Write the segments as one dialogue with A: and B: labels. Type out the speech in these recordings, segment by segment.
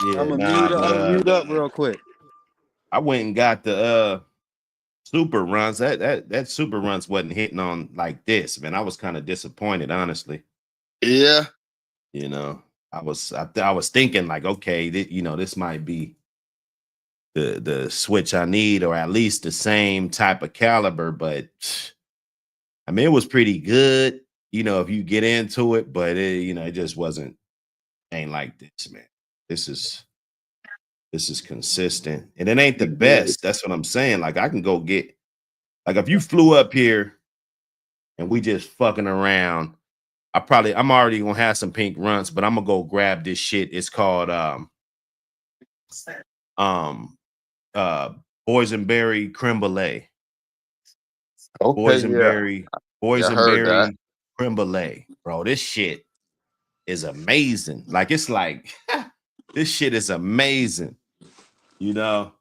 A: Yeah,
B: I'm gonna
A: nah,
B: mute up real quick.
A: I went and got the super runs. That super runs wasn't hitting on like this, man. I was kind of disappointed, honestly.
C: Yeah.
A: You know, I was thinking like, okay, this might be the switch I need, or at least the same type of caliber. But I mean, it was pretty good, if you get into it, but it just ain't like this, man. This is consistent, and it ain't the best. That's what I'm saying. Like I can go get, like if you flew up here and we just fucking around, I'm already gonna have some pink runts, but I'm gonna go grab this shit. It's called um uh boysenberry creme brulee.
C: Okay, yeah. Yeah, I heard that.
A: Boysenberry creme brulee, bro. This shit is amazing. Like it's like this shit is amazing, you know.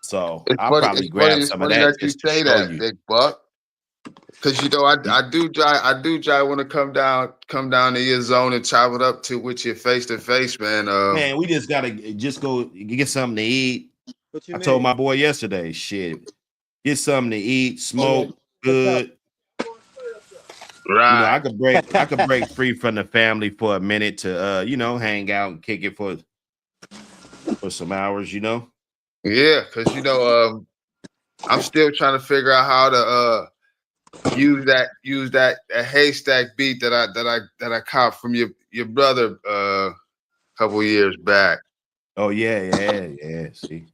A: So
C: It's
A: I'll
C: funny.
A: probably
C: It's funny.
A: grab
C: It's
A: some of
C: funny
A: that
C: that you
A: just to
C: say
A: show
C: that,
A: you.
C: Big Buck. Because I do try. Want to come down to your zone and chop it up with you face to face, man.
A: Man, we just gotta just go get something to eat.
B: What you
A: I told
B: mean?
A: my boy yesterday, shit, get something to eat, smoke good.
C: Right.
A: I could break free from the family for a minute to hang out and kick it for some hours,
C: Yeah, because I'm still trying to figure out how to use that a haystack beat that I caught from your brother a couple years back.
A: Oh yeah. See.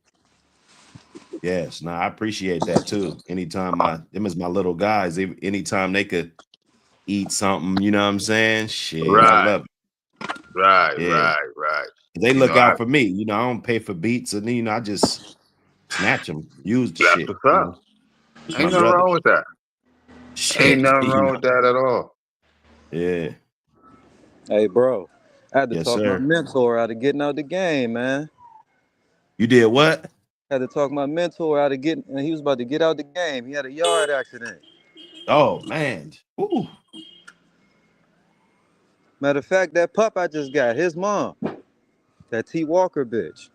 A: Yes, no, I appreciate that too. Anytime them is my little guys, anytime they could eat something, you know what I'm saying? Shit, I
C: Right,
A: love it.
C: right,
A: Yeah.
C: right, right.
A: They
C: You
A: look
C: know,
A: out for me. I don't pay for beats, and I just snatch them, use the
C: that's
A: shit.
C: what's up.
A: It's my
C: Ain't nothing wrong
A: brothers.
C: with that. Ain't
A: Shit.
C: nothing wrong with that at all.
A: Yeah.
B: Hey, bro, I had to
A: Yes,
B: talk my
A: sir.
B: mentor out of getting out the game, man.
A: You did what?
B: Had to talk my mentor out of getting, and he was about to get out the game. He had a yard accident.
A: Oh man. Ooh.
B: Matter of fact, that pup I just got, his mom, that T Walker bitch.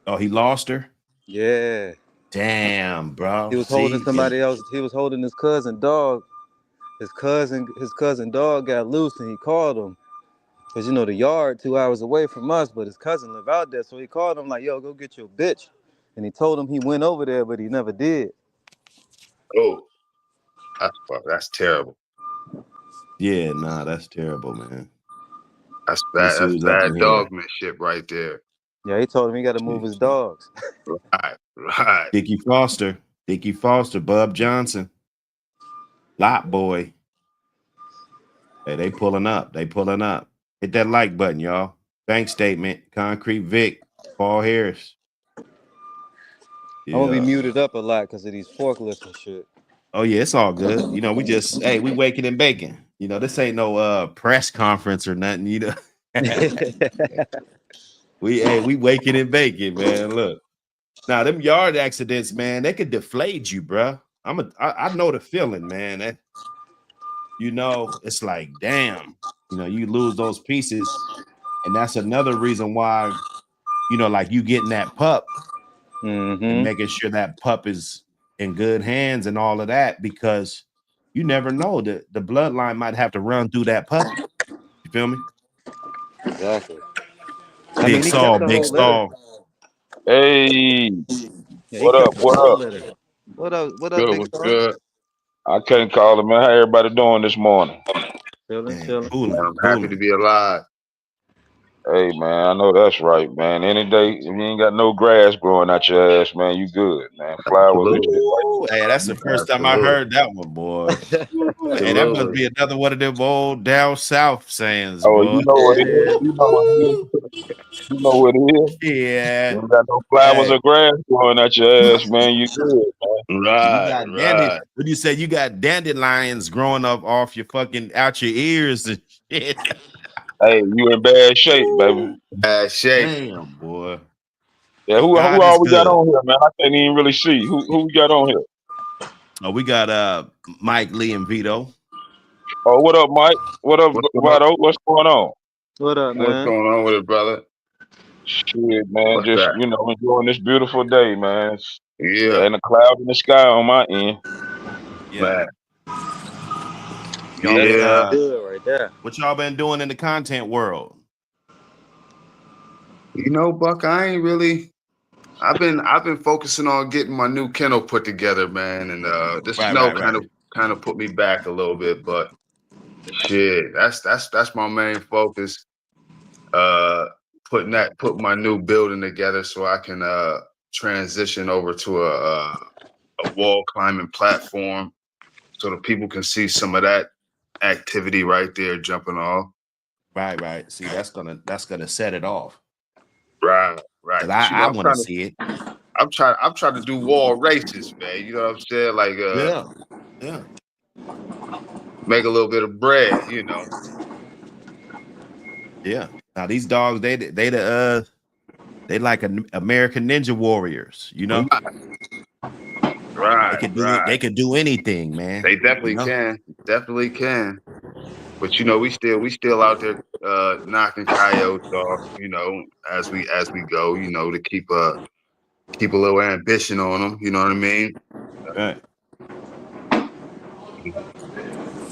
A: Oh, he lost her.
B: Yeah,
A: Damn,
B: he
A: bro.
B: was holding
A: See, and
B: somebody else. He was holding his cousin dog. His cousin dog got loose, and he called him. Cause the yard 2 hours away from us, but his cousin live out there, so he called him like, "Yo, go get your bitch," and he told him he went over there, but he never did.
C: Oh, that's terrible.
A: yeah, nah, that's terrible, man.
C: That's
A: Let me
C: bad.
A: see
C: That's
A: who's up
C: bad
A: in here.
C: dogmanship right there.
B: Yeah, he told him he got to move his
A: Jeez.
B: dogs.
C: Right, right.
A: Dickie Foster, Bub Johnson, Lot Boy. Hey, they pulling up. Hit that like button, y'all. Bank statement, Concrete Vic, Paul Harris.
B: I'm gonna be
A: Yeah.
B: muted up a lot because of these forklifts and shit.
A: Oh yeah, it's all good. We waking and baking. This ain't no press conference or nothing. We waking and baking, man. Look. Now them yard accidents, man, they could deflate you, bro. I know the feeling, man. It's like, damn, you lose those pieces. And that's another reason why, like you getting that pup and
B: Mm-hmm.
A: making sure that pup is in good hands and all of that, because you never know that the bloodline might have to run through that puppy. You feel me?
B: Exactly.
A: Big
B: He kept
A: Saul,
B: the
A: Big
B: whole litter.
A: Saul.
D: Hey,
B: Yeah, he
D: what up?
B: kept the
D: What
B: whole
D: up?
B: litter. What up? What up,
C: Good
B: big
C: was
B: dog?
C: good.
D: I can't call it, man. How everybody doing this morning?
B: Chilling,
A: Man,
B: chilling.
C: Man,
A: cooling,
C: I'm happy to
A: cooling.
C: be alive.
D: Hey, man, I know that's right, man. Any day, if you ain't got no grass growing out your ass, man, you good, man. Flowers and
C: Absolutely.
D: shit like
A: Ooh, hey, that's the first time I
C: Absolutely.
A: heard that one, boy. Ooh, hey, that must
C: Absolutely.
A: be another one of them old down south sayings,
D: oh,
A: boy.
D: you know what it is.
B: Yeah.
D: You know what it is. You know what it is.
A: Yeah.
D: You ain't got no flowers
A: Hey,
D: or grass growing out your ass, man. You good, man.
A: you
C: Right,
A: got
C: right.
A: what do you say? You got dandelions growing up off your fucking out your ears and shit.
D: Hey, you in bad shape, baby.
A: Ooh,
C: Bad shape.
A: damn, boy.
D: Yeah, who
A: God is
D: all we got
A: good.
D: on here, man? I can't even really see. Who we got on here?
A: Oh, we got Mike, Lee, and Vito.
D: Oh, what up, Mike? What up,
C: What's going on?
D: Vado? What's going on?
B: What up,
C: What's
B: man?
C: going on with it, brother?
D: Shit, man.
C: What's
D: Just
C: that?
D: enjoying this beautiful day, man.
C: Yeah,
D: And a cloud in the sky on my end.
A: Yeah.
C: man.
A: Y'all been
C: Yeah.
B: Good right there.
A: what y'all been doing in the content world?
C: You know, Buck, I ain't really. I've been focusing on getting my new kennel put together, man, and the
A: Right,
C: snow
A: right,
C: kind
A: right.
C: of put me back a little bit, but shit, that's my main focus. Uh, put my new building together so I can transition over to a wall climbing platform so that people can see some of that activity right there jumping off.
A: Right, right. See, that's gonna set it off.
C: Right, right.
A: Cause
C: But you
A: I
C: know,
A: want to see it.
C: I'm trying to do wall races, man. You know what I'm saying? Like
A: Yeah, yeah,
C: make a little bit of bread, you know.
A: yeah. Now these dogs, they like an American Ninja Warriors. You know,
C: Right,
A: they
C: right,
A: could do it.
C: right.
A: They could do anything, man.
C: They
A: You
C: definitely
A: know.
C: can. Definitely can. But you know, we still out there knocking coyotes off, you know, as we go, you know, to keep a little ambition on them, you know what I mean?
A: Right.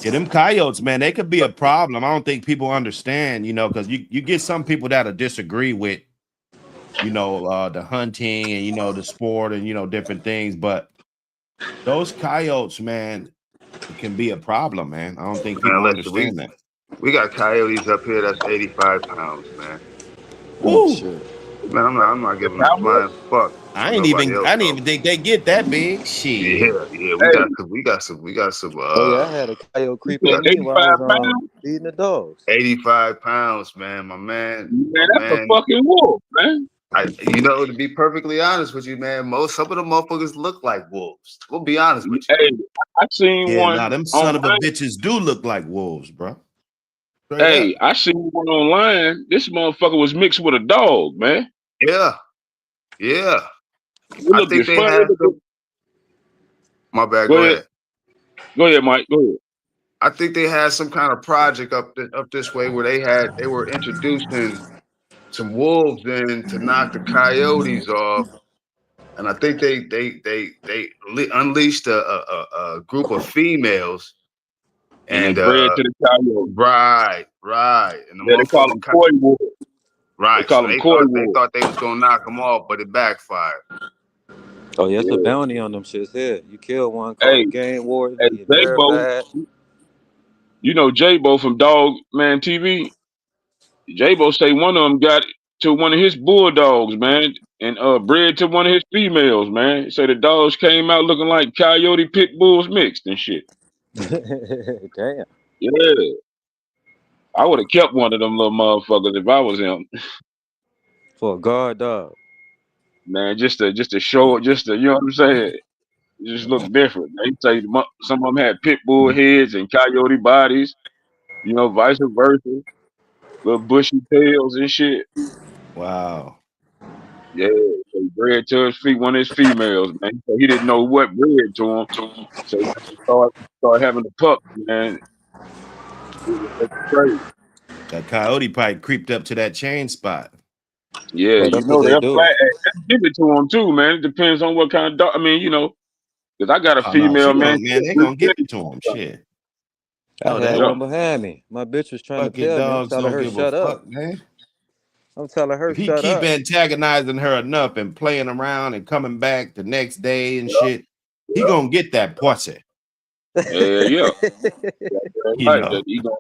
A: Yeah, them coyotes, man, they could be a problem. I don't think people understand, you know, because you get some people that'll disagree with, the hunting and the sport and different things, but those coyotes, man, it can be a problem, man. I don't think
C: Man,
A: people
C: listen,
A: understand that.
C: we got coyotes up here that's 85 pounds, man.
B: Oh
A: Woo!
B: shit.
C: Man, I'm not
D: It's
C: giving a
D: how much?
C: flying fuck what nobody else
A: I didn't
C: know.
A: even think they get that big.
C: Yeah,
A: Shit.
C: yeah,
D: Hey,
C: we got some
B: Oh yeah, I had a coyote
D: you
B: creep
C: we
D: said
B: on
C: got
B: me while I
D: 85
B: was
D: pounds?
B: feeding the dogs.
C: 85 pounds, man. My
D: Man, that's a
C: man.
D: fucking wolf, man.
C: To be perfectly honest with you, man, some of the motherfuckers look like wolves. We'll be honest with you.
D: Hey, I seen
A: Yeah, now
D: one
A: them son of a
D: online.
A: bitches do look like wolves, bro. Straight
D: Hey,
A: up.
D: I seen one online. This motherfucker was mixed with a dog, man.
C: Yeah, yeah.
D: It
C: I
D: looked
C: think
D: as
C: they
D: funny.
C: had some. My bad.
D: Go
C: Go
D: ahead.
C: ahead.
D: Go ahead, Mike. Go ahead.
C: I think they had some kind of project up this way where they were introducing some wolves in to knock the coyotes off, and I think they unleashed a group of females,
D: And they
C: and
D: bred to the coyote.
C: right, and the
D: Yeah, they call
C: motherfucking
D: them koi wolves. They
C: right.
D: call
C: So
D: them koi
C: they
D: wolves.
C: thought they was gonna knock them off, but it backfired.
B: Oh yeah, it's a
D: Yeah.
B: bounty on them shits here. You kill one, call the
D: Hey,
B: game warden,
D: hey,
B: get
D: J-Bo,
B: verified.
D: you know J-Bo from Dog Man TV? J-Bo say one of them got to one of his bulldogs, man, and bred to one of his females, man. Say the dogs came out looking like coyote pit bulls mixed and shit.
B: Damn.
D: Yeah. I would have kept one of them little motherfuckers if I was him.
B: For a guard dog.
D: Man, just to show it, just to, you know what I'm saying? It just look different. They say some of them had pit bull heads and coyote bodies, vice versa. Little bushy tails and shit.
A: Wow.
D: Yeah, so he bred to his feet, one of his females, man. So he didn't know what bred to him. So when he started having the pup, man, it was looking crazy.
A: That coyote pipe creeped up to that chain spot.
D: Yeah,
B: Oh, that's what they
D: they're
B: do.
D: flat. Give it to him too, man. It depends on what kind of dog. I mean, because I got a
A: Oh no,
D: female, man.
A: they gonna give it to him. Shit.
B: I
A: No,
B: had
A: they
D: Yeah.
B: one
A: ain't.
B: behind me. My bitch was trying to
A: Fucking
B: tell me. I'm
A: dogs
B: telling
A: don't
B: her
A: give a
B: shut up.
A: fuck, man.
B: I'm telling her
A: If he
B: shut
A: keep
B: up.
A: antagonizing her enough and playing around and coming back the next day and
D: Yeah,
A: shit, he gonna get that pussy.
D: yeah.
A: You
D: Right. That
A: know.
D: he gonna,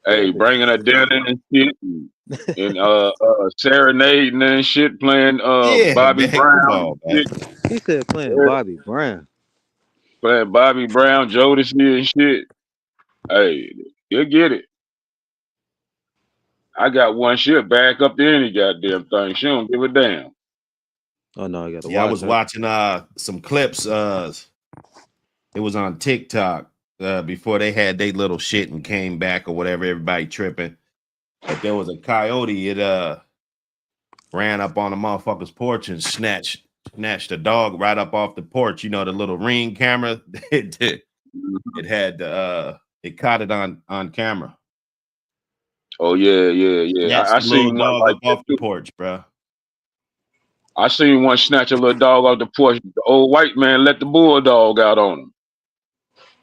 D: hey,
B: That bitch
D: bringing her
B: is
D: dinner and shit, and serenading and shit, playing
A: Yeah,
D: Bobby
A: man. Come
D: Brown and
A: on, man.
D: shit.
B: He said playing
D: Yeah,
B: Bobby Brown.
D: playing Bobby Brown, Jodeci and shit. Hey, you'll get it. I got one. She'll back up to any goddamn thing. She don't give a damn.
B: Oh no, I gotta
A: Yeah, I
B: watch
A: was
B: her.
A: watching some clips. It was on TikTok before they had their little shit and came back or whatever, everybody tripping. But there was a coyote, it ran up on a motherfucker's porch and snatched a dog right up off the porch. You know, the little Ring camera. It had it caught it on camera.
D: Oh yeah.
A: Snatch
D: I
A: the little
D: seen one
A: dog
D: like
A: up
D: that
A: off the
D: too.
A: porch, bro.
D: I seen one snatch a little dog off the porch. The old white man let the bulldog out on him.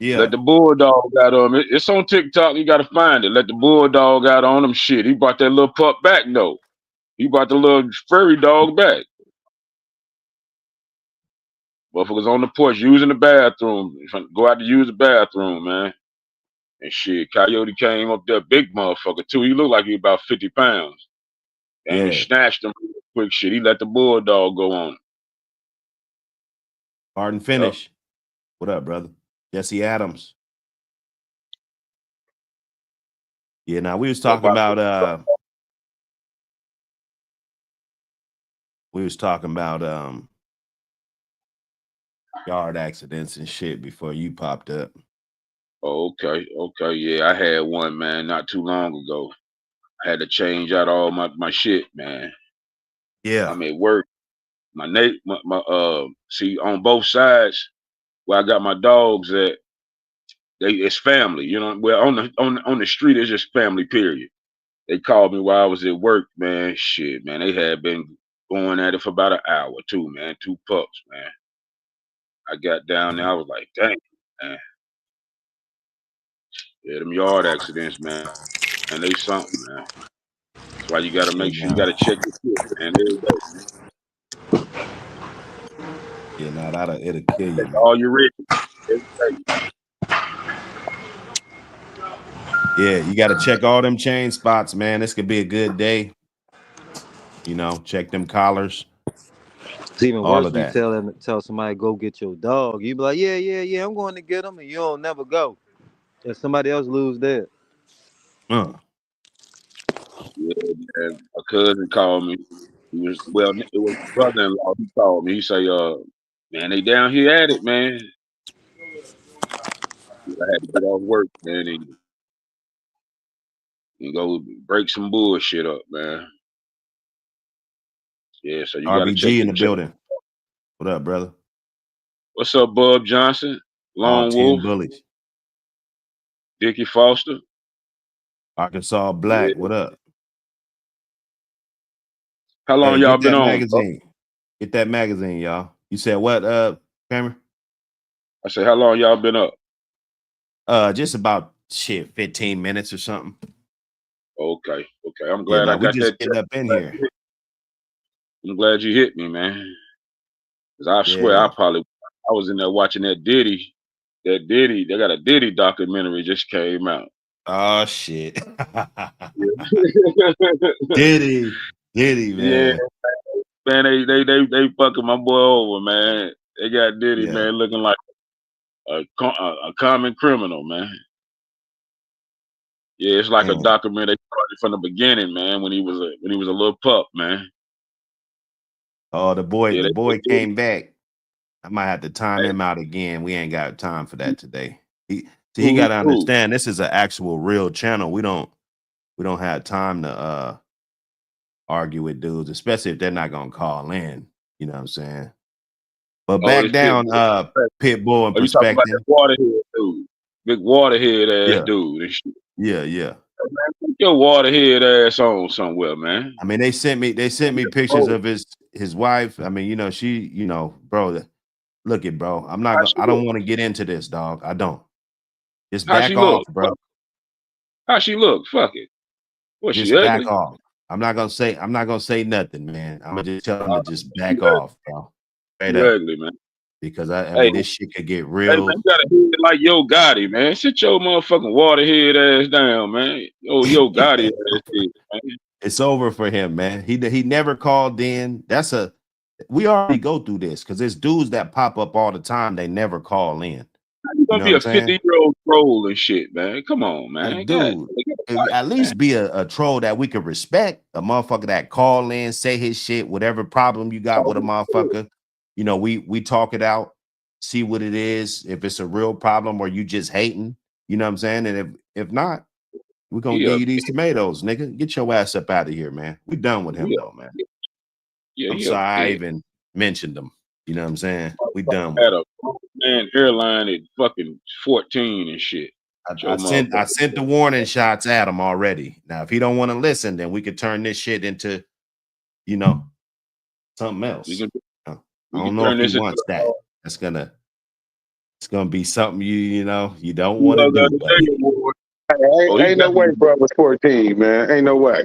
D: Let
A: Yeah,
D: the bulldog out on him. It's on TikTok. You gotta find it. Let the bulldog out on him. Shit, he brought that little pup back though. He brought the little furry dog back. Motherfuckers on the porch using the bathroom. Go out to use the bathroom, man. And shit, Coyote came up there, big motherfucker too. He looked like he about 50 pounds. And he
A: yeah.
D: snatched him real quick. Shit, he let the bulldog go on him.
A: Hard and
D: Yup.
A: finish. What up, brother? Jesse Adams. Yeah, now we was
D: So
A: talking about yard accidents and shit before you popped up.
D: oh, okay, yeah. I had one, man, not too long ago. I had to change out all my shit, man.
A: Yeah.
D: I'm at work. See, on both sides where I got my dogs at, it's family, you know. Well, on the street, it's just family, period. They called me while I was at work, man. Shit, man. They had been going at it for about an hour, too, man. Two pups, man. I got down there, I was like, dang, man. Yeah, them yard accidents, man. And they something, man. That's why you gotta
A: Yeah,
D: make sure you
A: nah.
D: gotta check your shit, man, every day.
A: Yeah, nah, it'll kill you,
D: Check
A: man.
D: all your records every day.
A: Yeah, you got to check all them chain spots, man. This could be a good day. You know, check them collars,
B: It's even
A: all
B: worse
A: of
B: when you
A: that.
B: tell somebody go get your dog. You be like, yeah, I'm going to get him, and you don't never go. And somebody else lose that.
A: Uh,
D: Yeah, man. A cousin called me. It was brother-in-law. He called me. He say, man, they down here at it, man. I had to get off work, man, and go break some bullshit up, man. Yeah, so you gotta
A: RBG in the building. What up, brother?
D: What's up, Bub Johnson?
A: All
D: Lone
A: 10
D: Wolf,
A: bullies.
D: Dickie Foster.
A: Arkansas
D: Yeah.
A: Black. What up?
D: How long
A: Hey,
D: y'all
A: get
D: been
A: that
D: on, bro?
A: magazine. Get that magazine, y'all. You said what, Cameron?
D: I said, how long y'all been up?
A: Just about 15 minutes or something.
D: Okay. I'm
A: Yeah,
D: glad I
A: now we
D: got
A: just
D: that
A: getting
D: check.
A: up in here.
D: I'm glad you hit me, man. Cause I swear
A: Yeah.
D: I was in there watching that Diddy. They got a Diddy documentary just came out.
A: Oh shit.
D: Yeah,
A: Diddy,
D: yeah,
A: man.
D: man. They fucking my boy over, man. They got Diddy,
A: Yeah,
D: man, looking like a common criminal, man. Yeah, it's like a
A: man.
D: documentary. They started from the beginning, man. When he was a little pup, man.
A: Oh, the
D: Yeah, they
A: boy
D: did it.
A: came back. I might have to time
D: Hey,
A: him out again. We ain't got time for that today. He got to
D: who?
A: understand this is an actual real channel. We don't have time to argue with dudes, especially if they're not gonna call in. You know what I'm saying? But
D: Oh,
A: back
D: this pit
A: down,
D: bull.
A: pit bull and
D: Oh, you talking about that
A: perspective.
D: waterhead dude? Big waterhead ass
A: Yeah,
D: dude and shit.
A: yeah.
D: Put your waterhead ass on somewhere, man.
A: I mean, they sent me pictures
D: Oh,
A: of his wife. I mean, you know, bro, look it, bro.
D: how she
A: I don't
D: look?
A: want to get into this, dog. I don't. Just
D: How she
A: back off,
D: look?
A: bro.
D: How she look? Fuck it. Was she
A: Just back
D: ugly?
A: off. I'm not gonna say nothing, man. I'm gonna just tell him to just back off, bro. Straight
D: She
A: up.
D: ugly, man.
A: Because I
D: Hey,
A: mean this shit could get
D: hey, man, you
A: real.
D: gotta hit it like Yo Gotti, man. Sit your motherfucking waterhead ass down, man. Oh, Yo Gotti ass shit, man.
A: It's over for him, man. He never called in. We already go through this because there's dudes that pop up all the time. They never call in.
D: How you
A: You
D: gonna
A: know what
D: be
A: I'm
D: a
A: saying?
D: 50-year-old troll and shit, man? Come on, man.
A: Like,
D: God,
A: dude,
D: they got a
A: at
D: life, man.
A: least be a troll that we could respect. A motherfucker that call in, say his shit, whatever problem you got with a motherfucker. You know, we talk it out, see what it is, if it's a real problem or you just hating. You know what I'm saying? And if not, we're gonna
D: He
A: give
D: a
A: you these tomatoes, nigga. Get your ass up out of here, man. We done with him
D: he
A: though, man.
D: a yeah,
A: I'm
D: he a
A: sorry I
D: bitch.
A: even mentioned him. You know what I'm saying? We done with
D: Had
A: him.
D: a man airline at fucking 14 and shit.
A: I sent the warning shots at him already. Now, if he don't want to listen, then we could turn this shit into, you know, something else. I don't know if he wants that. It's gonna be something you don't want to do. But
E: Ain't no way, bro. Was 14, man. Ain't no way.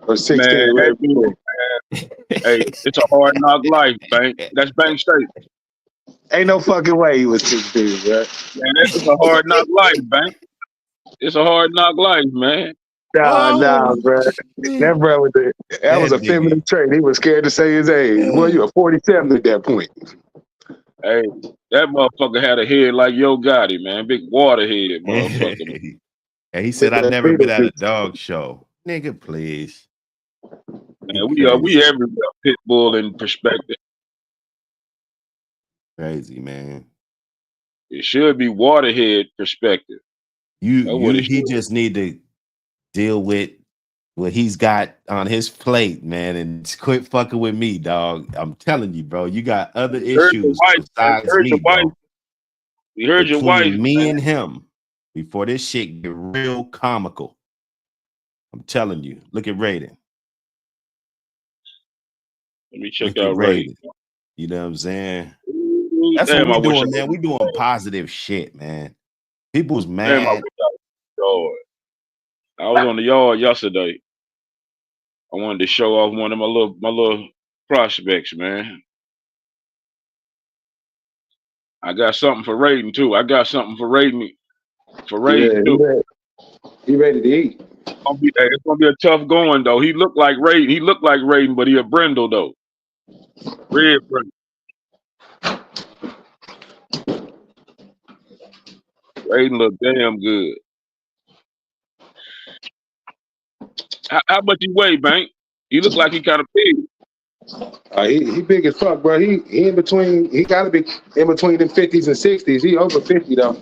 E: Or 16,
D: man,
E: man.
D: Hey, it's a hard knock life, Bank. That's Bank State.
E: Ain't no fucking way he was 16, bro.
D: Man, it's a hard knock life, Bank. It's a hard knock life, man.
E: Nah, bro. That bro was a feminine trait. He was scared to say his age. Boy, you were 47 at that point.
D: Hey, that motherfucker had a head like Yo Gotti, man. Big water head, motherfucker.
A: And he said, "I've never been at a dog show." Nigga, please.
D: Man, we everywhere. Pit bull in perspective.
A: Crazy, man.
D: It should be waterhead perspective.
A: He just need to deal with what he's got on his plate, man, and quit fucking with me, dog. I'm telling you, bro. You got other issues besides me, bro.
D: We heard your wife,
A: me and him, before this shit get real comical. I'm telling you. Look at Raiden.
D: Let me check out Raiden.
A: You know what I'm saying? That's what we're doing, man. We're doing positive shit, man. People's mad.
D: I was on the yard yesterday. I wanted to show off one of my little prospects, man. I got something for Raiden too. Too.
E: He ready to eat.
D: It's gonna be a tough going though. He looked like Raiden, but he a brindle though. Red brindle. Raiden look damn good. How much he weigh, Bank? He look like he kind of big.
E: He big as fuck, bro. He in between. He got to be in between the 50s and 60s. He over 50 though.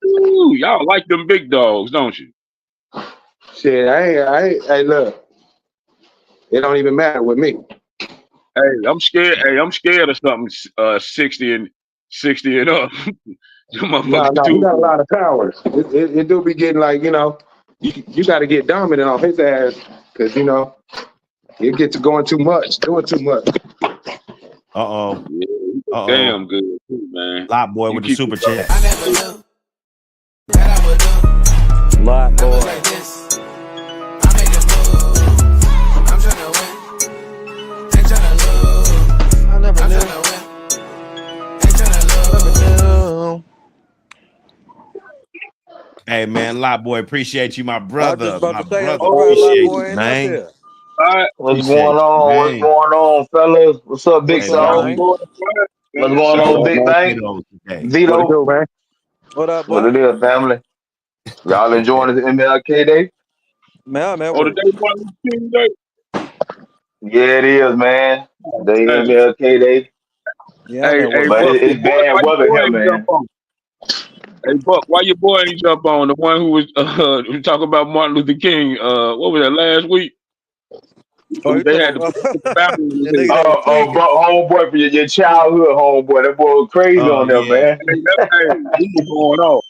D: Ooh, y'all like them big dogs, don't you?
E: Shit, Hey, look. It don't even matter with me.
D: Hey, I'm scared. I'm scared of something 60 and up.
E: No, he got a lot of powers. It do be getting like, you got to get dominant on his ass because, you get to doing too much.
A: Uh-oh.
D: Yeah, damn good, man.
A: Lot boy with the super chat.
F: I never knew that I would do.
B: Lot boy.
F: Like this. I make a move. I'm tryna win. Ain't tryna lose.
B: I never
F: I'm
B: knew.
F: tryna win. Ain't tryna lose.
A: Hey man, Lot boy, appreciate you, my brother.
B: I was just about to say,
A: Appreciate
B: boy,
A: you, man.
G: What's going on, fellas? What's up, Big Soul? What's going on, Big Bang? Vito.
B: What it do, man? What up, boy?
G: What it is, family? Y'all enjoying the MLK Day?
B: Man,
D: the day Martin Luther King Day?
G: Yeah, it is, man. Today MLK Day.
B: Yeah,
D: hey,
G: but
D: Buck,
G: it's bad weather here, man.
D: Hey, Buck, why your boy ain't jump on? The one who was talking about Martin Luther King, what was that, last week? They had to put
G: homeboy for your childhood homeboy. That boy was crazy on there, man.
D: He was going on.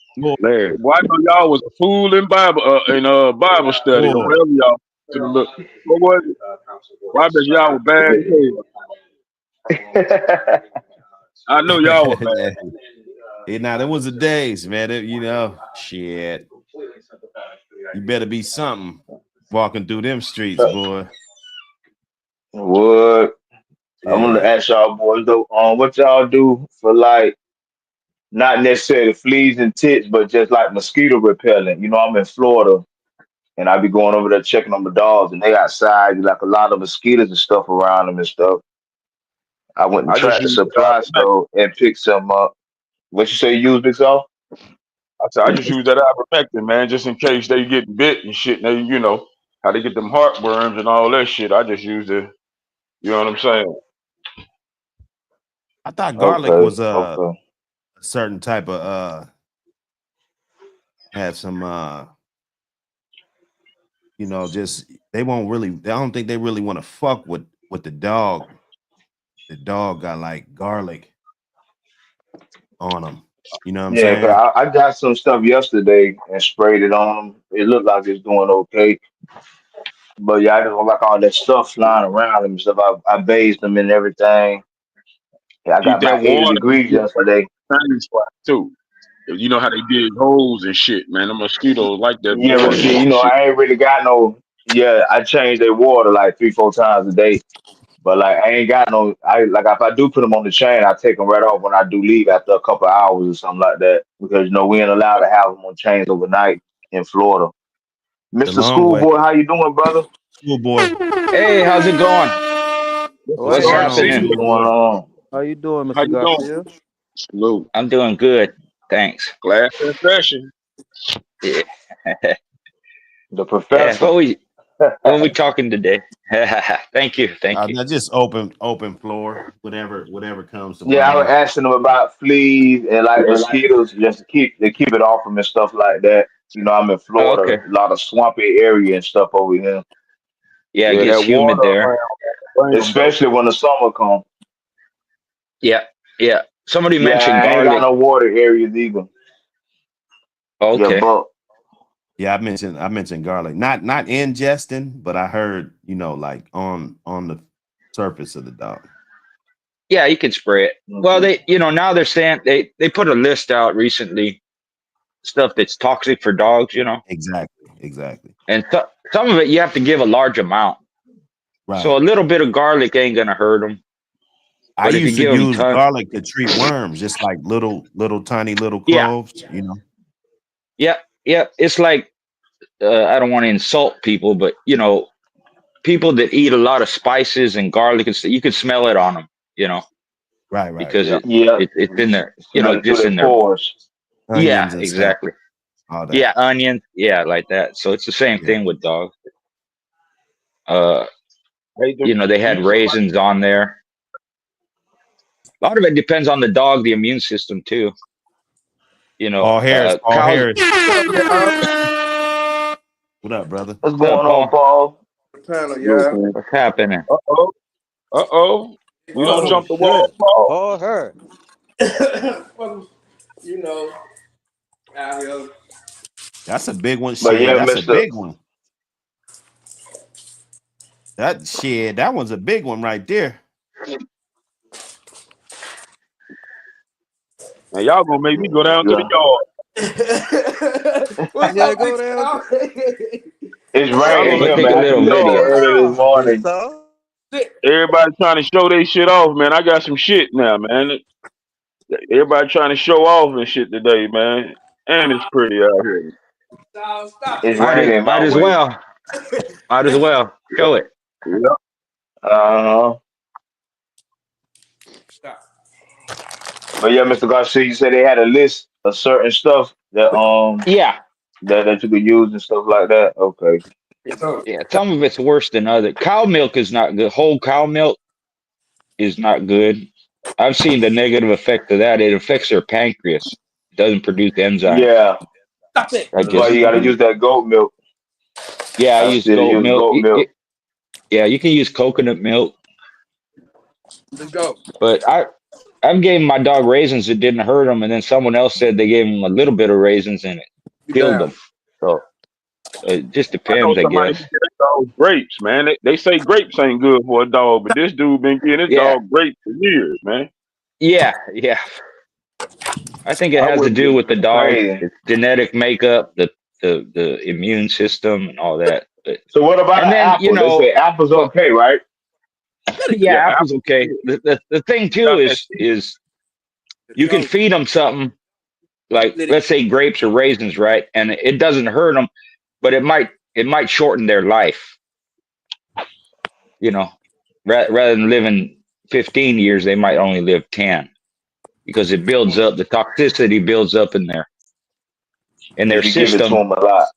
D: Well, I know y'all was a fool in Bible study or whatever y'all to look. What was it? Well, I bet y'all were bad. I know y'all were bad.
A: Now there was the days, man. Shit. You better be something walking through them streets, boy.
G: What? Yeah. I'm gonna ask y'all boys though, what y'all do for like not necessarily fleas and ticks, but just like mosquito repellent. I'm in Florida and I be going over there checking on the dogs and they outside like a lot of mosquitoes and stuff around them and stuff. I went and tried the supply store and picked some up. What you say you use, Big Saw?
D: I just use that ivermectin, man, just in case they get bit and shit. They, how they get them heartworms and all that shit. I just use it. You know what I'm saying?
A: I thought garlic was a certain type of have some just they won't really. I don't think they really want to fuck with the dog. The dog got like garlic on them. You know what I'm
G: Yeah, 'cause
A: saying?
G: I got some stuff yesterday and sprayed it on them. It looked like it's doing okay. But yeah, I just don't like all that stuff flying around and stuff. I bathed them and everything. Yeah, I
D: Keep
G: got
D: that
G: about 80
D: water
G: degrees yesterday.
D: landing spot too. You know how they dig holes and shit, man. The mosquitoes like that
G: Yeah, but
D: water
G: see,
D: and shit.
G: I ain't really got no. Yeah, I change their water like 3, 4 times a day. But like, I ain't got no. I like if I do put them on the chain, I take them right off when I do leave after a couple hours or something like that. Because we ain't allowed to have them on chains overnight in Florida.
A: The
G: Mr.
A: long way.
G: Schoolboy, how you doing, brother?
A: Schoolboy.
H: Hey, how's it going?
A: What's
H: What's
B: Wait,
A: going
B: how
A: on,
B: you
H: happening?
G: What's
B: doing?
G: going
A: schoolboy?
G: on?
B: How you doing,
D: How
B: Mr.
D: you doing?
B: Garcia?
D: Salute.
H: I'm doing good. Thanks.
D: Class in session.
H: Yeah.
G: The
H: Yeah.
G: professor.
H: What we talking today? Thank you. Thank you.
A: Now just open floor, whatever comes to
G: Yeah, I was
A: mind.
G: asking them about fleas and like mosquitoes, just to keep it off them and stuff like that. I'm in
H: Oh,
G: Florida,
H: okay.
G: a lot of swampy area and stuff over here,
H: Yeah, it
D: Yeah,
H: gets
D: that
H: humid
D: water
H: there.
D: around bring them though.
G: especially when the summer comes.
H: Yeah. Yeah. Somebody
G: Yeah,
H: mentioned
G: I ain't got
H: garlic.
G: no water areas either. Yeah,
H: Okay.
G: but
A: Yeah, I mentioned garlic. Not ingesting, but I heard, like on the surface of the dog.
H: Yeah, you can spray it. Well,
G: okay.
H: now they're saying they put a list out recently, stuff that's toxic for dogs.
A: Exactly.
H: And some of it you have to give a large amount. So a
A: Right.
H: little bit of garlic ain't gonna hurt them.
A: I
H: But if you
A: used to
H: give them
A: use
H: tons,
A: garlic to treat worms, just like little tiny little
H: yeah,
A: cloves.
H: yeah, yeah. It's like I don't want to insult people, but people that eat a lot of spices and garlic and stuff, you can smell it on them,
A: Right.
H: because
A: Yep.
G: Yeah,
H: it's in there,
G: smell it through
H: just
G: their
H: in there.
G: pores.
H: Yeah,
A: Onions and stuff,
H: exactly.
A: all that.
H: Yeah, onions, yeah, like that. So it's the same
A: Yeah.
H: thing with dogs. Uh,
D: Hey,
H: they had
D: somebody,
H: raisins on there. A lot of it depends on the dog, the immune system too.
A: Paul Harris. Paul
H: Cows.
A: Harris.
B: What's up, y'all?
A: What up, brother?
G: What's
H: What's up,
G: going on,
H: Paul?
G: Paul?
B: Panel,
D: salute,
B: y'all.
D: man.
H: What's happening?
D: Uh-oh. Uh-oh. We don't
B: Oh
D: jump the
B: shit.
D: wall, Paul.
B: Paul her.
F: you know, out here.
A: That's a big one.
G: But
A: Shit,
G: yeah,
A: that's a
G: Mister.
A: big one. That one's a big one right there.
D: And y'all gonna make me go down to the
G: Yeah,
D: yard.
B: You
F: What's
B: gotta
F: up,
B: go
F: big
B: down.
F: dog?
G: it's
D: Y'all
H: Yeah,
D: gonna
G: raining
H: go
D: make
G: here,
D: me
H: take
G: man.
H: a
G: I
D: go to
G: had to
H: little
D: the
G: get up
H: video.
D: yard.
G: early this
B: Big
G: morning.
B: dog.
F: Shit.
D: Everybody trying to show their shit off, man. I got some shit now, man. Everybody trying to show off and shit today, man. And it's pretty out here.
F: Stop
G: It's
F: it.
G: raining
H: Might
G: my
H: as
G: way.
H: well. Might as well show it.
D: Yeah.
G: Uh huh.
F: Stop.
G: But yeah, Mr. Garcia, you said they had a list of certain stuff that
H: Yeah,
G: that you could use and stuff like that. Okay.
F: So,
H: yeah. Some of it's worse than other. Cow milk is not good. Whole cow milk is not good. I've seen the negative effect of that. It affects their pancreas. It doesn't produce enzymes.
G: Yeah,
F: stop it.
G: that's why you got to use that goat milk.
H: Yeah, I
G: I
H: use
G: still
H: goat
G: use
H: milk.
G: goat milk.
H: Yeah, you can use coconut milk,
F: Let's go.
H: but I've gave my dog raisins. It didn't hurt him, and then someone else said they gave him a little bit of raisins and it
F: You
H: killed
F: down.
H: them. So it just
D: I know
H: depends, I
D: somebody
H: guess.
D: who get his dog grapes, man. They say grapes ain't good for a dog, but this dude been getting his
H: Yeah,
D: dog grapes for years, man.
H: yeah. I think it
D: I
H: has to
D: wouldn't
H: do
D: get
H: with the dog,
G: Crazy.
H: its genetic makeup, the immune system, and all that. But,
G: So what about
H: and
G: an
H: then
G: apple? They say apple's
H: well,
G: okay, right?
H: yeah,
D: yeah,
H: apple's okay. The thing too
D: got that
H: is
F: Let's
H: you can
F: go.
H: feed them something like,
F: Let it.
H: let's say, grapes or raisins, right? And it doesn't hurt them, but it might shorten their life. You know, rather than living 15 years, they might only live 10 because it builds up. The toxicity builds up in their
G: If you give it to
H: system.
G: them a lot,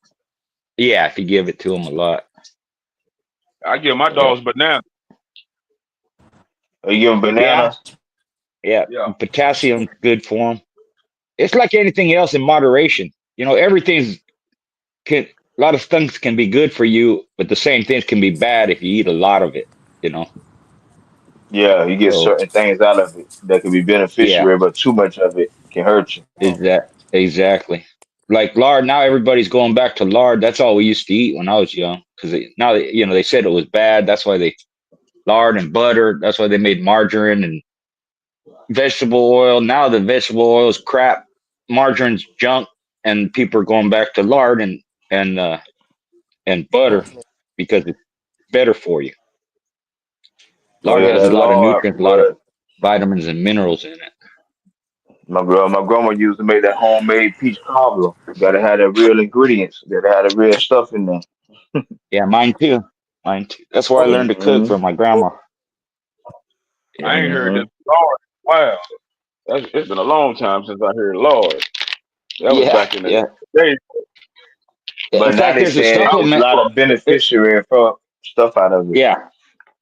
H: Yeah, if you give it to them a lot.
D: I give my
H: Yeah,
D: dogs bananas.
G: or you give them
H: yeah,
G: bananas.
H: yeah.
D: Yeah.
H: Potassium's good for them. It's like anything else in moderation. Everything's a lot of things can be good for you, but the same things can be bad if you eat a lot of it. You know.
G: Yeah, you get
H: So
G: certain things out of it that can be
H: yeah,
G: beneficiary, but too much of it can hurt you.
H: exactly. Like lard, now everybody's going back to lard. That's all we used to eat when I was young. Because now they said it was bad. That's why they lard and butter. That's why they made margarine and vegetable oil. Now the vegetable oil is crap. Margarine's junk, and people are going back to lard and uh, and butter because it's better for you.
G: Oh
H: Lard
G: yeah,
H: has a
G: that
H: lot of
G: lard,
H: nutrients, a lot of
G: but
H: vitamins and minerals in it.
G: my grandma used to make that homemade peach cobbler. Gotta have the real ingredients. Gotta have the real stuff in there.
H: Yeah, mine too. Mine too. That's where I learned to cook
G: Hmm
H: from my grandma. Yeah.
D: I ain't heard
G: hmm
D: this Lord. Wow, it's been a long time since I heard Lord. That was
H: Yeah,
D: back in the
H: yeah.
D: day.
H: In
G: But now
H: fact,
G: they
H: there's a
G: saying
D: I
G: it's
D: was
G: a
H: supplement.
G: lot of
H: It,
G: beneficiary for stuff out of it.
H: yeah,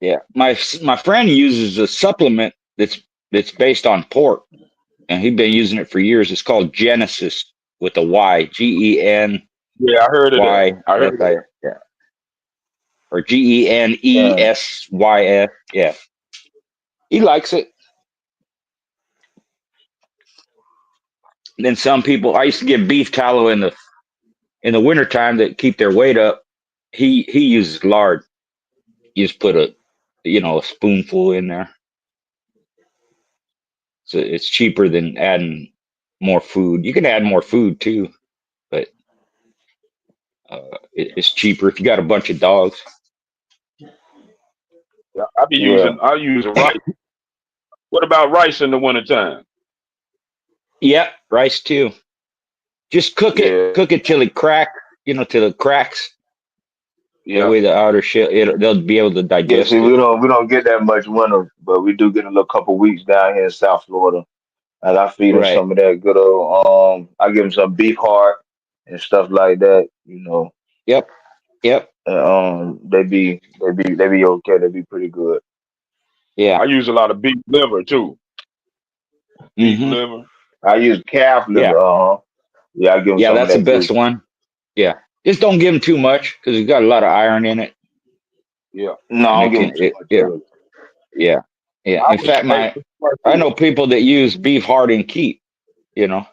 H: yeah. My friend uses a supplement that's based on pork, and he's been using it for years. It's called Genesis with a Y, GENYSIS.
D: yeah, I heard of that. I heard of that.
H: Yeah, or
G: Yeah.
H: GENESYS. Yeah, he likes it. And then some people, I used to give beef tallow in the wintertime to keep their weight up. He uses lard. You just put a spoonful in there. So it's cheaper than adding more food. You can add more food too, but it's cheaper if you got a bunch of dogs.
D: Yeah,
G: Yeah.
D: I use rice. What about rice in the wintertime?
H: Yep, rice too. Just
G: Yeah.
H: cook it till it cracks. Till it cracks. That
D: Yeah.
H: way the outer shell, they'll be able to
G: Yeah, see,
H: digest it.
G: we don't get that much winter, but we do get a little couple weeks down here in South Florida. And I feed them
H: Right.
G: some of that good old I give them some beef heart and stuff like that,
H: Yep. Yep.
G: And, they be okay. They be pretty good.
H: Yeah.
D: I use a lot of beef liver too. Beef
H: Hmm.
D: liver.
G: I use calf
H: Yeah.
G: liver. Yeah, I give them
H: Yeah.
G: some of
H: That's the
G: that too.
H: best one. Yeah. Just don't give them too much because it's got a lot of iron in it,
D: Yeah.
G: No,
H: and
G: I don't
H: it
G: give
H: can.
G: them too much
H: Yeah.
G: of it.
H: Yeah. Yeah.
D: I
H: In
D: was
H: fact,
D: hey,
H: I know people that use beef heart and keep. You know,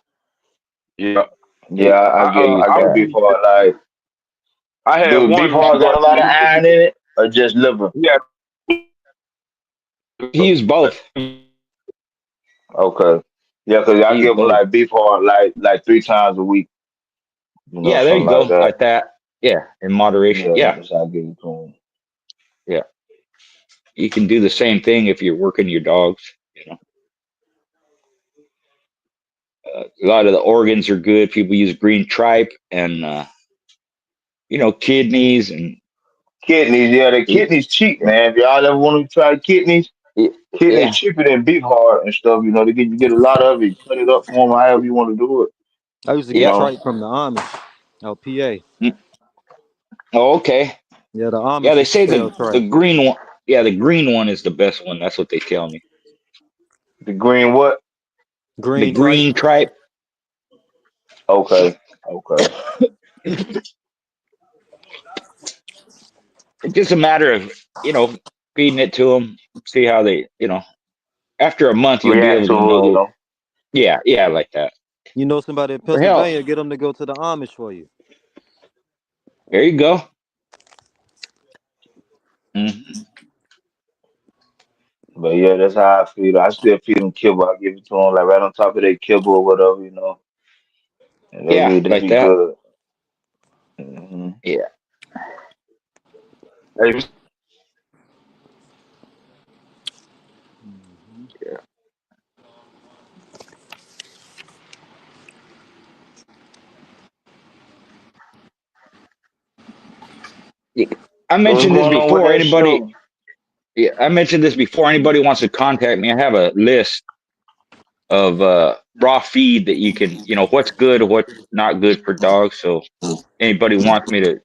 D: yeah.
G: Yeah, I
H: they
G: give
H: use
G: I give
H: that.
G: beef heart like.
D: I had
G: Do beef
D: one
G: heart got
D: horse
G: a lot
D: that
G: of iron in it, or just liver?
D: yeah.
H: He used both.
G: Okay. Yeah, 'cause I
H: He used
G: give them
H: both.
G: like beef heart like 3 times a week.
H: Yeah. There
G: Something
H: you
G: like
H: go.
G: that.
H: Like that. Yeah. In moderation.
G: Yeah,
H: Yeah.
G: that's how I give it to them.
H: Yeah. You can do the same thing if you're working your dogs. A lot of the organs are good. People use green tripe and kidneys and
G: Kidneys, yeah, the kidneys cheap,
H: yeah,
G: man. If y'all ever want to try kidneys, kidneys
H: yeah.
G: cheaper than beef heart and stuff. You get a lot of it. Cut it up for them, however you want to do it.
B: I used to
G: You
B: get
H: Yep.
G: know.
B: tripe from the Amish out PA.
H: Mm. Oh, okay.
B: Yeah, the
H: Yeah,
B: Amish
H: they
B: used to
H: say
B: sell
H: the
B: tripe.
H: green one. Yeah, the green one is the best one. That's what they tell me.
G: The green what?
H: The
B: Green tripe.
H: green tripe.
G: Okay, okay.
H: It's just a matter of feeding it to them. See how they. After a month, you'll be
G: React
H: able
G: to
H: to
G: it,
H: know. Yeah, yeah, like that.
B: You know somebody in
H: Or hell,
B: Pennsylvania, get them to go to the Amish for you.
H: there you go. Hmm.
G: But yeah, that's how I feel. I still feed them kibble. I give it to them like right on top of their kibble or whatever. And they
H: Yeah,
G: be they
H: like
G: be
H: that.
G: good. Hmm
H: Yeah.
D: Hey,
H: Yeah. I
G: So what's
H: mentioned this
G: going on with
H: before.
G: that show?
H: Yeah, I mentioned this before. Anybody wants to contact me, I have a list of raw feed that you can, what's good or what's not good for dogs. So anybody wants me to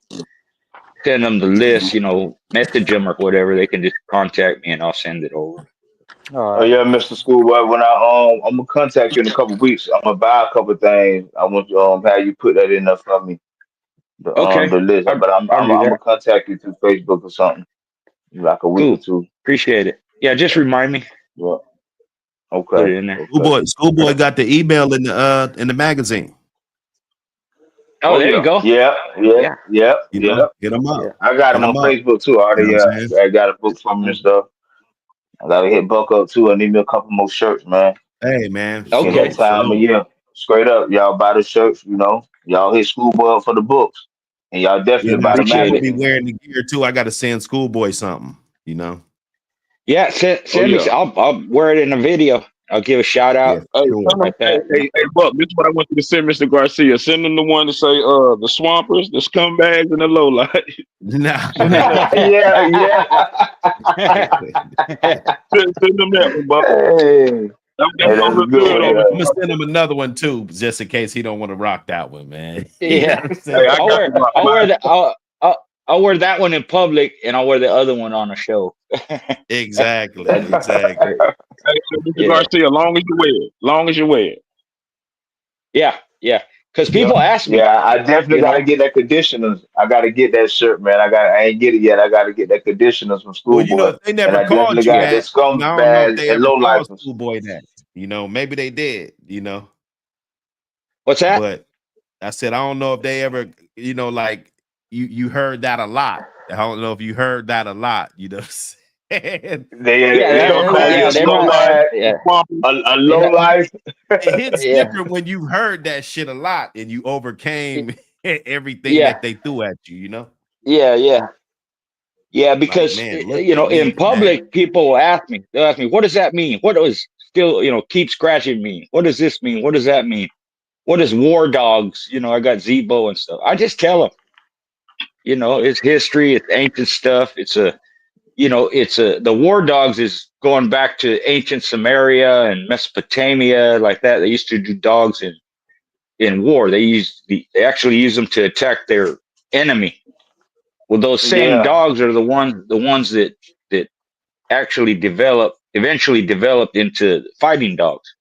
H: send them the list, message them or whatever, they can just contact me and I'll send it over.
B: All
G: Oh
B: right.
G: yeah, Mr. Schoolboy. When I'm gonna contact you in a couple weeks. I'm gonna buy a couple things. I want to have you put that in there for me.
H: Okay,
G: The list. But I'm
H: I'll
G: I'm
H: do
G: I'm gonna
H: that.
G: contact you through Facebook or something, like a week or
H: Cool.
G: two.
H: Appreciate it. Yeah, just remind me.
G: Well,
H: Put
G: okay.
H: it in there.
A: Schoolboy got the email in the magazine.
H: Oh,
D: Oh
H: there you
D: yeah.
H: go.
G: Yeah, yeah,
H: Yeah,
G: yeah,
A: You
G: yeah.
A: know, hit him
H: yeah.
A: up.
G: I got
A: Hit
G: him on
A: him up.
G: Facebook too. I
A: You know
G: already
A: what I'm saying?
G: I got a book from him and stuff. I gotta hit Buck up too. I need me a couple more shirts, man.
A: Hey man,
G: In that
H: Okay.
G: time of
A: salute.
G: year. Straight up, y'all buy the shirts, you know. Y'all hit Schoolboy up for the books. And y'all
A: Yeah,
G: definitely
A: now
G: buy the
H: Appreciate
A: Schoolboy
H: it.
A: be
G: magazine.
A: wearing the gear too. I got to send Schoolboy something. You know.
H: Yeah,
D: Oh
H: send me.
D: yeah.
H: I'll wear it in a video. I'll give a shout
A: Yeah,
H: out
D: Hey,
A: for
D: send
A: sure.
D: them,
H: like that.
D: hey, Buck, this is what I want you to send Mr. Garcia. Send them the one to say, the swampers, the scumbags, and the lowlife.
A: Nah.
D: Send them that.
G: Yeah, yeah.
D: Send them that one, Buck.
G: Hey,
D: That's
G: hey,
D: gonna
G: that's a
D: look
G: good
D: good
G: one
D: on
A: I'm
D: the.
A: gonna
G: there.
A: send him another one too, just in case he don't want to rock that one, man. You know
H: Yeah,
A: what I'm
D: Hey,
A: saying?
D: I got you.
H: I'll wear the I'll wear that one in public, and I'll wear the other one on a show.
A: Exactly. Exactly.
D: Hey, so Mr.
H: Yeah,
D: Garcia, long as you wear it. Long as you wear it.
H: yeah, yeah. Because
G: Yeah,
H: people ask me,
G: yeah. I definitely
H: you
G: got to
H: know,
G: get that conditioners. I got to get that shirt, man. I ain't get it yet. I got to get that conditioners from
A: Well, you know,
G: Schoolboy,
A: if they
G: and
A: never
G: I definitely
A: called you
G: got that
A: that, I don't know if
G: scumbags
A: they
G: and
A: ever
G: low
A: called
G: lifers.
A: Schoolboy that. You know, maybe they did. You know,
H: what's that?
A: but I said I don't know if they ever. You know, like you heard that a lot. I don't know if you heard that a lot. You know what I'm saying?
H: Yeah,
G: They gonna call you a
H: yeah. They might.
D: Lowlife,
G: scumbag,
H: Yeah,
D: swampers.
G: a
H: they
G: low
H: might,
G: life.
A: It hits
H: yeah,
A: different when you've heard that shit a lot and you overcame everything
H: yeah,
A: that they threw at you. You know,
H: yeah, yeah. Yeah,
A: like
H: because
A: man, look
H: you
A: at
H: know, in
A: me, man.
H: public, people will ask me. They'll ask me, "What does that mean? What does still, keep scratching me? What does this mean? What does that mean? What is war dogs? I got Zebo and stuff." I just tell them, it's history, it's ancient stuff. The war dogs is going back to ancient Samaria and Mesopotamia, like that. They used to do dogs in war. They actually use them to attack their enemy. Well, those same
G: Yeah,
H: dogs are the ones that actually eventually developed into fighting dogs.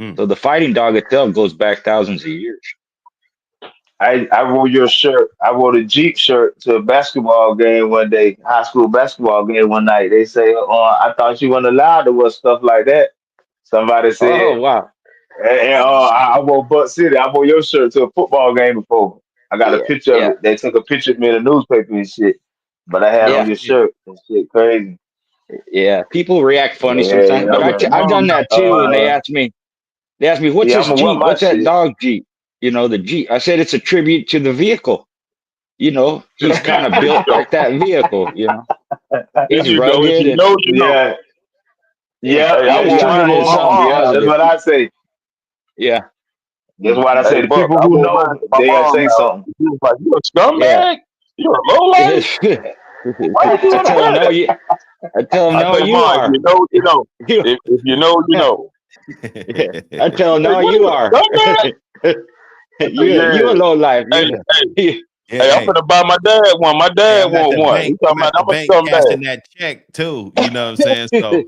A: Mm.
H: So the fighting dog itself goes back thousands of years.
G: I wore your shirt. I wore the Jeep shirt to a basketball game one day, high school basketball game one night. They say, "Oh, I thought you weren't allowed to wear stuff like that." Somebody said,
H: Oh wow.
G: I wore Butt City. I wore your shirt to a football game before. I got a
H: Yeah,
G: picture of
H: yeah,
G: it. They took a picture of me in the newspaper and shit. But I had on
H: yeah,
G: your shirt and shit. Crazy.
H: yeah. People react funny
G: Yeah,
H: sometimes,
G: yeah,
H: but
G: man.
H: I've done that too. And they
G: Uh,
H: ask me, "What's
G: yeah, I'm
H: this
G: gonna wear
H: Jeep?
G: my
H: What's that
G: shit.
H: dog Jeep?" The Jeep. I said it's a tribute to the vehicle. He's kind of
D: There you
H: built
D: go.
H: like that vehicle.
D: There
H: He's
D: you go. If
H: rugged
D: you
H: and
D: know, you know.
G: Yeah,
H: yeah,
G: yeah.
D: Hey, I
G: Yeah,
H: it's
G: you
D: wore
G: gotta
H: turned
D: mine
G: go
H: into
D: to my
H: something
D: mom.
G: That's
H: positive.
G: what I say.
H: Yeah,
G: That's what I
D: Hey,
G: say. The
D: Buck,
G: people
D: I
G: who
D: wore mine
G: know,
D: to my
G: they gotta
D: mom
G: say
D: house.
G: something.
D: She was like, "You a
H: yeah.
D: scumbag? You a lowlife? Why would you
H: I
D: want to
H: tell him
D: wear
H: no,
D: that?"
H: I tell him
D: I
H: no,
D: say,
H: you
D: "Mom, if
H: are.
D: you know, you know.
H: You,
D: If you know, you know."
H: yeah. I tell him
D: Like,
H: no,
D: what are
H: you
D: you, a
H: are.
D: scumbag? I say,
H: You a
D: "Yeah."
H: low life.
D: Hey, hey,
A: Yeah,
D: hey, I'm
A: hey,
D: gonna buy my dad one. My
A: hey,
D: dad want one. He talking
A: I'm
D: about
A: at the
D: I'm a
A: bank
D: scumbag.
A: cashing that check too. You know what I'm saying? So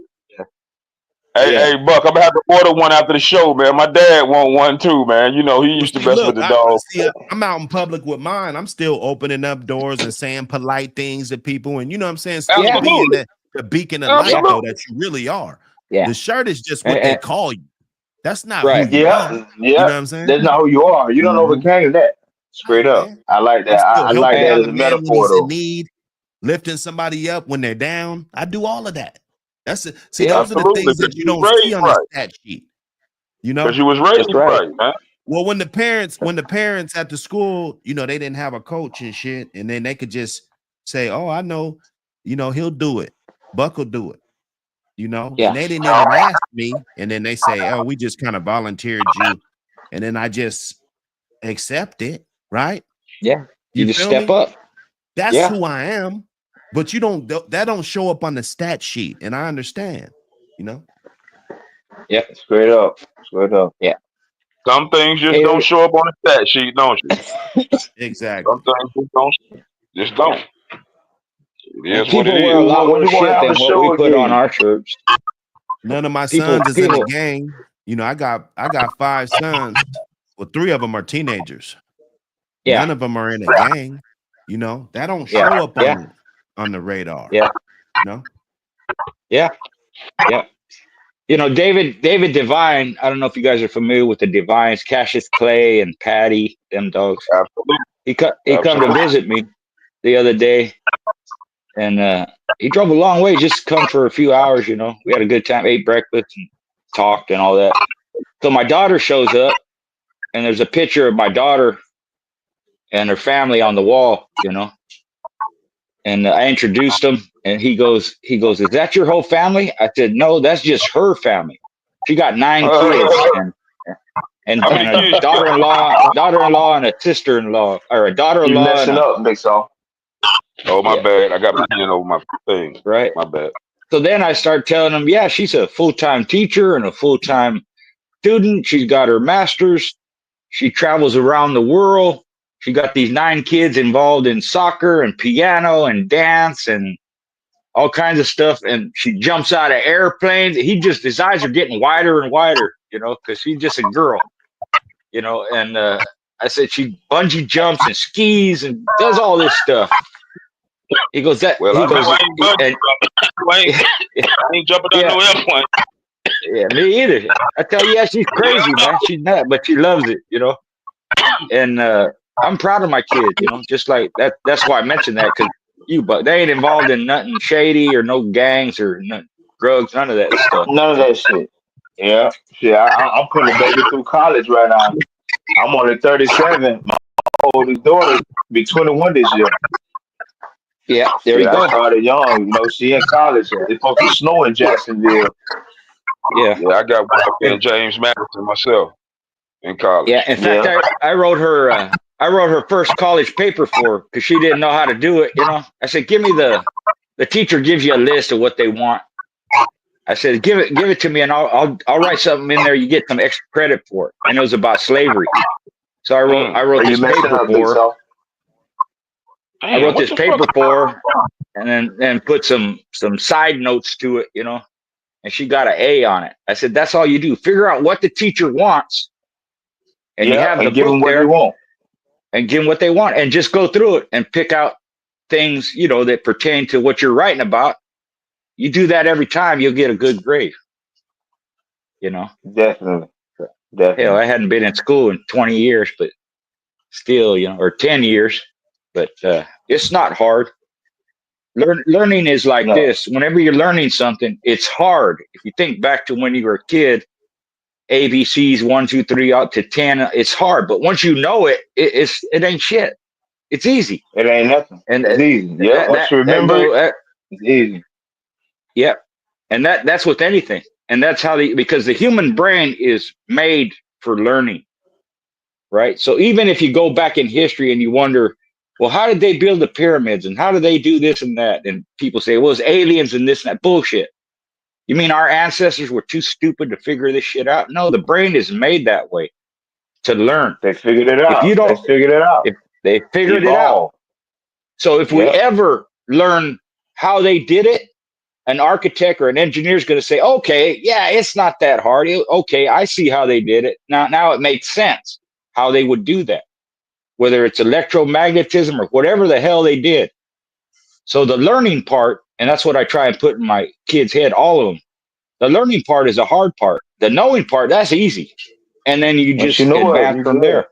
D: Hey,
H: Yeah,
D: hey, Buck, I'm gonna have to order one after the show, man. My dad want one too, man. You know, he
A: well,
D: used to
A: see,
D: mess with
A: look,
D: the dog.
A: I'm out in public with mine. I'm still opening up doors and saying polite things to people, and you know what I'm saying, still
H: yeah,
A: being
D: Absolutely,
A: the beacon of light
H: yeah,
A: though
D: absolutely.
A: that you really are.
H: yeah.
A: The shirt is just what they
H: And,
A: call you. That's not who
H: right.
A: you are.
G: Yeah,
A: You
G: yeah.
A: know what I'm saying?
G: That's not who you are. You don't
H: Hmm.
G: overcame that.
A: Hey
G: Straight up.
A: man,
G: I like
A: I'm
G: that.
A: still
G: I like
A: helping
G: that
H: And,
A: out
G: as
A: a
G: a
A: man when
G: metaphor
A: he's in
G: though.
A: need, lifting somebody up when they're down. I do all of that. See,
H: yeah,
A: those are the
D: Absolutely,
A: things
D: because
A: that you
D: you was
A: don't see
D: raised
A: on the
D: right.
A: stat sheet. You
D: Because
A: know?
D: you was raised
H: that's right.
D: right, man.
A: Well, when the parents at the school, they didn't have a coach and shit, and then they could just say, "Oh, I know, he'll do it. Buck will do it." And
H: Yeah,
A: they didn't even ask me, and then they say, "Oh, we just kind of volunteered you," and then I just accept it, right?
H: yeah. You
A: You
H: just
A: feel
H: step
A: me?
H: up.
A: That's
H: Yeah,
A: who I am. But that don't show up on the stat sheet, and I understand, you know.
H: yeah,
G: Straight up. Straight up.
H: yeah.
D: Some things just don't
H: Hey,
D: show up on the stat sheet, don't you? Some
A: Exactly.
D: things just don't. It
H: and
D: is what it
H: people wear a
D: is.
H: lot
G: When
H: more
G: you gonna
H: shit
G: have a
H: than what we
G: show
H: put on
G: again?
H: our shirts.
A: None of my
H: People,
A: sons is in a
H: people.
A: gang. I got 5 sons. Well, 3 of them are teenagers.
H: Yeah,
A: None of them are in a gang. That don't
H: yeah,
A: show up
H: yeah,
A: on the radar.
H: yeah.
A: You know.
H: Yeah, yeah. You know, David Devine. I don't know if you guys are familiar with the Devines, Cassius Clay and Patty, them dogs.
D: Absolutely.
H: He come to
D: Absolutely.
H: visit me the other day, and he drove a long way just to come for a few hours. You know, we had a good time, ate breakfast, and talked and all that. So my daughter shows up, and there's a picture of my daughter and her family on the wall. You know, and I introduced him, and he goes, "Is that your whole family?" I said, "No, that's just her family. She got 9 kids,
D: How many
H: and a
D: kids?
H: daughter-in-law, and a sister-in-law, or a
G: You
H: daughter-in-law and
G: messing
H: a
G: up, Big Saw.
D: Oh, my
H: yeah,
D: bad. I got my hand over my thing.
H: right."
D: My bad.
H: So then I start telling him, "Yeah, she's a full-time teacher and a full-time student. She's got her master's. She travels around the world. She got these 9 kids involved in soccer and piano and dance and all kinds of stuff. And she jumps out of airplanes. His eyes are getting wider and wider, you know, because she's just a girl, you know." And I said, she bungee jumps and skis and does all this stuff. He goes,
D: Well, I know I ain't budging. I ain't jumping on no airplane.
H: Yeah, me either. I tell you, yeah, she's crazy, man. She's not, but she loves it, you know. And I'm proud of my kids, you know. Just like that. That's why I mentioned that, because but they ain't involved in nothing shady or no gangs or drugs, none of that stuff.
G: None of that shit. Yeah. Shit, I'm putting a baby through college right now. I'm only 37. My oldest daughter be 21 this year.
H: Yeah, there you
G: I
H: go.
G: started young. You know, she in college. It's supposed to snow in Jacksonville.
H: Yeah.
D: Yeah, I got one up in James Madison myself in college.
H: Yeah. In fact, I wrote her first college paper for her because she didn't know how to do it. You know, I said, "Give me the teacher gives you a list of what they want." I said, give it to me, and I'll write something in there. You get some extra credit for it." And it was about slavery. So I wrote this paper for her. I wrote this paper for her, and then put some side notes to it, you know. And she got an A on it. I said, "That's all you do. Figure out what the teacher wants, and you have the
G: give them
H: book
G: what
H: there,
G: they want,
H: and give them what they want, and just go through it and pick out things, you know, that pertain to what you're writing about. You do that every time, you'll get a good grade." You know,
G: Definitely.
H: hell, I hadn't been in school in 20 years, but still, you know, or 10 years, but it's not hard. Learning is like this. Whenever you're learning something, it's hard. If you think back to when you were a kid, ABCs 1, 2, 3 up to 10, it's hard. But once you know it, it ain't shit. It's easy.
G: It ain't nothing. And it's easy. Yeah. Once you remember it, it's easy.
H: Yeah. And that's with anything. And that's how because the human brain is made for learning. Right. So even if you go back in history and you wonder, well, how did they build the pyramids and how did they do this and that? And people say, well, it's aliens and this and that. Bullshit. You mean our ancestors were too stupid to figure this shit out? No, the brain is made that way to learn.
G: They figured it out. They figured it out.
H: If they figured it out. So if we ever learn how they did it, an architect or an engineer is going to say, okay, yeah, it's not that hard. Okay, I see how they did it. Now it makes sense how they would do that, whether it's electromagnetism or whatever the hell they did. So the learning part, and that's what I try and put in my kids' head, all of them. The learning part is a hard part. The knowing part, that's easy. And then you just advance from there.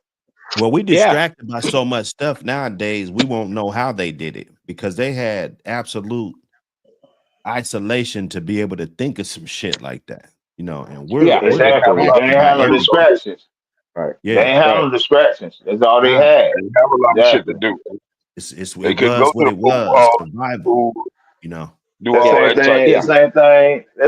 A: Well, we distracted by so much stuff nowadays, we won't know how they did it because they had absolute isolation to be able to think of some shit like that, you know. And we're
G: exactly. They ain't have no distractions.
H: Right.
G: Yeah. They ain't have no distractions. That's all they had.
D: They have a lot of shit to do.
A: It was what it was. Survival, you know.
G: That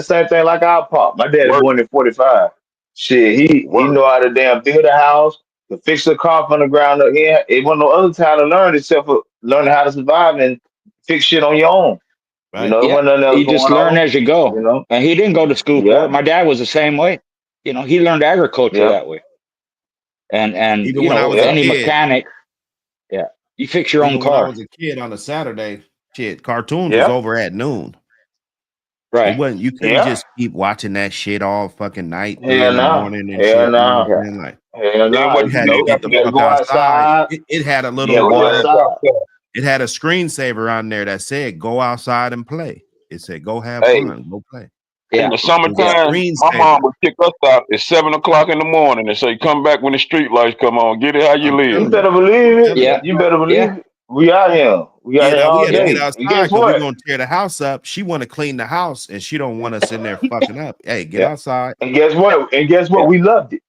G: same thing like our pop. My dad is born in 45. Shit, he know how to damn build a house, to fix a car from the ground up. Yeah, it wasn't no other time to learn except for learning how to survive and fix shit on your own. Right. You know,
H: you just learn as you go. You know, and he didn't go to school for it. My dad was the same way. You know, he learned agriculture that way. And
A: even
H: you
A: when
H: know,
A: I was
H: any mechanic, you fix your own car.
A: When I was a kid on a Saturday, shit, cartoons was over at noon.
H: Right.
A: It wasn't, you couldn't just keep watching that shit all fucking night, in the morning and
G: shit.
A: You had to get the fuck outside. It had a little
G: outside.
A: It had a screensaver on there that said go outside and play. It said, "Go have
G: Hey,
A: fun, go play."
D: In
H: Yeah,
D: the
A: It was a
H: yeah,
D: summertime, my mom
A: screensaver.
D: would kick us out at 7 o'clock in the morning and say, "Come back when the street lights come on. Get it how you
A: I'm
G: you
D: live."
A: telling you.
G: better believe
A: I'm
G: it.
A: telling you.
H: yeah,
G: You better believe
H: yeah,
G: it. We out here. We out
A: Yeah,
G: here
A: now we
G: all
A: had to
H: yeah.
A: get
G: day. And
A: outside
G: guess
A: because we're
G: what?
A: gonna tear the house up. She want to clean the house, and she don't want us in there fucking up. Hey, get
H: Yeah,
A: outside.
G: And guess what? And guess what?
H: yeah,
G: We loved it.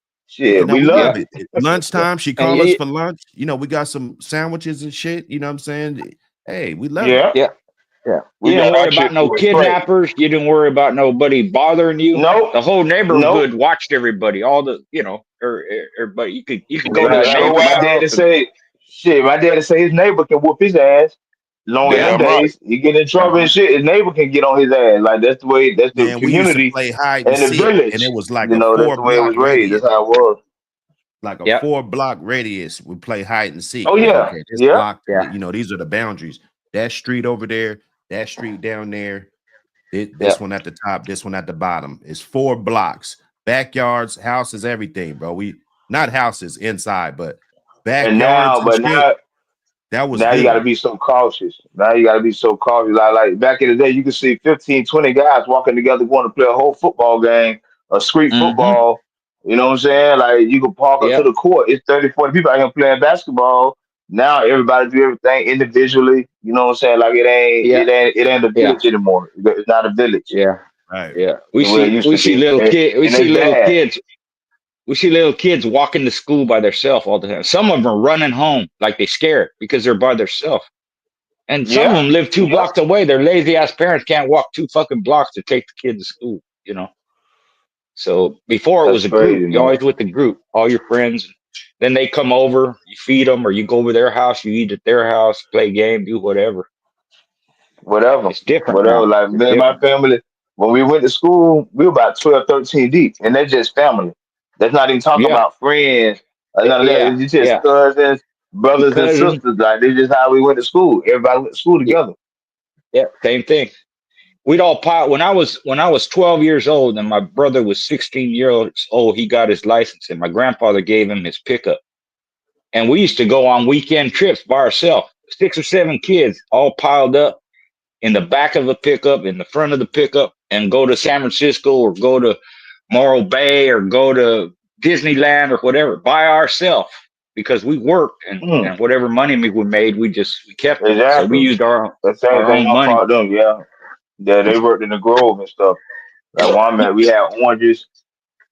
A: Yeah,
G: Shit,
A: no,
G: we
A: we
H: yeah,
A: love
G: loved
A: it.
G: it.
H: yeah.
A: Lunchtime, she
H: And
A: call us for lunch. You know, we got some sandwiches and shit. You know what I'm saying? Hey, we love it.
G: Yeah.
H: yeah, yeah.
G: We
H: You
G: got
H: didn't
G: our
H: worry about no
G: chicken straight.
H: kidnappers. You didn't worry about nobody bothering you.
G: Nope.
H: The whole neighborhood
G: Nope.
H: watched everybody. All the, everybody. You could go to
G: Like,
H: the
G: like
H: neighbor's
G: my
D: Wow.
G: daddy
H: house and
G: say, shit, my daddy say his neighbor can whoop his ass. Long in them
D: Damn right.
G: days, he get in trouble
H: uh-huh.
G: and shit, his neighbor can get on his ass. Like that's the way, that's the
A: Man, we used to
G: community
A: play hide and
G: and the
A: seek, and it
G: village.
A: was like
G: You
A: a
G: know, that's
A: four
G: the way it
A: block
G: was raised.
A: radius.
G: That's how it was.
A: Like a
H: Yeah,
A: 4 block radius. We play hide and seek.
G: Oh
A: Like,
G: yeah,
A: okay, this
G: yeah.
A: block,
H: yeah,
A: you know, these are the boundaries. That street over there, that street down there,
H: yeah.
A: this one at the top, this one at the bottom. It's 4 blocks, backyards, houses, everything, bro. We not houses inside, but
G: And
A: backyards
G: now,
A: and
G: but
A: shit.
G: now,
A: That was
G: now you got to
A: good.
G: be so cautious. Now you got to be so cautious. Like back in the day, you could see 15, 20 guys walking together going to play a whole football game, a street
H: Mm-hmm.
G: football. You know what I'm saying? Like you could park up to
H: Yeah,
G: the court. It's 30, 40 people out here playing basketball. Now everybody do everything individually. You know what I'm saying? Like
H: yeah,
G: it ain't a
H: yeah,
G: village anymore. It's not a village
H: yeah,
A: Right.
H: yeah.
G: the way it used
H: We
G: to
H: see
G: be.
H: little kid. We
G: And
H: see
G: it's
H: little
G: bad.
H: kids. We see little kids walking to school by themselves all the time. Some of them are running home like they scared because they're by themselves. And some of
G: Yeah,
H: them live two
G: yeah.
H: blocks away. Their lazy ass parents can't walk 2 fucking blocks to take the kid to school. So before it
G: That's
H: was a group.
G: crazy,
H: You
G: man.
H: always with the group, all your friends. Then they come over, you feed them, or you go over their house, you eat at their house, play game, do whatever.
G: Whatever,
H: It's different
G: whatever.
H: now.
G: Like
H: It's
G: me and my
H: different.
G: family, when we went to school, we were about 12, 13 deep, and that's just family. That's not even talking
H: Yeah,
G: about friends or none of that.
H: yeah,
G: It's just
H: yeah.
G: cousins,
H: Your
G: brothers and
H: cousin,
G: sisters. Like this is how we went to school. Everybody went to school
H: yeah,
G: together.
H: yeah, same thing. We'd all pile when I was 12 years old and my brother was 16 years old. He got his license, and my grandfather gave him his pickup. And we used to go on weekend trips by ourselves, 6 or 7 kids, all piled up in the back of a pickup, in the front of the pickup, and go to San Francisco or go to Morro Bay or go to Disneyland or whatever by ourselves because we worked,
G: Mm,
H: and whatever money we made, we kept it. So we
G: exactly.
H: used
G: The same
H: our
G: thing
H: own
G: my
H: money.
G: father them. Yeah, yeah. They worked in the Grove and stuff. Like one man, we had oranges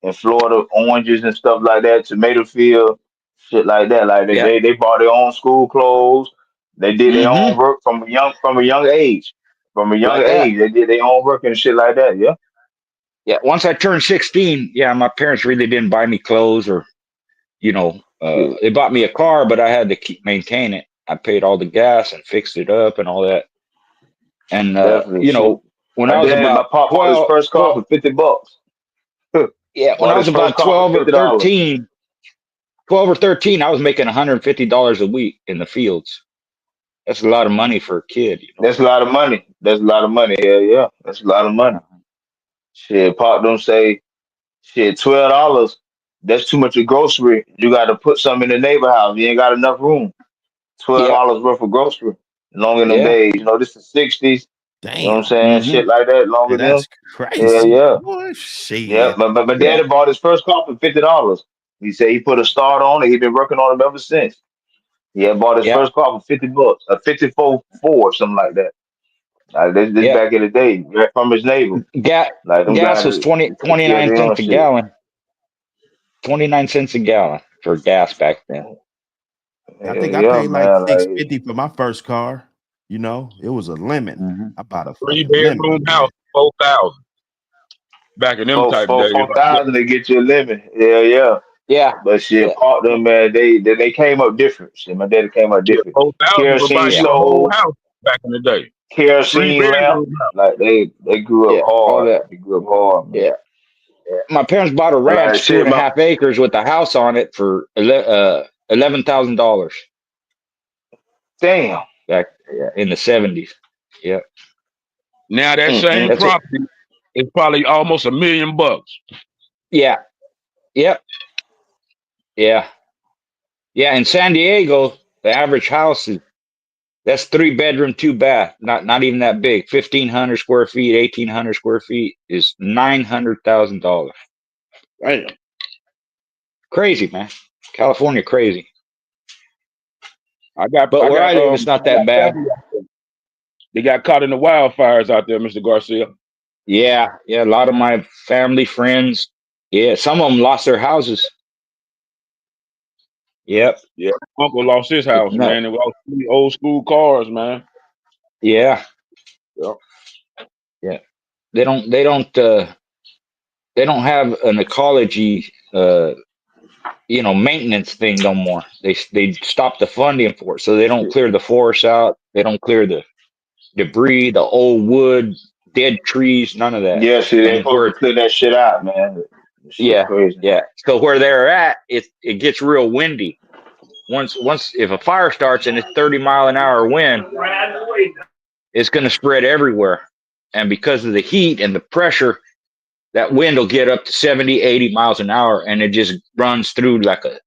G: in Florida, oranges and stuff like that, tomato field, shit like that. Like they
H: Yeah.
G: they, they bought their own school clothes. They did their own
H: Mm-hmm.
G: work from a young age. From a young
H: Like that.
G: age, they did their own work and shit like that. Yeah.
H: Yeah. Once I turned 16, yeah, my parents really didn't buy me clothes or,
G: Shit.
H: they bought me a car, but I had to maintain it. I paid all the gas and fixed it up and all that. And,
G: Definitely shit.
H: when
G: My
H: I was
G: dad, my
H: about
G: pop bought his
H: 12,
G: first car
H: 12,
G: for $50.
H: yeah, when I
G: Bought
H: was
G: his first
H: about
G: car for
H: 12 or
G: $50.
H: 13, 12 or 13, I was making $150 a week in the fields. That's a lot of money for a kid.
G: That's a lot of money. That's a lot of money. Yeah, yeah. That's a lot of money.
H: Uh,
G: Shit, pop don't say shit, $12. That's too much of grocery. You got to put some in the neighbor house. You ain't got enough room. twelve
H: yeah,
G: dollars worth of grocery. Long in them
H: yeah.
G: days. This is '60s. You know what I'm
A: Damn.
G: saying?
H: Mm-hmm.
G: Shit like that.
A: Hey,
G: Longer than
A: that's
G: them. Yeah,
A: crazy.
G: yeah,
A: Boy,
G: yeah.
A: shit.
G: But my
H: Yeah,
G: daddy bought his first car for $50. He said he put a start on it. He been working on it ever since. He had bought his
H: yeah,
G: first car for $50, a 54 Ford, something like that. This
H: yeah.
G: back in the day, right from his neighbor.
H: Gas,
G: Like them
H: gas
G: guys
H: was 20
G: that took
H: twenty
G: care of
H: nine
G: their own
H: cents a
G: shit.
H: gallon. 29 cents a gallon for gas back then.
A: I
G: Yeah,
A: think I
G: yeah,
A: paid like
G: man. Like
A: 650 for my first car. It was a lemon.
H: Hmm.
A: I bought a
D: Three
A: fucking
D: bedroom
A: lemon,
D: house,
A: man.
D: 4,000 back in them
G: four,
D: type
G: four,
D: days.
G: four thousand to get you a limit. Yeah, yeah.
H: Yeah,
G: But shit,
H: yeah,
G: part them man, they came up different. Shit, my daddy came up
D: Yeah,
G: different.
D: 4,000 will buy
G: Kerosene
H: yeah,
D: you a whole
G: stove,
D: house back in the day. Three
G: kerosene lamp.
D: bedroom house.
G: Like they grew up
H: yeah. All
G: hard.
H: that.
G: They grew up hard, man.
H: Yeah, yeah. My parents bought a
G: Like
H: ranch, two
G: shit,
H: and a half acres with a house on it for $11,000
G: damn.
H: back, yeah, in the '70s. Yeah,
D: Now that same
G: Mm-mm.
H: that's what.
D: property is probably almost $1 million.
H: Yeah, yep, yeah, yeah. In San Diego, the average house is That's 3-bedroom, 2-bath. Not even that big. 1,500 square feet, 1,800 square feet is $900,000.
D: Damn.
H: Crazy, man. California, crazy.
D: I got
H: But where I live, it's not that bad.
D: family out there. They got caught in the wildfires out there, Mr. Garcia.
H: Yeah. A lot of my family, friends. Yeah, some of them lost their houses. Yep.
D: Yeah, uncle lost his house,
H: No.
D: man. It was old school cars, man.
H: Yeah.
D: Yep.
H: Yeah. They don't have an ecology maintenance thing no more. They stopped the funding for it, so they don't clear the forests out. They don't clear the debris, the old wood, dead trees, none of that.
G: Yeah, see, they
H: And
G: supposed to clear that shit out, man. That shit crazy.
H: Yeah. So where they're at, it gets real windy. Once if a fire starts and it's 30-mile-an-hour wind, it's going to spread everywhere. And because of the heat and the pressure, that wind will get up to 70, 80 miles an hour, and it just runs through like a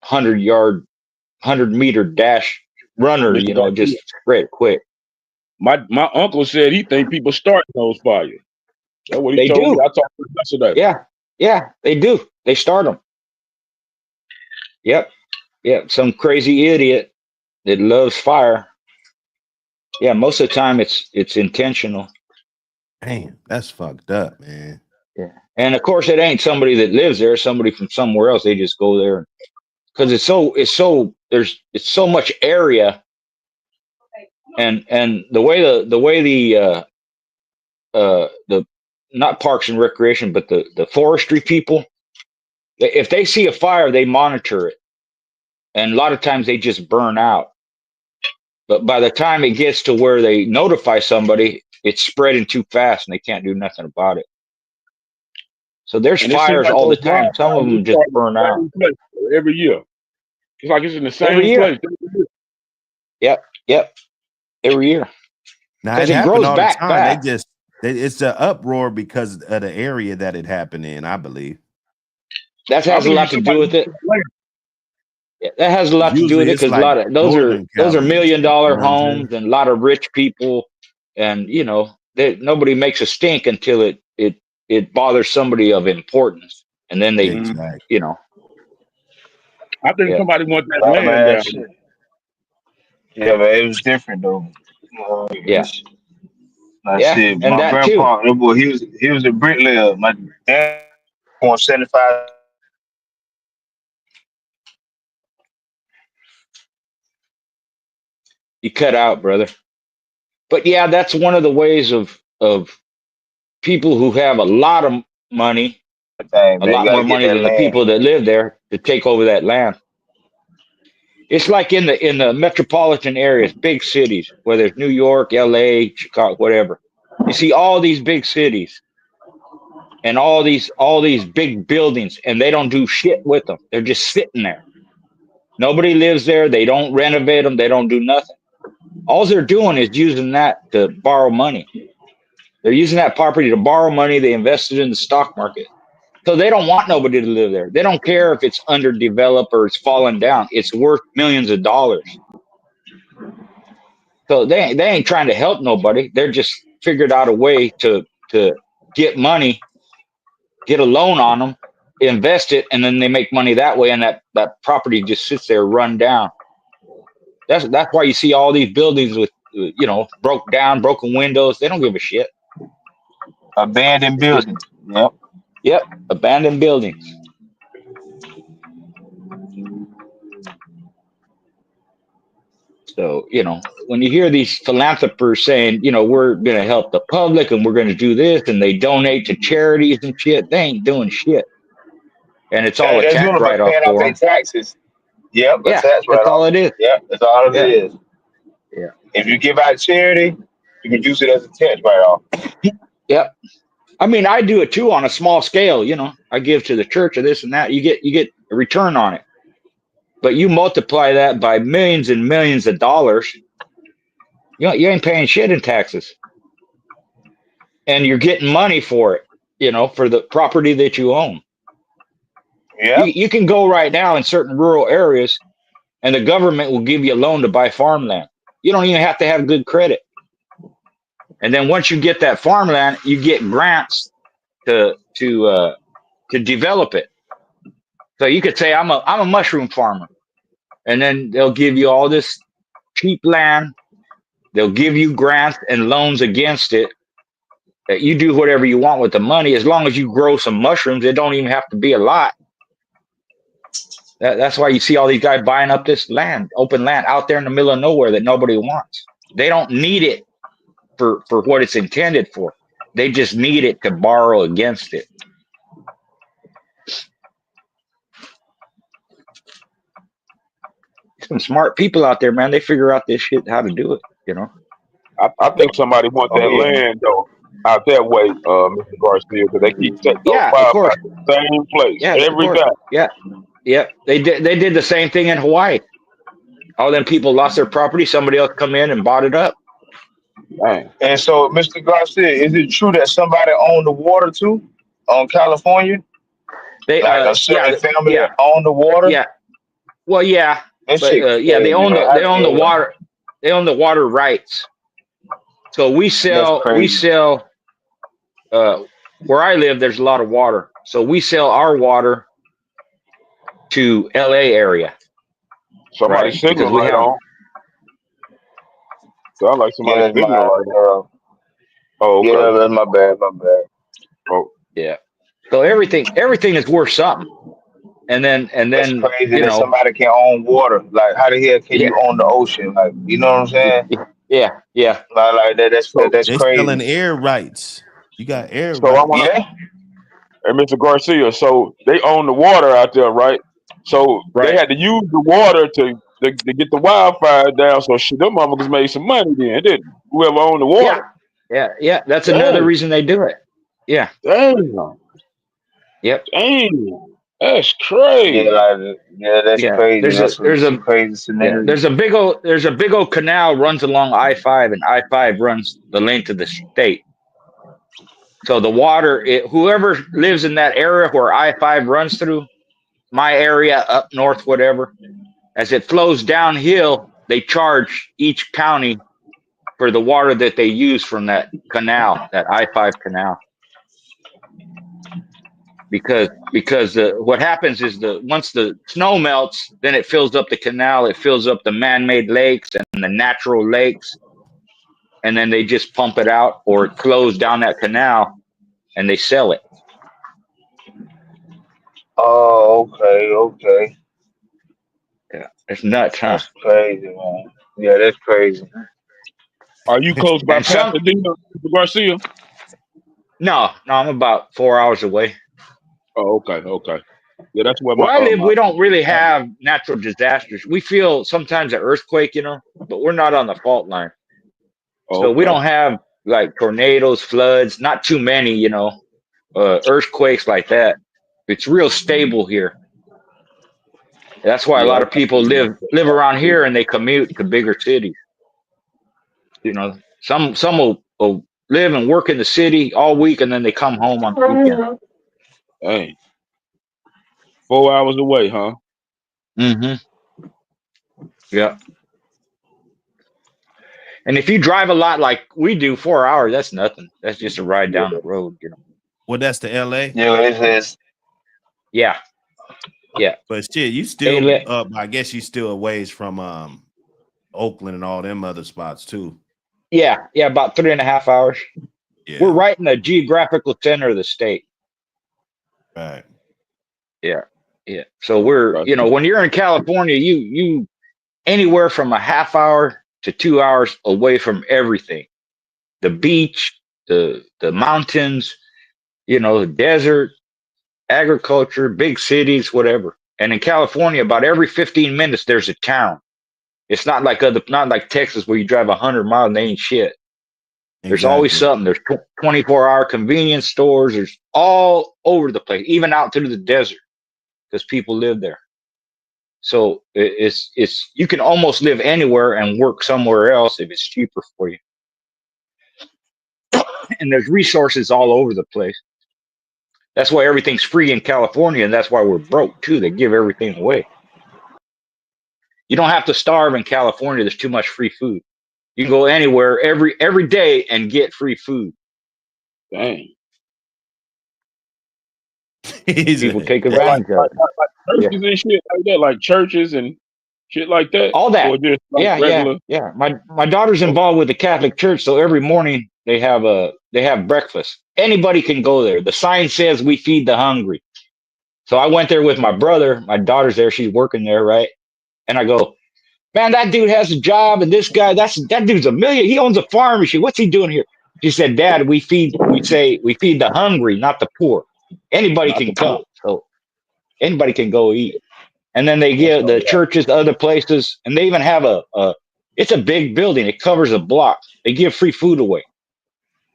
H: 100-meter dash runner, just spread quick.
D: My uncle said he think people start those fires. That's what he
H: They
D: told
H: do.
D: me. I talked to him yesterday.
H: Yeah, they do. They start them. Yep. Some crazy idiot that loves fire. Yeah, most of the time it's intentional.
A: Damn, that's fucked up, man.
H: Yeah, and of course it ain't somebody that lives there. Somebody from somewhere else. They just go there because it's so much area, and the way the not Parks and Recreation, but the forestry people, if they see a fire, they monitor it, and a lot of times they just burn out. But by the time it gets to where they notify somebody, it's spreading too fast and they can't do nothing about it. So there's fires all the time. Some of them just burn out.
D: Every year. It's like it's in the same
H: Every year.
D: place.
H: Yep. Every year.
A: Now it
H: it grows
A: all
H: back
A: the time.
H: fast.
A: It's an uproar because of the area that it happened in, I believe.
H: That has a lot to do with it. Yeah, that has a lot to do with it because a lot of those are $1 million homes and a lot of rich people, and nobody makes a stink until it bothers somebody of importance, and then they
A: Exactly.
D: I think somebody wants that land down.
G: Shit. Yeah, but it was different though.
H: Yeah.
G: Shit,
H: and
G: my
H: that
G: grandpa,
H: too.
G: boy, he was a bricklayer. My dad on 75.
H: You cut out, brother. But yeah, that's one of the ways of people who have a lot of money, a lot more money than the people that live there, to take over that land. It's like in the metropolitan areas, big cities, whether it's New York, LA, Chicago, whatever. You see all these big cities and all these big buildings, and they don't do shit with them. They're just sitting there. Nobody lives there. They don't renovate them. They don't do nothing. All they're doing is using that to borrow money. They're using that property to borrow money. They invested in the stock market. So they don't want nobody to live there. They don't care if it's underdeveloped or it's fallen down. It's worth millions of dollars. So they ain't trying to help nobody. They're just figured out a way to get money, get a loan on them, invest it, and then they make money that way. And that property just sits there run down. That's why you see all these buildings with broken windows. They don't give a shit.
G: Abandoned buildings.
H: Yep, abandoned buildings. So, when you hear these philanthropists saying, we're going to help the public and we're going to do this, and they donate to charities and shit, they ain't doing shit. And it's all a tax write-off for them.
G: Taxes. Yep,
H: yeah,
G: that's
H: all it is.
G: Yep, that's all it is.
H: Yeah.
G: If you give out charity, you can use it as a tax write-off.
H: Yep. I mean, I do it too on a small scale. I give to the church or this and that. You get a return on it. But you multiply that by millions and millions of dollars, you ain't paying shit in taxes. And you're getting money for it, for the property that you own.
G: Yeah.
H: You can go right now in certain rural areas and the government will give you a loan to buy farmland. You don't even have to have good credit. And then once you get that farmland, you get grants to develop it. So you could say, I'm a mushroom farmer, and then they'll give you all this cheap land. They'll give you grants and loans against it. That you do whatever you want with the money, as long as you grow some mushrooms. It don't even have to be a lot. That's why you see all these guys buying up this land, open land out there in the middle of nowhere that nobody wants. They don't need it for what it's intended for. They just need it to borrow against it. Some smart people out there, man. They figure out this shit, how to do it, you know.
D: I think somebody want that land though out that way, Mr. Garcia, because they keep setting those
H: Yeah, of course.
D: wildfires in the same place
H: Yeah,
D: every time.
H: Yeah. They did the same thing in Hawaii. All them people lost their property. Somebody else come in and bought it up.
D: Dang.
G: And so, Mr. Garcia, is it true that somebody owned the water too on California?
H: They
G: Like a certain family
H: yeah.
G: owned the water?
H: Yeah. Well, yeah.
G: That
H: But
G: shit
H: yeah, they own
G: crazy, man.
H: the water. They own the water rights. So we sell where I live, there's a lot of water. So we sell our water to LA area.
D: Somebody signal right on. Sound like somebody signal right on. Oh, okay.
G: Yeah, that's my bad.
D: Oh,
H: yeah. So everything is worth something. And then
G: it's crazy that somebody can own water. Like, how the hell can you own the ocean? Like, you know what I'm saying?
H: Yeah.
G: Like that. That's
A: They
G: crazy.
A: selling air rights. You got air
D: so
A: rights.
D: And Mr. Garcia, so they own the water out there, right? So they had to use the water to get the wildfire down. So shit, them motherfuckers made some money then, didn't they? Whoever owned the water.
H: Yeah. That's another reason they do it. Yeah.
D: Damn.
H: Yep.
D: Damn. That's crazy.
G: That's crazy.
H: There's a crazy scenario. There's a big old canal runs along I-5, and I-5 runs the length of the state. So the water, whoever lives in that area where I-5 runs through, my area up north, whatever, as it flows downhill, they charge each county for the water that they use from that canal, that I-5 canal. Because what happens is once the snow melts, then it fills up the canal, it fills up the man-made lakes and the natural lakes, and then they just pump it out, or it flows down that canal and they sell it.
G: Oh, okay.
H: Yeah, it's nuts, huh?
G: That's crazy, man. Yeah, that's crazy.
D: Are you close by Pasadena, Mr. Garcia?
H: No, I'm about 4 hours away.
D: Oh, okay. Yeah, that's where
H: I live. We don't really have natural disasters. We feel sometimes an earthquake, you know, but we're not on the fault line. So we don't have like tornadoes, floods, not too many, you know, earthquakes like that. It's real stable here. That's why a lot of people live around here and they commute to bigger cities. You know, some will live and work in the city all week and then they come home on the weekend.
D: Hey, 4 hours away, huh?
H: Mm-hmm. Yeah. And if you drive a lot like we do, 4 hours, that's nothing. That's just a ride down the road, you know.
A: Well, that's the LA.
G: Yeah, it is.
H: Yeah.
A: But shit, you still up. I guess you still a ways from Oakland and all them other spots too.
H: Yeah, about 3.5 hours. Yeah. We're right in the geographical center of the state.
A: Right.
H: Yeah. So we're, you know, when you're in California, you anywhere from a half hour to 2 hours away from everything. The beach, the mountains, you know, the desert, agriculture, big cities, whatever. And in California, about every 15 minutes there's a town. It's not like Texas where you drive 100 miles and they ain't shit. There's always something. There's 24-hour convenience stores. There's all over the place, even out to the desert, because people live there. So it's you can almost live anywhere and work somewhere else if it's cheaper for you. And there's resources all over the place. That's why everything's free in California, and that's why we're broke too. They give everything away. You don't have to starve in California. There's too much free food. You can go anywhere every day and get free food.
D: Dang.
H: People take
D: Well,
H: advantage of it.
D: like churches and shit like that, like churches and shit like that.
H: All that.
D: Or just like regular.
H: Yeah. My daughter's involved with the Catholic Church, so every morning they have breakfast. Anybody can go there. The sign says we feed the hungry. So I went there with my brother. My daughter's there. She's working there, right? And I go, man, that dude has a job, and this guy, that dude's a million. He owns a farm. What's he doing here? She said, Dad, we feed the hungry, not the poor. Anybody can come. So anybody can go eat. And then they give the churches, other places, and they even have it's a big building. It covers a block. They give free food away.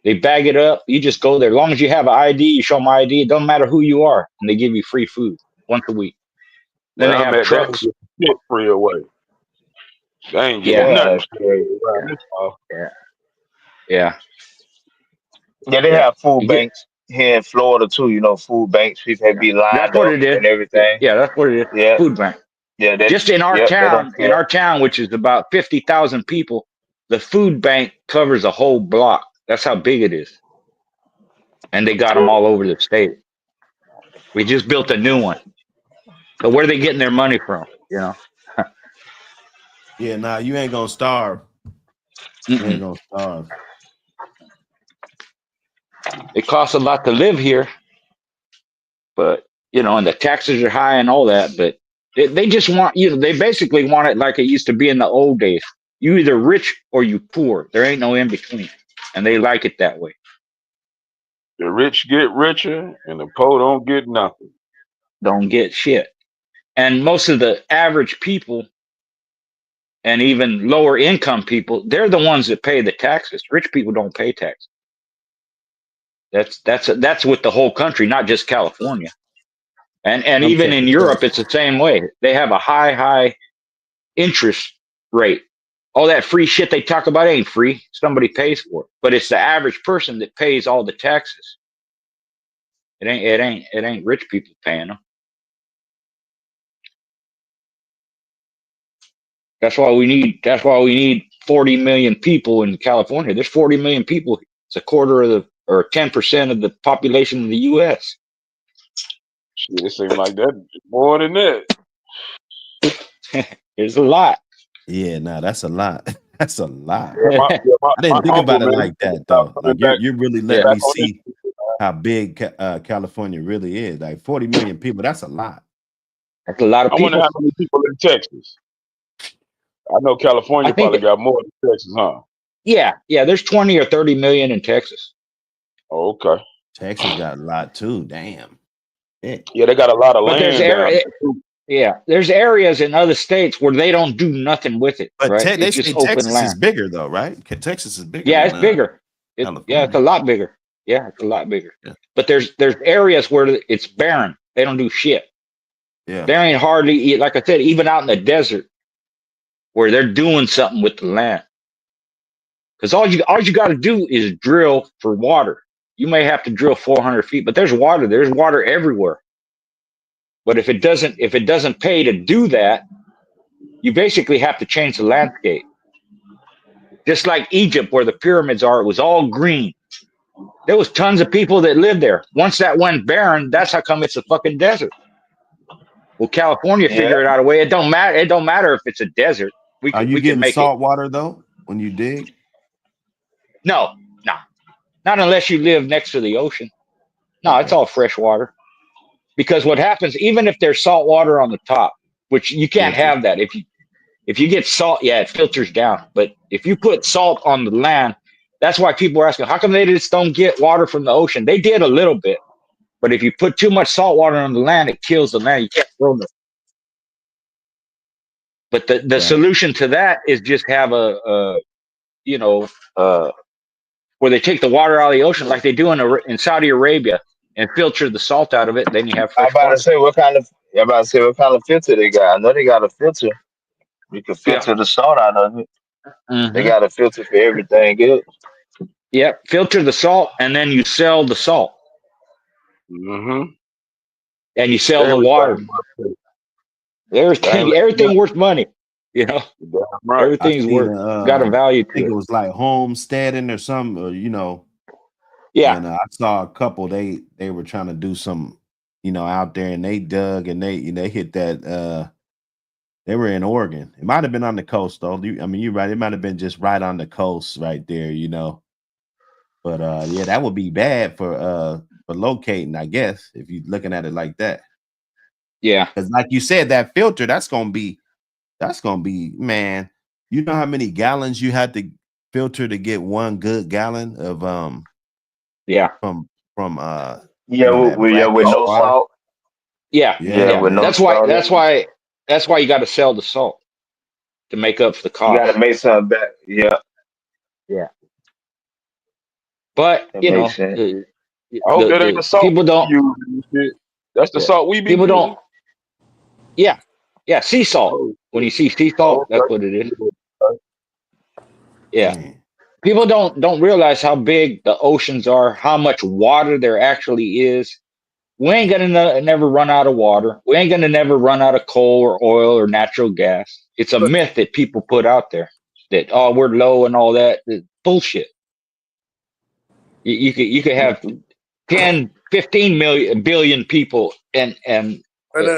H: They bag it up. You just go there. As long as you have an ID, you show them ID. It doesn't matter who you are. And they give you free food once a week. Then they have trucks.
D: Shit free away. They ain't
H: Yeah.
D: nothing.
H: Yeah.
G: Yeah, they have food banks here in Florida too. You know, food banks. People have be lined
H: That's what
G: up
H: it is.
G: and everything.
H: Yeah, that's what it is.
G: Yeah.
H: Food bank.
G: Yeah,
H: Just in our town, which is about 50,000 people, the food bank covers a whole block. That's how big it is. And they got them all over the state. We just built a new one. So where are they getting their money from? You know?
A: Yeah, nah, you ain't gonna starve. You ain't gonna starve.
H: It costs a lot to live here, but you know, and the taxes are high and all that. But they just want they basically want it like it used to be in the old days. You either rich or you poor. There ain't no in between, and they like it that way.
D: The rich get richer, and the poor don't get nothing.
H: Don't get shit. And most of the average people, and even lower income people, they're the ones that pay the taxes. Rich people don't pay taxes. That's with the whole country, not just California. And even in Europe, it's the same way. They have a high interest rate. All that free shit they talk about ain't free. Somebody pays for it. But it's the average person that pays all the taxes. It ain't rich people paying them. That's why we need 40 million people in California. There's 40 million people. It's a quarter of or 10% of the population of the US.
D: Shit, it seems like that more than that.
H: It's a lot.
A: Yeah, nah, that's a lot. That's a lot.
D: I
A: didn't think about it like that though. Like you really let me see how big California really is. Like 40 million people, that's a lot.
H: That's a lot of people.
D: I wonder how many people in Texas. I know California probably got more than Texas, huh?
H: Yeah, there's 20 or 30 million in Texas.
D: Oh, okay.
A: Texas got a lot too. Damn.
D: Yeah, they got a lot of land.
H: There's areas in other states where they don't do nothing with it.
A: But
H: right?
A: they say Texas is bigger though, right? Texas is bigger.
H: Yeah, it's bigger. It's a lot bigger. Yeah, it's a lot bigger. Yeah. But there's areas where it's barren. They don't do shit.
A: Yeah.
H: There ain't hardly, like I said, even out in the desert where they're doing something with the land. Because all you got to do is drill for water. You may have to drill 400 feet, but there's water. There's water everywhere. But if it doesn't pay to do that, you basically have to change the landscape. Just like Egypt, where the pyramids are, it was all green. There was tons of people that lived there. Once that went barren, that's how come it's a fucking desert. Well, California figured out a way. It don't matter. It don't matter if it's a desert. We
A: getting
H: can make
A: salt water though when you dig?
H: No, not unless you live next to the ocean. No, it's all fresh water. Because what happens, even if there's salt water on the top, which you can't have that. If you get salt, it filters down. But if you put salt on the land, that's why people are asking, how come they just don't get water from the ocean? They did a little bit. But if you put too much salt water on the land, it kills the land. You can't grow it. But the solution to that is just have where they take the water out of the ocean like they do in Saudi Arabia and filter the salt out of it. Then you have fresh water.
G: I'm about to say what kind of filter they got. I know they got a filter. You can filter the salt out of it. Mm-hmm. They got a filter for everything else.
H: Yep, filter the salt and then you sell the salt.
D: Mm-hmm.
H: And you sell the water. Everything worth money. You know,
D: Damn right.
A: I
H: everything's
A: seen
H: got a value
A: I think
H: to
A: it
H: it.
A: was like homesteading or something, or, you know,
H: Yeah,
A: and I saw a couple. They were trying to do some, you know, out there, and they dug and they hit that. They were in Oregon. It might have been on the coast though. I mean, you're right. It might have been just right on the coast, right there. You know, but yeah, that would be bad for locating, I guess, if you're looking at it like that.
H: yeah,
A: Because, like you said, that filter that's gonna be man. You know how many gallons you had to filter to get 1 good gallon of
H: yeah,
A: from
G: Yeah,
A: you know, that
G: with
A: brackish
G: no
A: water.
G: salt.
H: yeah,
G: Yeah,
A: Yeah,
H: yeah.
G: with no
A: man.
H: That's why.
G: salt
H: That's
G: in it.
H: why. That's why you got to sell the salt to make up for the
G: You got
H: cost.
G: to make something back. Yeah,
H: Yeah, but
G: that
H: you
G: makes
H: know,
G: sense.
D: I hope that ain't the
H: the
D: salt
H: people
D: we
H: don't.
D: be using and shit. That's the
H: Yeah,
D: salt we be
H: people don't.
D: using.
H: Yeah, yeah. Sea salt.
D: Oh,
H: When
D: shit.
H: you see sea salt, that's
D: Okay.
H: what it is.
D: Yeah.
H: Yeah.
A: Man.
H: People don't realize how big the oceans are, how much water there actually is. We ain't gonna never run out of water. We ain't gonna never run out of coal or oil or natural gas. It's a myth that people put out there that oh we're low and all that. Bullshit. You could have 10, 15 million billion people and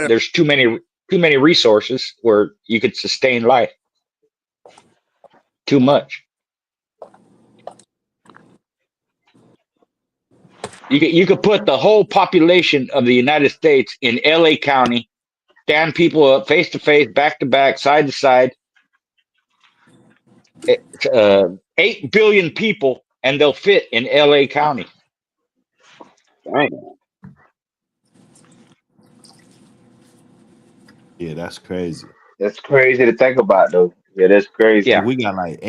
H: there's too many resources where you could sustain life. Too much. You could put the whole population of the United States in LA County, stand people up face to face, back to back, side to side, 8 billion people, and they'll fit in LA County.
D: Damn.
A: Yeah, that's crazy.
G: That's crazy to think about, though. Yeah, that's crazy.
A: And
H: Yeah,
A: we got like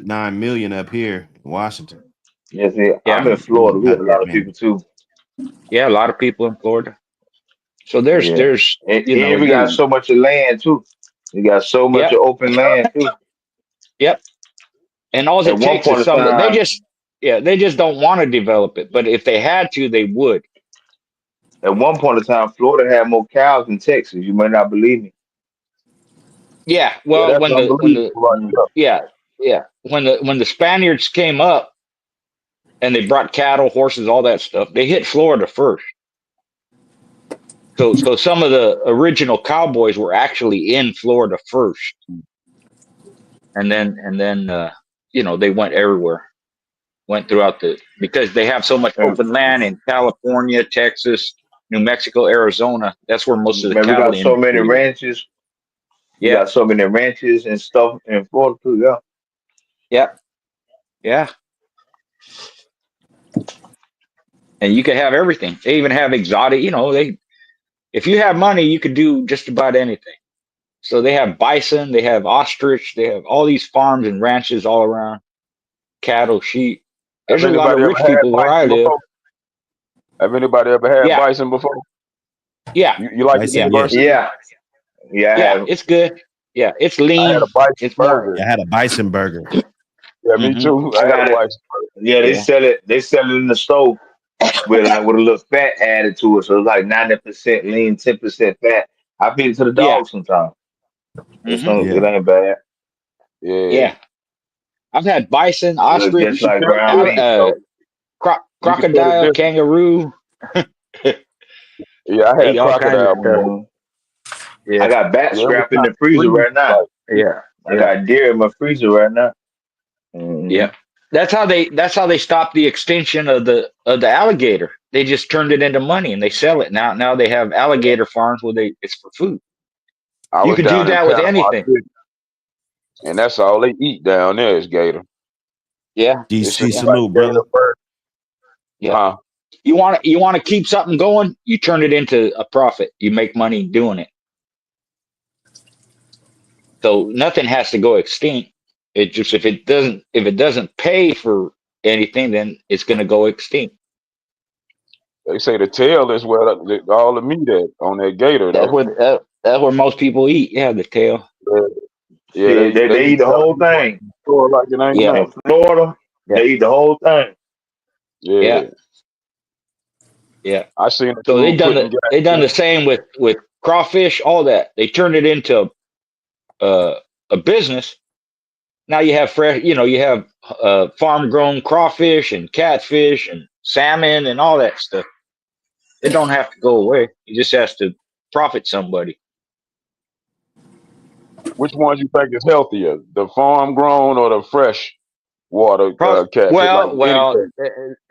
A: 9 million up here in Washington.
G: Yes, yeah.
H: yeah,
G: I'm in
A: We
G: Florida.
A: ain't
G: We got
A: got
G: a
A: that
G: lot of
A: many.
G: people too.
H: yeah. A lot of people in Florida. So there's
G: Yeah,
H: there's you know
G: and we got
H: you.
G: so much of land too. We got so much
H: Yep,
G: of open land too.
H: yep. And all
G: At
H: it
G: one
H: takes is
G: point in
H: some. They
G: time,
H: just they just don't want to develop it. But if they had to, they would.
G: Florida had more cows than Texas. You might not believe me.
H: Yeah.
D: Yeah,
H: Well,
D: that's
H: when the
D: unbelievable right
G: Mm.
D: there.
H: yeah, yeah, when the Spaniards came up and they brought cattle, horses, all that stuff, they hit Florida first. So some of the original cowboys were actually in Florida first, and then they went everywhere, went throughout because they have so much
G: And,
H: open land in California, Texas, New Mexico, Arizona. That's where most of the
G: man, we
H: cattle
G: got so many
H: industry is.
G: ranches. We
H: Yeah,
G: got so many ranches and stuff in Florida too. Yeah.
H: yeah, yeah. And you can have everything. They even have exotic. If you have money, you could do just about anything. So they have bison, they have ostrich, they have all these farms and ranches all around, cattle, sheep.
D: Have
H: There's a lot of
D: anybody ever
H: rich
D: had
H: people where I
D: bison
H: live.
D: before? Have anybody ever had
H: Yeah,
D: bison before?
H: yeah,
D: You like the
A: Bison,
H: yeah,
A: yes.
D: diversity?
G: Yeah. Yeah, I
H: yeah.
G: have.
H: It's good. Yeah, it's
D: I had a
H: lean.
D: bison
H: It's more.
D: burger.
A: I had a bison burger.
D: Yeah, me
H: Hmm.
D: too. I
G: I
D: had a
G: got it.
D: bison burger.
G: Yeah, they
H: Yeah,
G: sell it. They sell it in the store with a little fat added to it. So it's like 90% lean, 10% fat. I feed it to the
H: yeah,
G: dogs sometimes.
H: hmm
G: It
A: Yeah.
G: ain't bad.
D: Yeah.
H: yeah. I've had bison,
G: It looks just
D: You
H: ostrich,
D: can
G: like
D: tell the
G: ground
H: al-
D: difference,
G: beef.
H: uh,
D: though. You can tell the
H: crocodile,
D: difference.
H: kangaroo.
D: Yeah, I
H: They
D: had
H: eat all kinds of
D: crocodile
H: stuff.
D: before.
G: Mhm. I
H: Yeah,
G: got bat
D: Yeah, it was
G: scrap in
D: kind
G: the
D: of
G: freezer
D: green.
G: right now.
D: Like,
H: yeah,
G: I
H: yeah,
G: got deer in my freezer right now. Hmm.
H: yeah. That's how they stopped the extinction of the alligator. They just turned it into money and they sell it now. They have alligator farms where it's for food.
D: I
H: You
D: was
H: could do
D: down in
H: that with
D: Panama
H: anything.
D: City, and that's all they eat down there is gator.
H: Yeah,
D: It
A: DC
D: seems
H: yeah,
D: like
A: salute,
D: gator
A: brother.
D: bird.
H: yeah.
D: Huh?
H: You want to keep something going. You turn it into a profit. You make money doing it. So nothing has to go extinct. It just if it doesn't pay for anything, then it's going to go extinct.
D: They say the tail is where all the meat at on that gator,
H: That's
D: though.
H: where most people eat. Yeah, the tail.
D: Yeah, yeah,
G: Shit,
D: they
G: they
D: be
G: eat the
D: telling
G: whole
D: people
G: thing.
D: in the store like it ain't
H: Yeah,
G: In
D: nothing.
G: Florida,
H: yeah,
G: they eat the whole thing.
H: yeah,
D: Yeah,
H: yeah.
D: I seen a
H: So they
D: dude
H: done
D: putting
H: the they done
D: gas.
H: the same with crawfish, all that. They turned it into a business, now you have fresh, you have farm grown crawfish and catfish and salmon and all that stuff. It don't have to go away. It just has to profit somebody.
D: Which ones you think is healthier, the farm grown or the fresh water catfish?
H: Well,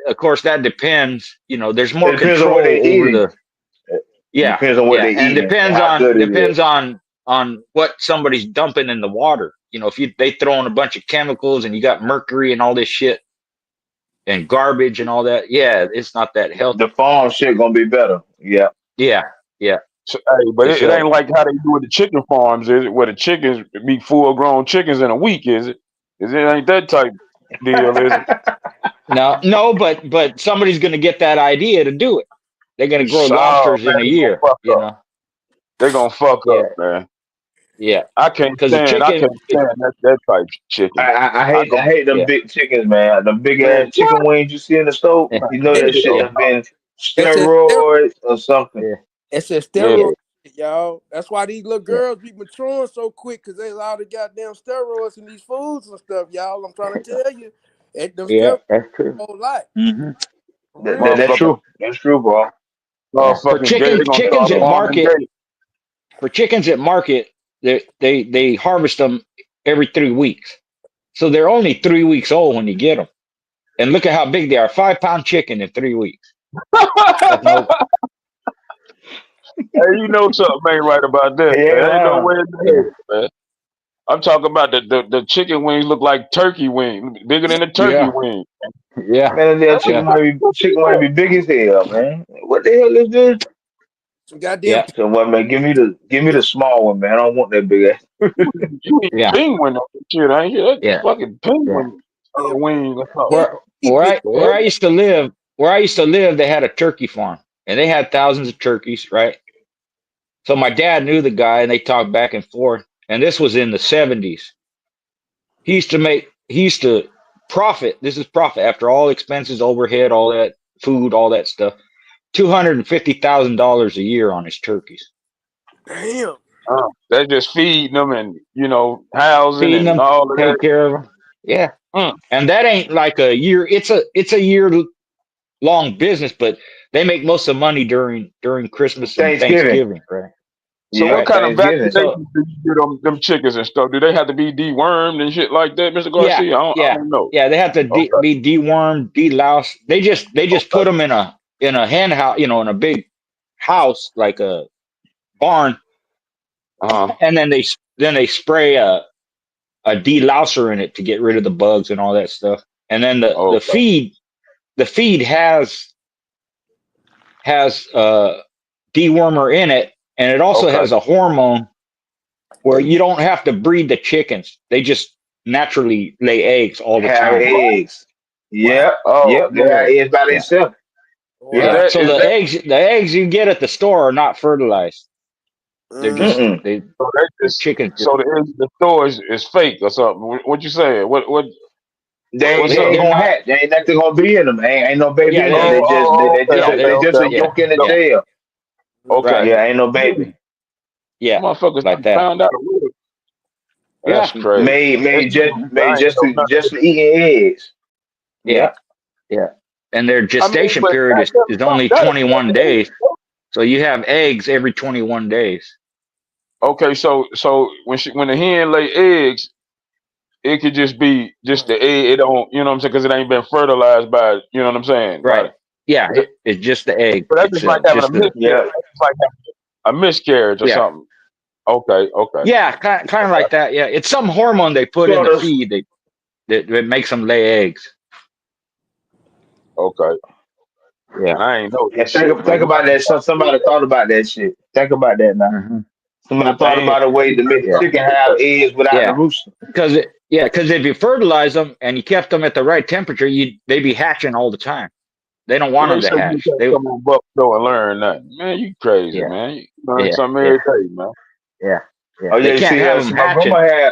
H: of course that depends. There's more
G: It depends on
H: control
G: what they're
H: over
G: eating.
H: yeah,
G: Depends on what
H: yeah,
G: they're
H: and
G: eating and how good it is.
H: depends on what somebody's dumping in the water. If they throw in a bunch of chemicals and you got mercury and all this shit and garbage and all that, yeah, it's not that healthy.
G: The farm shit gonna be better. Yeah.
H: Yeah.
D: So, hey, but it ain't like how they do with the chicken farms, is it? Where the chickens be full grown chickens in a week, is it? Is it ain't that type deal, is it?
H: No, but somebody's gonna get that idea to do it. They're gonna grow
D: So,
H: lobsters in
D: man,
H: a year.
D: They're gonna fuck up, man.
H: Yeah.
D: I can't stand that type of chicken.
G: I hate them big chickens, man. The big ass chicken wings you see in the stove.
H: Yeah.
G: You know that shit
H: Yeah.
G: has been steroids or something.
H: Yeah.
I: It's a steroid, y'all. That's why these little girls be maturing so quick, because they allow the goddamn steroids in these foods and stuff, y'all. I'm trying to tell you.
H: Yeah, that's true.
I: Whole lot.
H: Mm-hmm.
G: That's true. That's true, bro.
H: For chickens at market, they harvest them every 3 weeks. So they're only 3 weeks old when you get them. And look at how big they are. 5-pound chicken in 3 weeks.
D: Hey, you know something ain't right about that.
G: Yeah.
D: There ain't no way in the head, man. I'm talking about the chicken wings look like turkey wings, bigger than a turkey wing.
H: Yeah.
G: Man, that chicken might be big as hell, man. What the hell is this?
I: Some goddamn.
G: So what, man? Give me the small one, man. I don't want that big ass.
D: You eat penguin shit, ain't you? That's fucking penguin wing or something.
H: Where I used to live, they had a turkey farm, and they had thousands of turkeys, right? So my dad knew the guy, and they talked back and forth. And this was in the 70s. He used to profit. This is profit after all expenses, overhead, all that food, all that stuff. $250,000 a year on his turkeys.
I: Damn.
D: They're just feeding them and housing
H: Feeding
D: and
H: them,
D: all of
H: take
D: that.
H: care of them. Yeah. And that ain't like a year. It's a year long business, but they make most of the money during Christmas and Thanksgiving, right?
D: So what kind of vaccinations do you do them chickens and stuff? Do they have to be dewormed and shit like that, Mr. Garcia? I don't know.
H: Yeah, they have to be dewormed, deloused. They just put them in a hen house, in a big house like a barn, and then they spray a delouser in it to get rid of the bugs and all that stuff. And then the feed has dewormer in it. And it also has a hormone where you don't have to breed the chickens. They just naturally lay eggs all the time.
G: Eggs. Yep. Yep. They have eggs by themselves.
H: Yeah. So the eggs you get at the store are not fertilized. They're just chickens.
D: So the eggs in the store is fake or something. What you saying? What?
G: They ain't gonna hatch. They ain't nothing gonna be in them. Ain't no baby in them. They just a yolk in the tail.
D: Okay.
G: Yeah, ain't no baby.
H: Yeah,
D: motherfuckers
H: like that.
D: Found out. That's crazy.
G: Made just for eating eggs.
H: Yeah. And their gestation period is only 21 days. So you have eggs every 21 days.
D: Okay, so when the hen lay eggs, it could just be the egg. It don't, you know what I'm saying, because it ain't been fertilized by, you know what I'm saying,
H: right? Yeah, it's just the egg.
D: But that's just like having a miscarriage. It's like having a miscarriage or something. Okay.
H: Yeah, kind of like that. Yeah, it's some hormone they put in the feed that makes them lay eggs.
D: Okay.
H: Yeah,
D: I ain't know.
G: Think about that. Somebody thought about that shit. Think about that now.
H: Mm-hmm.
G: Somebody thought about a way to make the chicken have eggs without the rooster.
H: Because if you fertilize them and you kept them at the right temperature, they'd be hatching all the time. They don't want them to hatch.
D: They come on Buck Show and learn that. Man, you crazy, man. You learn something every day, man.
H: Yeah.
G: Oh yeah, see,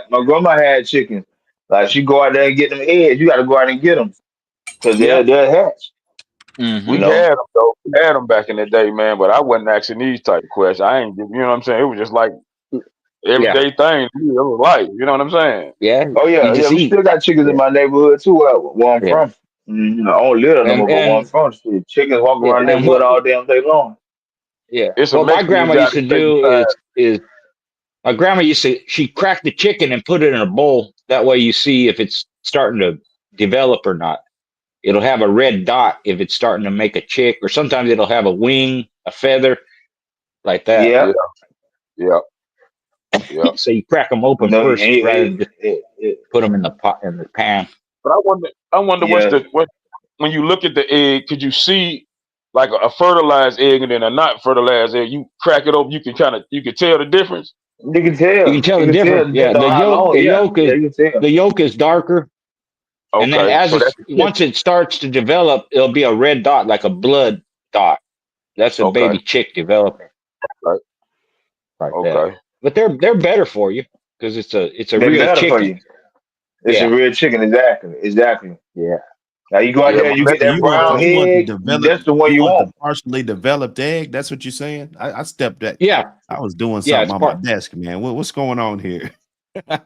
G: my grandma had chickens. Like she go out there and get them eggs. You got to go out and get them because they'll hatch.
H: Mm-hmm.
D: We had them though. We had them back in the day, man. But I wasn't asking these type of questions. I ain't, you know what I'm saying? It was just like everyday thing. It was life. You know what I'm saying?
H: Yeah,
G: Oh
H: you
G: yeah, yeah.
H: just
G: We
H: eat.
G: still got chickens in
H: Yeah,
G: my neighborhood too. Where I'm
H: yeah,
G: from. I don't live no more, but where I'm
H: and
G: from, shit, chickens walk
H: yeah,
G: around the
H: and
G: neighborhood all damn day long.
H: yeah,
D: It's
H: what my
D: amazing you
H: grandma
D: got
H: used
D: to
H: to
D: take
H: do
D: time.
H: is my grandma used to she cracked the chicken and put it in a bowl. That way you see if it's starting to develop or not. It'll have a red dot if it's starting to make a chick, or sometimes it'll have a wing, a feather, like that.
D: Yeah,
G: Yeah.
D: yeah, yeah.
H: So you crack them open
G: No,
H: first rather than just
G: it,
H: put them in the pot in the pan.
D: But I wonder
G: yeah.
D: what when you look at the egg, could you see like a fertilized egg and then a not fertilized egg? You crack it open, you can tell the difference.
G: You can
H: You can
G: tell.
H: tell
G: You
H: the
G: can tell
H: difference. Yeah,
G: depending on how long. Yeah, yeah. You can tell.
H: the yolk is darker, and then
D: Okay,
H: as
D: so that's
H: it's
D: the chicken.
H: once it starts to develop, it'll be a red dot like a blood dot. That's a
D: Okay,
H: baby chick developing
D: right.
H: like that.
D: Okay.
H: But they're better for you because it's a
G: They're
H: real
G: better for
H: chicken.
G: you. It's a
H: Yeah,
G: real chicken. Exactly. Exactly.
H: yeah,
G: Now you go out
D: Yeah,
G: there,
D: my
G: you
D: nephew
G: get
A: So
G: that
A: you want
G: brown
A: the
G: egg.
A: develop
G: That's the one
A: you
G: you
A: want the
G: want.
A: partially developed egg? That's what you're saying? I stepped that.
H: yeah,
A: I was doing
H: yeah.
A: something
H: It's
A: on my desk, man. What's going on here?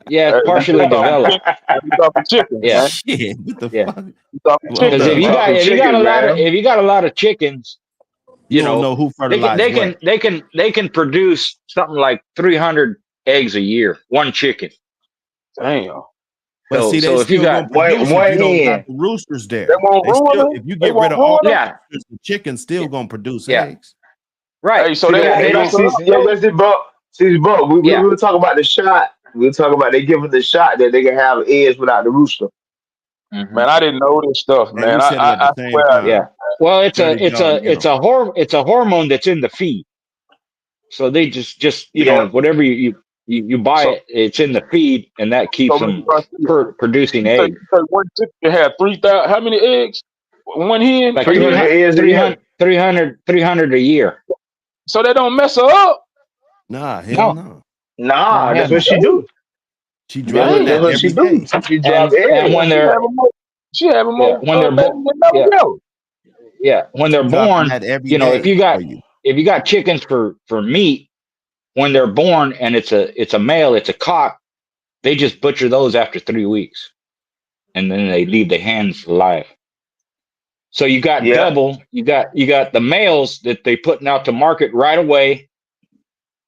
H: yeah,
D: hey,
H: it's
D: we
H: partially
D: just talking
H: developed.
D: chicken. We talking chickens,
H: Yeah,
D: man.
A: Shit, what the
H: yeah.
A: fuck?
D: We talking
A: Well, hold
H: Because
D: chickens,
A: up.
G: We
D: man.
G: talking
H: if you got a
G: chickens,
H: lot of
G: man.
H: chickens,
A: You
H: you
A: don't
H: know
A: know who
H: they can
A: fertilized
H: they
A: what.
H: can they can they can produce something like 300 eggs a year, one chicken.
D: Damn.
A: But see, they
H: So if you
A: still
H: got
A: gonna produce if
G: One
A: you don't got
G: hen.
A: the roosters
D: They
A: there.
D: won't
A: They
D: ruin
A: still,
D: them.
A: if you
D: They
A: get rid
D: won't
A: of all
D: ruin
A: the
D: them.
H: yeah
A: roosters, the chicken's still gonna produce
H: yeah
A: eggs.
H: right
D: Hey, so
G: See
D: they
G: that?
D: won't
H: they
G: Hey,
H: don't
D: mess up,
G: yeah,
D: though.
G: yes, it, bro. See, bro. We
H: yeah
G: were talking about the shot. We were talking about they give them the shot that they can have eggs without the rooster.
H: hmm
D: Man, I didn't know this stuff,
A: And we
D: man.
A: said it at the
D: I
A: same
D: swear I
H: yeah
A: time.
D: didn't.
H: well
A: Dirty dog, get them.
H: it's a hormone that's in the feed. So they just
G: Yeah.
H: whatever you buy
D: So,
H: it, it's in the feed, and that keeps
D: Mr.
H: them
D: Garcia,
H: producing
D: you
H: eggs
D: say one chicken had 3,000. How many eggs? One hen
H: like
D: a
G: Three
D: year.
G: hundred eggs a year.
H: 300 a year.
D: So they don't mess her up.
A: Nah, hell
H: No,
A: no.
H: no,
G: Nah,
H: hell
G: that's what
H: no.
G: she do.
A: She dropping
G: That's
A: that
D: Damn.
G: what she
A: every
G: do.
A: day.
G: She drop
H: And
G: eggs.
H: when they're
D: She having
H: yeah
D: more
H: when they're
D: babies
H: born
D: than never
H: yeah
D: go.
H: yeah when
A: She
H: they're
A: dropping
H: born,
A: that every
H: if
A: day
H: you
A: for
H: got
A: you.
H: chickens for meat, when they're born and it's a male, it's a cock, they just butcher those after 3 weeks, and then they leave the hens alive. So you got
G: Yeah.
H: double. You got the males that they putting out to market right away.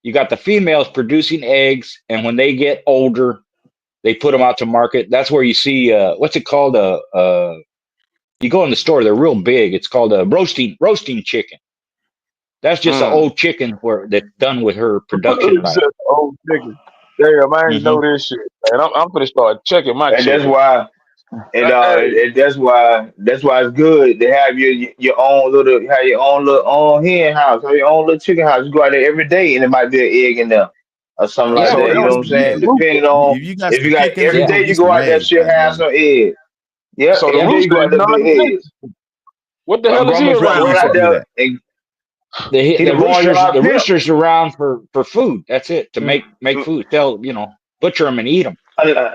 H: You got the females producing eggs, and when they get older, they put them out to market. That's where you see what's it called? You go in the store, they're real big. It's called a roasting chicken. That's just an
D: Mm.
H: old chicken where that's done with her production
D: It's
H: line.
D: just old chicken. Damn, I ain't
H: hmm
D: know this shit, man. I'm gonna start checking my
G: And that's
D: chicken.
G: why.
D: Hey,
G: And that's why it's good to have your own own hen house, have your own little chicken house. You go out there every day, and it might be an egg in there or something like
H: Yeah,
D: so
G: that.
D: they
G: You know
D: don't
G: what I'm
D: use
G: saying?
D: the
A: Yeah.
D: rooster.
G: Depending on
A: If you got
G: if
A: some
G: you got
A: chickens,
G: every
A: it's
H: yeah,
G: day,
A: gonna be
G: you go
A: some
G: out there,
A: eggs,
G: she'll have
A: goddamn
G: some
A: it.
G: eggs. Yep,
D: So the
G: every day you
D: rooster
G: go
D: is
G: out there, be eggs.
D: non-existent. What the
G: My
D: hell is he
G: grandma's
A: How
G: right
D: around
A: else
G: out
A: you
D: for?
A: do
G: there,
A: that?
G: and
H: the
G: he
H: the
G: the
H: roosters
G: barnyard
H: the
G: pimp.
H: roosters around for food. That's it, to
G: Mm,
H: make
G: mm,
H: food. They'll butcher them and eat them.
G: uh,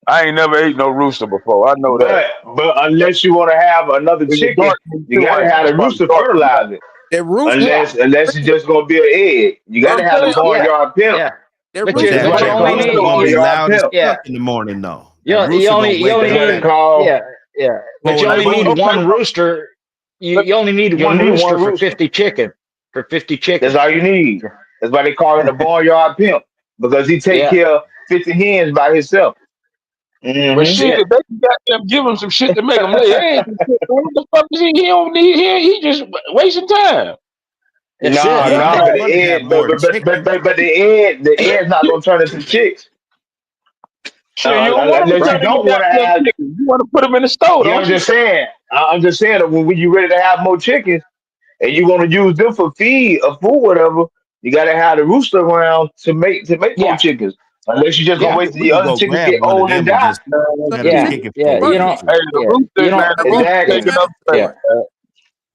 D: I ain't never ate no rooster before. I know that.
G: but unless you want to have another
D: It's a
G: chicken,
D: dark meat
G: you
D: too,
G: got to
D: ain't it?
G: have
D: It's
G: the
D: probably
G: rooster
D: dark meat.
G: fertilize it.
I: That rooster,
H: Yeah,
G: Unless it's just gonna be an egg, you got
D: I'm
G: to have the
D: telling you,
H: yeah,
G: barnyard pimp.
H: yeah.
I: that
H: But
A: But
H: you
G: That's
A: that
H: but
G: why
H: you
G: they
A: that
H: only
G: call it the
A: rooster
H: need
A: gonna be
G: barnyard
A: loud as
G: pimp.
H: yeah
A: fuck in the morning though.
H: you
A: That
H: know, you
A: rooster
H: only
A: gonna
H: you
A: wake
H: only
G: That's
A: up
G: why
A: at
G: they
H: need
G: call.
H: yeah yeah. But you
A: crowing
H: only
A: at
H: need
D: okay,
A: noon.
H: one
D: bro.
H: rooster. You
D: Let,
H: you only need
G: You
H: one
G: only need one
H: rooster for
G: rooster.
H: 50 chicken. For 50
G: That's
H: chickens.
G: all you need. That's why they call him the barnyard pimp because he take
H: Yeah,
G: care of 50 hens by himself.
D: but
G: Hmm
D: shit,
H: yeah.
D: if they can goddamn give him some shit to make him lay eggs and shit, man, what the fuck is he? He don't need. He just wasting time.
H: That's it.
G: Nah,
A: Yeah,
H: Yeah.
A: but
G: nah,
A: he
G: but
A: gonna have more chickens.
G: the eggs not gonna turn into chicks
D: Shit, you don't want him
G: unless you
D: turning
G: don't
D: into
G: want to
D: goddamn
G: have.
D: chicken. You want to put him in the stove,
G: Yeah,
D: don't
G: I'm
D: you?
G: just saying. I'm just saying that when you ready to have more chickens and you want to use them for feed or food, whatever, you got to have the rooster around to make more
H: Yeah.
G: chickens. Unless you're just gonna
A: We
H: Yeah.
G: wait
A: could
G: till
A: we
G: the
A: could
G: other
A: go
G: chickens
A: grab
G: get
A: one of
G: old and
A: them and
G: die.
A: just
I: so
A: let
I: the
A: them
H: Yeah.
I: chicken
A: kick it
H: Yeah.
A: for a
H: You
A: week or
H: know.
A: two.
D: Hey, the
H: Yeah. You
D: rooster, man,
H: know.
D: the
I: the rooster
D: rooster
G: Exactly.
I: ain't
D: taking
I: got
D: up space.
H: Yeah.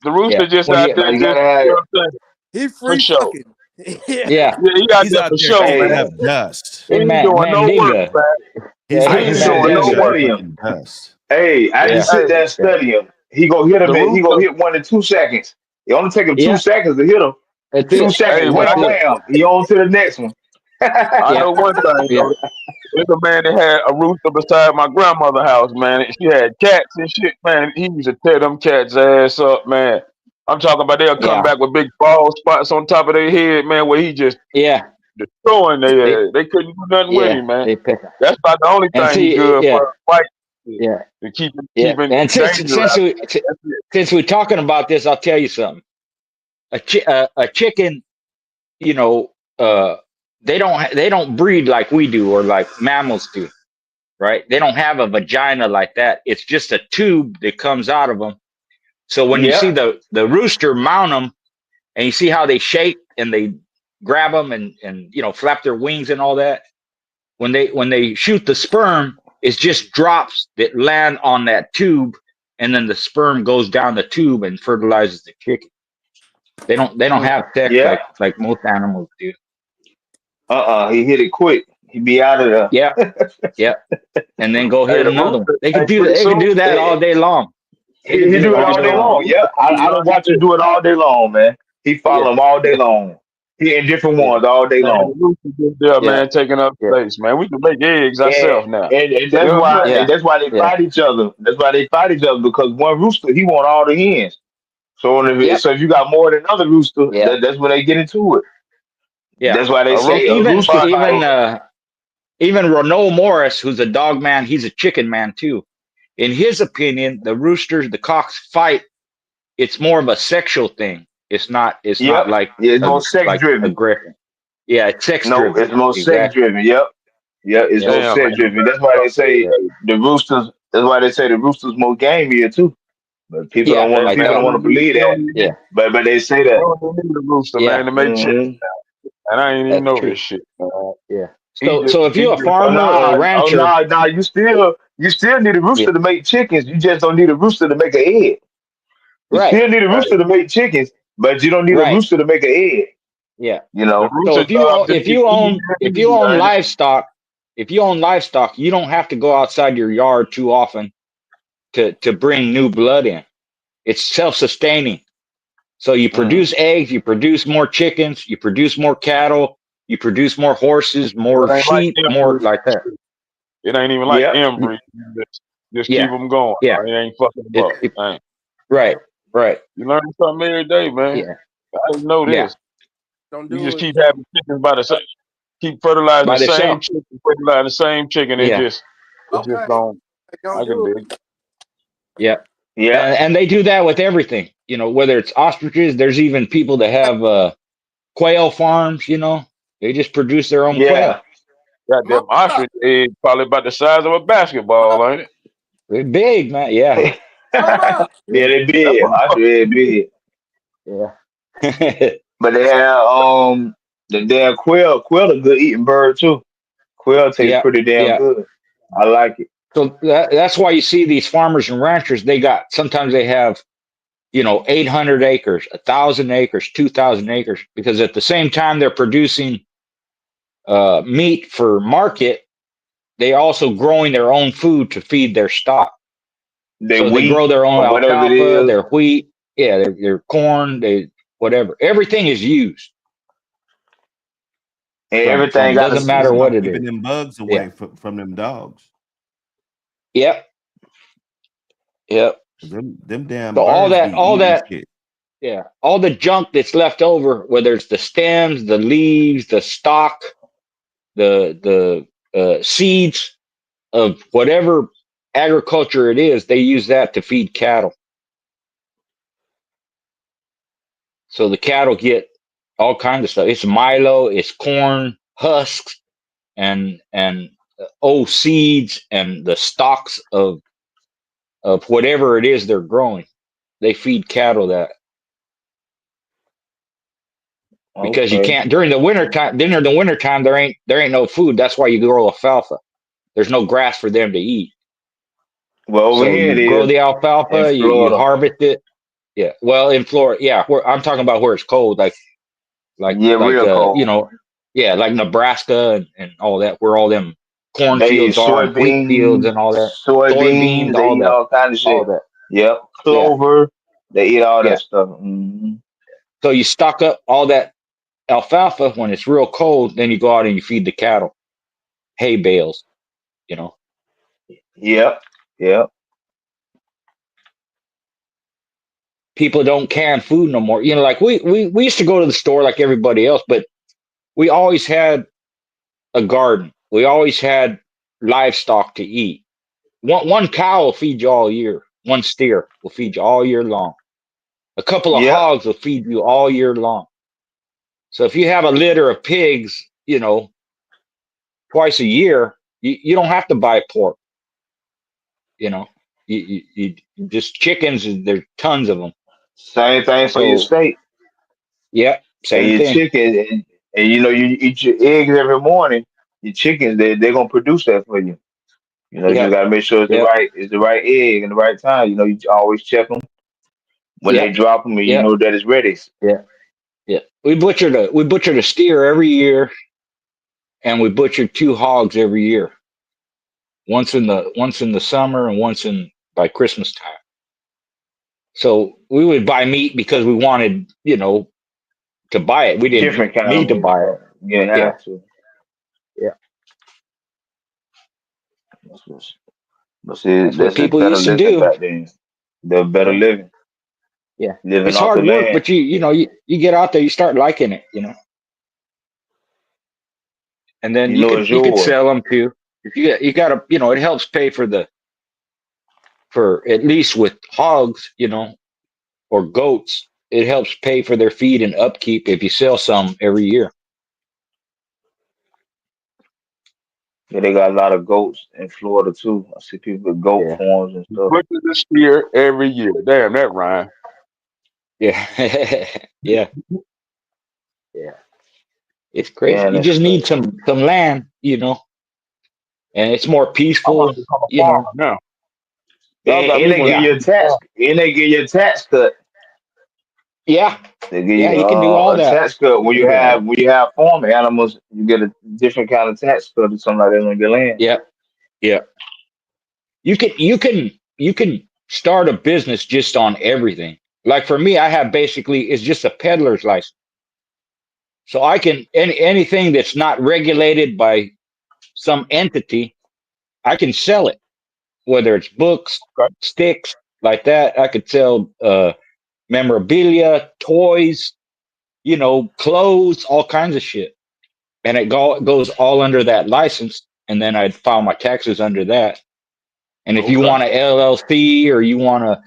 D: The rooster
H: Yeah.
D: just
H: When
D: out
H: you
D: there,
G: You
D: just
G: gotta have
D: you know
G: it.
D: what I'm saying,
I: he
D: for
I: free
D: sure.
I: fucking. Yeah.
H: yeah.
D: Yeah, he out
A: He's
D: there
A: out
D: for
A: there
D: sure,
A: kicking
G: Hey,
D: man.
A: up dust.
D: He
H: Hey,
D: ain't
H: man,
D: doing no work,
H: Mandinga.
D: man.
A: He's
H: Yeah,
D: He
A: out
G: I
A: there
D: ain't
G: sit
D: doing
G: there
A: kicking
G: and
D: no
A: up
D: work.
G: study him.
A: fucking dust.
G: I
H: yeah,
G: just
D: Hey,
G: sit there and
H: yeah,
G: study him. He gonna hit him.
D: the
G: He gonna
D: rooster.
G: hit one in 2 seconds. It only take him two
H: yeah.
G: seconds to hit him.
H: That's
G: Two
H: it.
D: Hey,
G: seconds,
D: when I
G: wham
H: That's it.
G: wham. He on to the next one.
D: I know one thing
H: yeah,
D: though. There's a man that had a rooster beside my grandmother's house, man. She had cats and shit, man. He used to tear them cats' ass up, man. I'm talking about they'll come
H: yeah,
D: back with big bald spots on top of their head, man, where he just
H: yeah.
D: destroying
H: They
D: their ass. They couldn't do nothing with
H: yeah
D: him, man.
H: they pick 'em.
D: That's about the only
H: And
D: thing he
H: see,
D: good for, fight
H: yeah,
D: to keep
H: yeah.
D: keeping
H: And
D: danger out. That's it.
H: since we're talking about this, I'll tell you something. A chicken, you know, they don't breed like we do or like mammals do, right? They don't have a vagina like that. It's just a tube that comes out of them. So when you see
G: Yep.
H: the rooster mount them, and you see how they shake and they grab them and flap their wings and all that, when they shoot the sperm, it's just drops that land on that tube, and then the sperm goes down the tube and fertilizes the chicken. They don't have sex
G: Yep.
H: like most animals do.
G: He hit it quick. He be out of there.
H: Yeah, yeah, and then go
D: Hey,
H: hit
D: the
H: another one.
D: rooster,
H: They
D: hey,
H: can do that.
D: pretty
H: They can
D: soon,
H: do that all day long. They can
G: He
H: do
G: do
H: it
G: it
H: all
G: all
H: day
G: day
H: long.
G: long. Yeah, I don't watch him do it all day long, man. He
H: Yeah,
G: follow him all day long. He in different
H: yeah,
G: ones all day
D: man, the
G: long.
D: rooster just there,
H: yeah,
D: man, taking up
H: yeah,
D: space, man. We can make eggs
G: And,
D: ourselves now.
G: and
D: You
G: that's
D: know what I'm
G: why
D: saying?
H: yeah,
G: they
H: yeah.
G: fight each other. That's why they fight each other because one rooster he want all the hens. So
H: Yep,
G: if you got more than another rooster,
H: yeah,
G: that's when they get into it.
H: yeah.
G: That's why they
D: A
G: say
D: rooster
G: a
D: will
H: Even
G: rooster
D: fight.
H: even
G: fight.
H: uh even Renault Morris, who's a dog man, he's a chicken man too. In his opinion, the roosters, the cocks fight. It's more of a sexual thing. It's not. It's
G: Yep.
H: not like
G: Yeah, it's more sex
H: like
G: driven.
H: aggression. Yeah, it's sex
G: No,
H: driven.
G: it's more sex
H: Exactly.
G: driven. Yep. Yeah, it's
H: Yeah,
G: more
D: Damn,
G: sex
D: man.
G: driven. That's why they say
H: yeah,
G: the roosters. That's why they say the roosters more gamier too. But
H: yeah.
D: Hey,
H: Like
G: people
D: man,
G: don't want to believe
D: we
G: that.
D: don't even
H: yeah,
D: need,
G: But they say
D: we
G: that.
D: don't even need a rooster, man,
H: yeah.
D: to make chicken.
G: Hmm
D: And I ain't even
H: That's
D: know
H: true.
D: this shit, man.
H: Yeah.
D: He just,
H: So if
D: he
H: you're a
D: just,
G: Oh
H: farmer or a
G: no! Oh
H: rancher,
G: no! No! You still need a
H: yeah,
G: rooster to make chickens. You just don't need a rooster to make an egg. You
H: right,
G: still need a
D: hey,
G: rooster to make chickens, but you don't need a
H: right,
G: rooster to make an egg.
H: yeah.
G: You
D: the
G: know.
H: So
D: rooster job just get
H: if
D: easy,
H: you own
D: ain't it?
H: livestock, you don't have to go outside your yard too often to bring new blood in. It's self sustaining. So you produce
G: Mm.
H: eggs, you produce more chickens, you produce more cattle, you produce more horses,
D: So
H: more
D: it ain't like
H: sheep, more
D: inbreed.
H: like that.
D: It ain't even like
G: Yep.
D: inbreed. Just keep
H: Yeah,
D: them going.
H: yeah.
D: It ain't fucking them up.
H: It,
D: Ain't.
H: right, right.
D: You learn something every day, man.
H: Yeah,
D: I didn't know
H: yeah.
D: this.
I: Don't
D: You
I: do
D: just
I: it.
D: keep having chickens by the same, keep fertilizing the
H: By
D: same
H: themselves.
D: chicken, fertilizing the same chicken.
H: Yeah,
D: It just
I: Okay.
D: don't.
I: Don't
D: I can
I: do
D: dig
I: it.
D: it.
H: yeah.
G: Yep.
H: And they do that with everything. Whether it's ostriches, there's even people that have quail farms. They just produce their own quail.
G: Yeah.
D: Goddamn
I: Mama,
D: ostrich egg probably about the size of a basketball, ain't it?
H: They're big, man. Yeah,
G: Yeah,
I: mama.
H: yeah,
G: they
D: That
G: big. I
D: motherfucker.
G: should they big.
H: yeah.
G: But they have the damn quail a good eating bird too. Quail tastes
H: Yeah,
G: pretty damn
H: yeah.
G: good. I like it.
H: So that's why you see these farmers and ranchers. Sometimes they have 800 acres, 1,000 acres, 2,000 acres, because at the same time they're producing meat for market, they also growing their own food to feed their stock.
G: They
H: So they grow
G: wheat
H: their own
G: or whatever it
H: alfalfa,
G: is.
H: their wheat, yeah, their corn, whatever. Everything is used
G: And
H: from
G: everything got
H: doesn't
A: It's
H: matter
G: a
H: what
A: about
H: it is.
A: keeping them bugs
H: Yeah.
A: away from them dogs.
H: Yep. Yep.
A: 'Cause them damn
H: So
A: birds be
H: all
A: eating
H: that,
A: shit.
H: yeah, all the junk that's left over, whether it's the stems, the leaves, the stalk, the seeds of whatever agriculture it is, they use that to feed cattle. So the cattle get all kinds of stuff. It's milo, it's corn husks, and old seeds and the stalks of whatever it is they're growing. They feed cattle that because you
G: Okay.
H: can't during the winter time. During the winter time, there ain't no food. That's why you grow alfalfa. There's no grass for them to eat.
G: Well, over
H: So
G: here
H: you
G: it
H: grow
G: is
H: the
G: in
H: alfalfa, you
G: Florida.
H: harvest it. Yeah. Well, in Florida, yeah. I'm talking about where it's cold, like
G: Yeah,
H: like
G: real cold.
H: yeah, like Nebraska and all that, where all them
G: They eat
H: cornfields are and wheat fields and all that, soybeans,
G: soybeans. They eat all kind of
H: all
G: shit.
H: that.
G: Yep,
H: Yeah,
G: clover. They eat all
H: yeah.
G: that stuff. Hmm
H: So you stock up all that alfalfa, when it's real cold, then you go out and you feed the cattle hay bales. You know,
G: Yep. Yep.
H: people don't can food no more. You know, like we used to go to the store like everybody else, but we always had a garden. We always had livestock to eat. One cow will feed you all year. One steer will feed you all year long. A couple of
G: Yep.
H: hogs will feed you all year long. So if you have a litter of pigs, you know, twice a year, you don't have to buy pork. You know, you just chickens. There's tons of them.
G: Same thing for your
H: So
G: steak
H: yeah,
G: and
H: same
G: your
H: thing.
G: chicken, and you know you eat your eggs every morning. Your chickens, they're gonna produce that for you. You know, you just
H: Yep,
G: gotta make sure
H: yep,
G: it's the right egg and the right time. You know, you always check them when they
H: yep,
G: drop them, and you
H: yep,
G: know that it's ready.
H: yeah, yeah. We butchered a steer every year, and we butchered 2 hogs every year. Once in the summer and once in by Christmas time. So we would buy meat because we wanted, you know, to buy it. We didn't
G: Different kind of
H: need to
G: meat,
H: buy it.
G: but you
H: Yeah,
G: have to.
H: yeah.
G: That's what's, but see,
H: That's what
G: that's just
H: people
G: better
H: used to
G: living
H: do.
G: back then. They're better
H: Yeah,
G: living,
H: yeah.
G: living
H: It's
G: off the
H: hard work,
G: land.
H: but you get out there, you start liking it, you know, and then
G: You
H: you
G: know
H: could
G: it's
H: you could
G: yours.
H: sell them too. If you got to, you know, it helps pay for at least with hogs, you know, or goats. It helps pay for their feed and upkeep if you sell some every year.
G: Yeah, they got a lot of goats in Florida too. I see people with goat
H: Yeah,
G: farms and stuff.
D: Butcher the steer every year. Damn, that rhyme.
H: yeah, yeah, yeah. It's crazy.
G: Man,
H: You
G: that's
H: just need
G: crazy.
H: some land, you know, and it's more
D: I'm gonna
H: peaceful,
D: become a
H: you know.
D: farmer now. Y'all got
G: And
D: me
G: they
D: want
G: give
D: to
H: Yeah,
G: you a
D: be a
G: tax,
D: farmer.
G: and they give you a tax cut.
H: yeah,
G: They give
H: yeah.
G: you
H: You can do all
G: a
H: that.
G: tax cut
H: You can do all that.
G: when you have farm animals. You get a different kind of tax cut or something like that on your land.
H: Yeah, yeah. You can start a business just on everything. Like for me, I have basically it's just a peddler's license, so I can anything that's not regulated by some entity, I can sell it. Whether it's books,
D: Okay.
H: sticks, like that, I could sell memorabilia, toys, you know, clothes, all kinds of shit, and goes all under that license. And then I'd file my taxes under that. And if you
D: Okay.
H: want a LLC or you want a,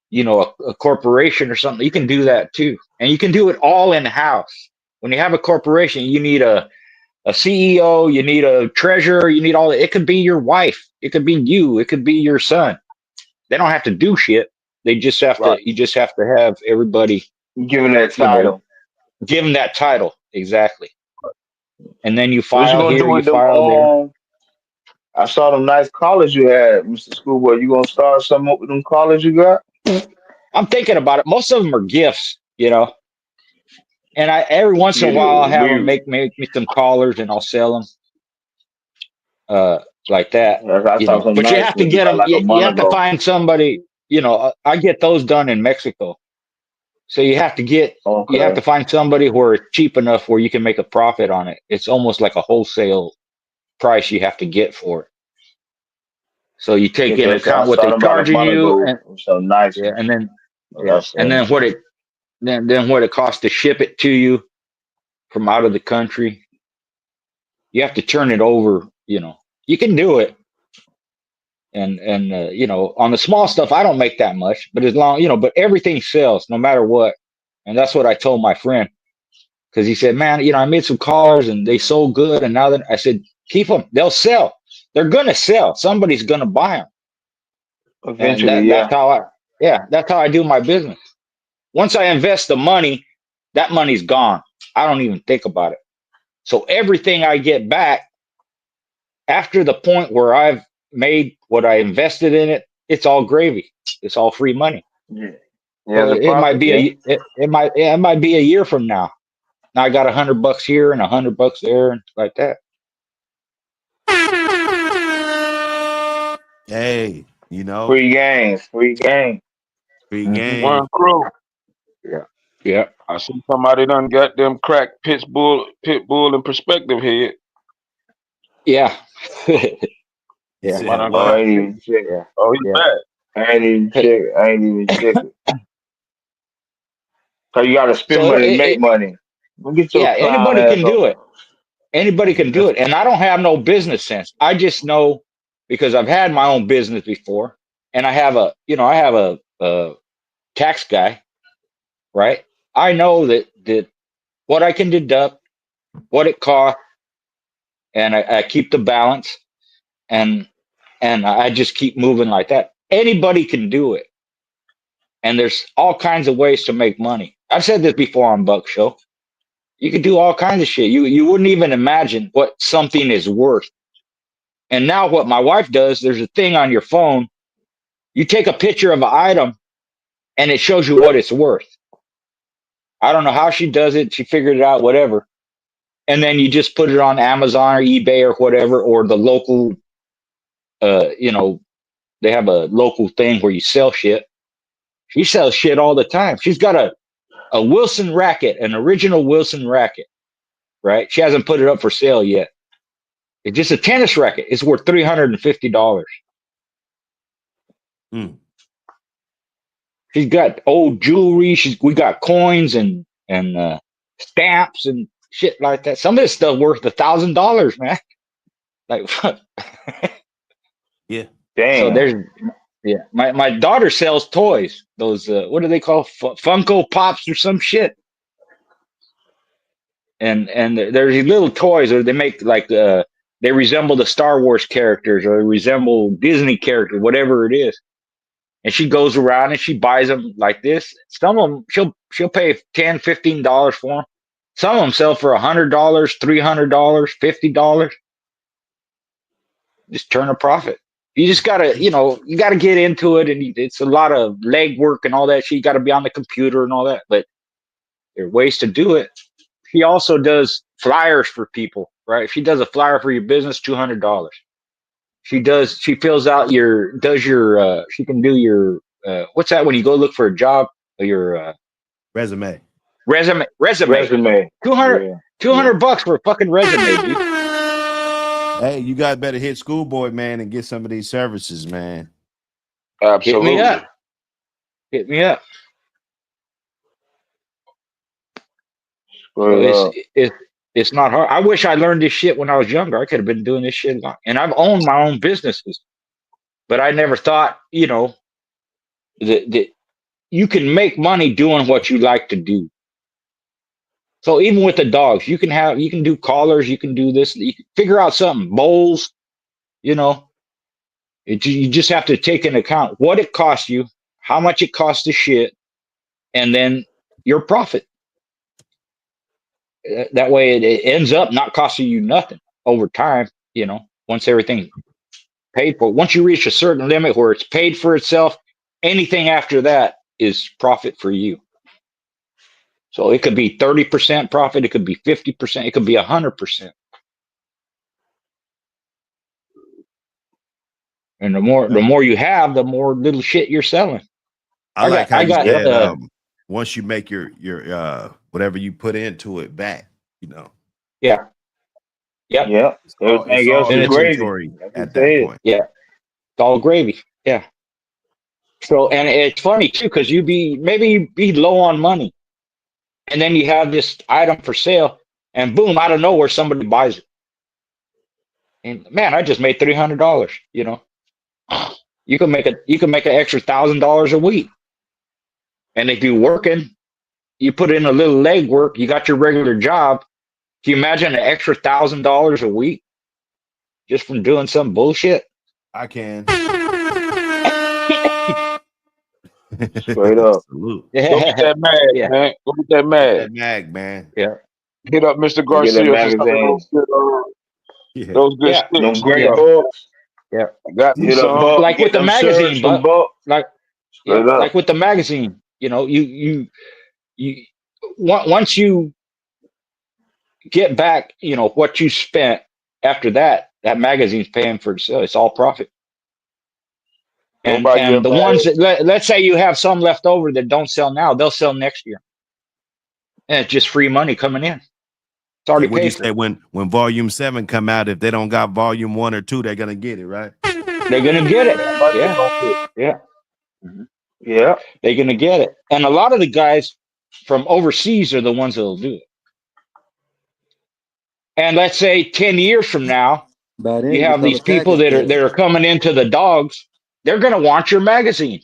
H: you know, a corporation or something, you can do that too. And you can do it all in house. When you have a corporation, you need a CEO, you need a treasurer, you need all that. It could be your wife, it could be you, it could be your son. They don't have to do shit. They just have
D: Right.
H: to. You just have to have everybody,
G: Giving that
H: you know,
G: title.
H: give them that title exactly. And then you
G: What you
H: file
G: gonna
H: here,
G: do
H: you
G: with them?
H: file there.
G: I saw them nice collars you had, Mr. Schoolboy. You gonna start something up with them collars you got?
H: I'm thinking about it. Most of them are gifts, you know. And I every once in a
G: Yeah,
H: while I'll have them
G: we.
H: make me some collars and I'll sell them, like that,
G: I
H: you
G: saw
H: know.
G: some
H: But you
G: nice
H: have to
G: ones
H: get
G: about
H: them.
G: like a
H: You
G: month
H: have to
G: ago.
H: find somebody. You know, I get those done in Mexico. So you have
G: Okay,
H: to find somebody where it's cheap enough where you can make a profit on it. It's almost like a wholesale price you have to get for it. So you take
G: yeah,
H: in
G: 'cause I
H: account what
G: saw
H: they
G: them about a
H: charging
G: month
H: you,
G: ago.
H: and
G: Some nice
H: yeah,
G: ones. Like I
H: and
G: said,
H: then what it costs to ship it to you from out of the country. You have to turn it over. You know, you can do it, and you know, on the small stuff, I don't make that much, but as long, you know, but everything sells no matter what, and that's what I told my friend. Because he said, "Man, you know, I made some collars and they sold good, and now that I said, keep them, they'll sell. They're gonna sell. Somebody's gonna buy them, and
G: eventually, yeah.
H: that's how I do my business. Once I invest the money, that money's gone. I don't even think about it. So everything I get back after the point where I've made what I invested in it, it's all gravy. It's all free money.
G: Yeah. Yeah,
H: So
G: the
H: it might
G: profit,
H: be
G: yeah.
H: it might be a year from now. Now I got $100 here and $100 there, and like that.
A: Hey, you know,
G: Free games, free game.
A: free
H: Hmm.
A: game.
D: One crew.
H: Yeah, yeah.
D: I see somebody done got them crack pit bull and perspective head.
H: Yeah.
A: He
H: Yeah.
D: Somebody
A: said
D: done
G: Oh, I
A: what?
D: crack.
G: ain't even check.
H: Yeah.
D: Oh, he's
H: Yeah.
D: back.
G: I ain't even
H: Hey,
G: check. I ain't even check it. Cause you gotta spend
H: so
G: money to make money. Go get your
H: yeah,
G: clown
H: anybody
G: ass
H: can do
G: on.
H: it. Anybody
A: Yeah,
H: can do
A: that's
H: it. And I don't have no business sense. I just know because I've had my own business before and I have a tax guy, right? I know that what I can deduct, what it costs, and I keep the balance and I just keep moving like that. Anybody can do it. And there's all kinds of ways to make money. I've said this before on Buck Show. You could do all kinds of shit. You wouldn't even imagine what something is worth. And now what my wife does, there's a thing on your phone. You take a picture of an item and it shows you what it's worth. I don't know how she does it. She figured it out, whatever. And then you just put it on Amazon or eBay or whatever, or the local, they have a local thing where you sell shit. She sells shit all the time. She's got a Wilson racket, an original Wilson racket, right? She hasn't put it up for sale yet. It's just a tennis racket. It's worth $350.
A: mm.
H: She's got old jewelry. We got coins and stamps and shit like that. Some of this stuff worth $1,000, man. Like,
A: Yeah.
H: so
G: Damn.
H: there's yeah. My daughter sells toys. Those what do they call Funko Pops or some shit. And there's these little toys, or they make like they resemble the Star Wars characters, or they resemble Disney characters, whatever it is. And she goes around and she buys them like this. Some of them she'll pay $10-15 for them. Some of them sell for $100, $300, $50. Just turn a profit. You just gotta, you gotta get into it, and it's a lot of leg work and all that shit. You gotta be on the computer and all that, but there are ways to do it. She also does flyers for people, right? If she does a flyer for your business, $200. She fills out she can do your what's that when you go look for a job? Your
A: Resume.
H: resume.
G: Resume.
H: 200
G: Yeah.
H: 200 bucks for a fucking resume, dude.
A: Hey, you guys better hit Schoolboy, man, and get some of these services, man.
H: Hit me
D: Absolutely.
H: up. Hit me up. So
G: Straight up.
H: it's not hard. I wish I learned this shit when I was younger. I could have been doing this shit a lot. And I've owned my own businesses, but I never thought, that you can make money doing what you like to do. So even with the dogs, you can do collars, you can do this, you can figure out something, bowls, you know. You just have to take into account what it costs you, how much it costs to shit, and then your profit. That way it ends up not costing you nothing over time, once everything paid for. Once you reach a certain limit where it's paid for itself, anything after that is profit for you. So it could be 30% profit, it could be 50%, it could be 100%. And the more you have, the more little shit you're selling.
A: I like how
H: I
A: you
H: got
A: said once you make your whatever you put into it back,
H: yeah. Yep.
G: Yep.
A: it's
G: Everything else
A: all
H: And
G: is
H: it's
G: gravy.
A: inventory
G: Like you
A: at that
G: said.
A: point.
H: yeah, it's all gravy. Yeah. So and it's funny too, because maybe you be low on money. And then you have this item for sale, and boom, out of nowhere, somebody buys it. And man, I just made $300. You can make an extra $1,000 a week. And if you're working, you put in a little leg work, you got your regular job. Can you imagine an extra $1,000 a week just from doing some bullshit?
A: I can.
G: Straight up.
A: Salute.
D: Go get that mag,
H: Yeah.
D: man. Go get that
A: Get
D: mag.
A: that mag, man.
H: Yeah.
D: Hit up Mr.
G: Go get that
D: Garcia for some of
G: magazine.
A: Yeah.
D: those good
H: Yeah.
G: Them
D: sticks.
G: great
H: Yeah.
G: books.
H: Yeah.
D: I got me
G: Hit up
D: some.
G: Buck.
H: Like with
G: Get
H: the
G: them
H: magazine,
G: shirts from
H: but
G: Buck.
H: like
G: Straight up.
H: like with the magazine, you once you get back, what you spent after that magazine's paying for itself. It's all profit.
D: Go buy you a
H: And the
D: mag.
H: ones that let's say you have some left over that don't sell now, they'll sell next year. and it's just free money coming in. It's already
A: What do you
H: paid for.
A: say when volume 7 come out? If they don't got volume 1 or 2, they're gonna get it, right?
H: They're gonna get it. Yeah.
G: Yeah.
H: They're gonna get it. And a lot of the guys from overseas are the ones that'll do it. And let's say 10 years from now,
B: By then
H: you
B: it
H: have
B: become
H: these
B: a
H: people
B: package
H: that
B: deal.
H: are coming into the dogs. They're gonna want your magazine.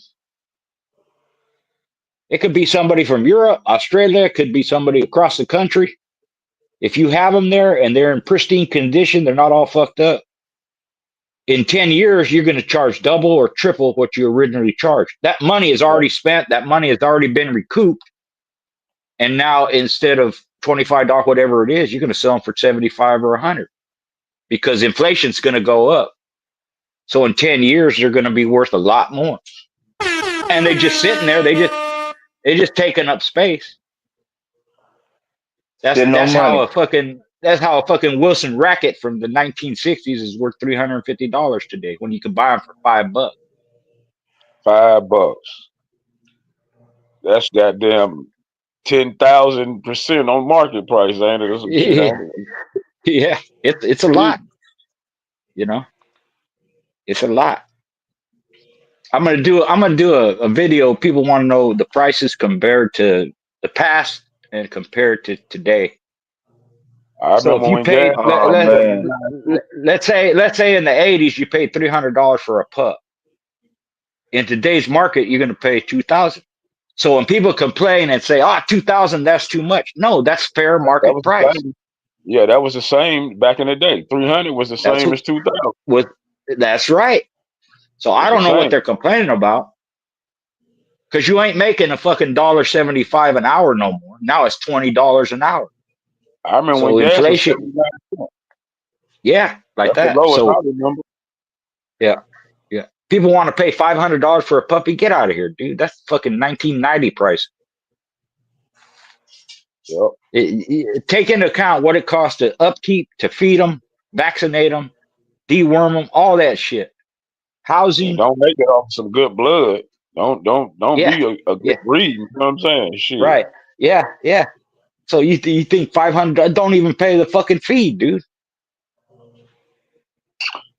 H: It could be somebody from Europe, Australia. It could be somebody across the country. If you have them there and they're in pristine condition, they're not all fucked up. In 10 years, you're going to charge double or triple what you originally charged. That money is already spent. That money has already been recouped. And now instead of $25, whatever it is, you're going to sell them for 75 or 100 because inflation's going to go up. So in 10 years, they're going to be worth a lot more. And they just sitting there. They just taking up space. That's how a fucking Wilson racket from the 1960s is worth $350 today when you can buy them for $5.
D: $5. That's goddamn 10,000% on market price, ain't it? Or some shit,
H: Yeah,
D: ain't it?
H: yeah, it's a lot. You know, it's a lot. I'm gonna do a video. People want to know the prices compared to the past and compared to today.
D: I
H: So if
D: remember
H: you
D: when gas.
H: paid,
G: Oh man.
H: let's say in the 80s you paid $300 for a pup. In today's market, you're going to pay $2,000. So when people complain and say, "Oh, $2,000, that's too much," no, that's fair
D: That
H: market
D: was the
H: price.
D: same. Yeah, that was the same back in the day. 300 was the
H: That's
D: same as 2,000.
H: that's right. So I
D: It's the
H: don't know what
D: same.
H: they're complaining about because you ain't making a fucking $1.75 an hour no more. Now it's $20 an hour.
D: I remember
H: So
D: when gas was
H: inflation,
D: 79 cents.
H: yeah, like
D: That's the
H: that.
D: lowest I
H: So
D: remember.
H: yeah, people want to pay $500 for a puppy. Get out of here, dude. That's fucking 1990 price.
D: Yep.
H: Take into account what it costs to upkeep, to feed them, vaccinate them, deworm them, all that shit.
D: And
H: Housing,
D: don't make it off some good blood. Don't
H: yeah,
D: be a
H: yeah,
D: good breed. You know what I'm saying? Shit.
H: right, yeah. So you think 500? Don't even pay the fucking feed, dude.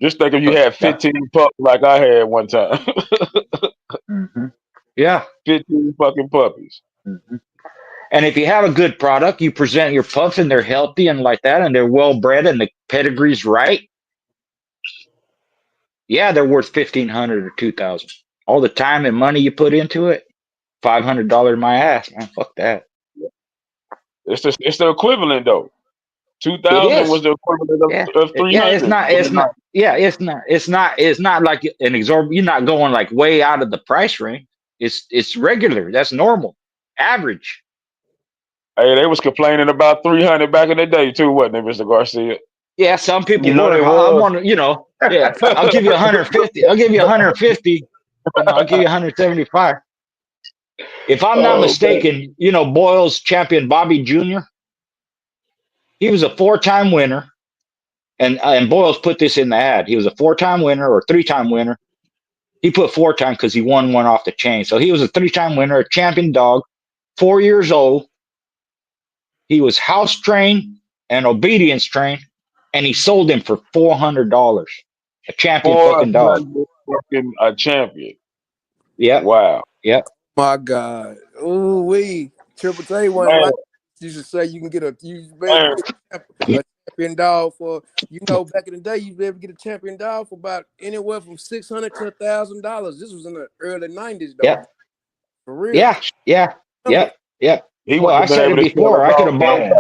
D: Just think if you had 15 pups like I had one time.
H: Yeah.
D: 15 fucking puppies.
H: And if you have a good product, you present your pups and they're healthy and like that, and they're well bred and the pedigree's right. Yeah, they're worth $1,500 or $2,000. All the time and money you put into it, $500 my ass, man. Fuck that.
D: It's the equivalent though.
H: It
D: 2,000 was
H: is.
D: the equivalent of 300.
H: Yeah. It's not like an exorbitant. You're not going like way out of the price range. It's regular. That's normal, average.
D: Hey, they was complaining about 300 back in the day too, wasn't it, Mr. Garcia?
H: Yeah, some people
G: You know
H: were.
G: they
H: I
G: was.
H: want to, yeah. I'll give you 150. I'll give you 150. I'll give you 175. If I'm not
D: Oh,
H: mistaken, Boyle's champion Bobby Jr. He was a 4-time winner, and Boyle's put this in the ad. He was a 4-time winner or 3-time winner. He put 4-time because he won one off the chain. So he was a 3-time winner, a champion dog, 4 years old. He was house trained and obedience trained, and he sold him for $400. A champion fucking dog.
D: fucking a champion.
H: Yep.
D: Wow.
H: Yep.
I: My God. Ooh wee. Triple J one
D: Man,
I: right. You should say you can get a champion dog for back in the day you'd be able to get a champion dog for about anywhere from $600 to $1,000. This was in the early 90s though.
H: Yep.
I: For real.
H: Yeah. Yep.
D: he
H: Well, I
D: wouldn't have been
H: said it
D: able to
H: before.
D: sell a dog.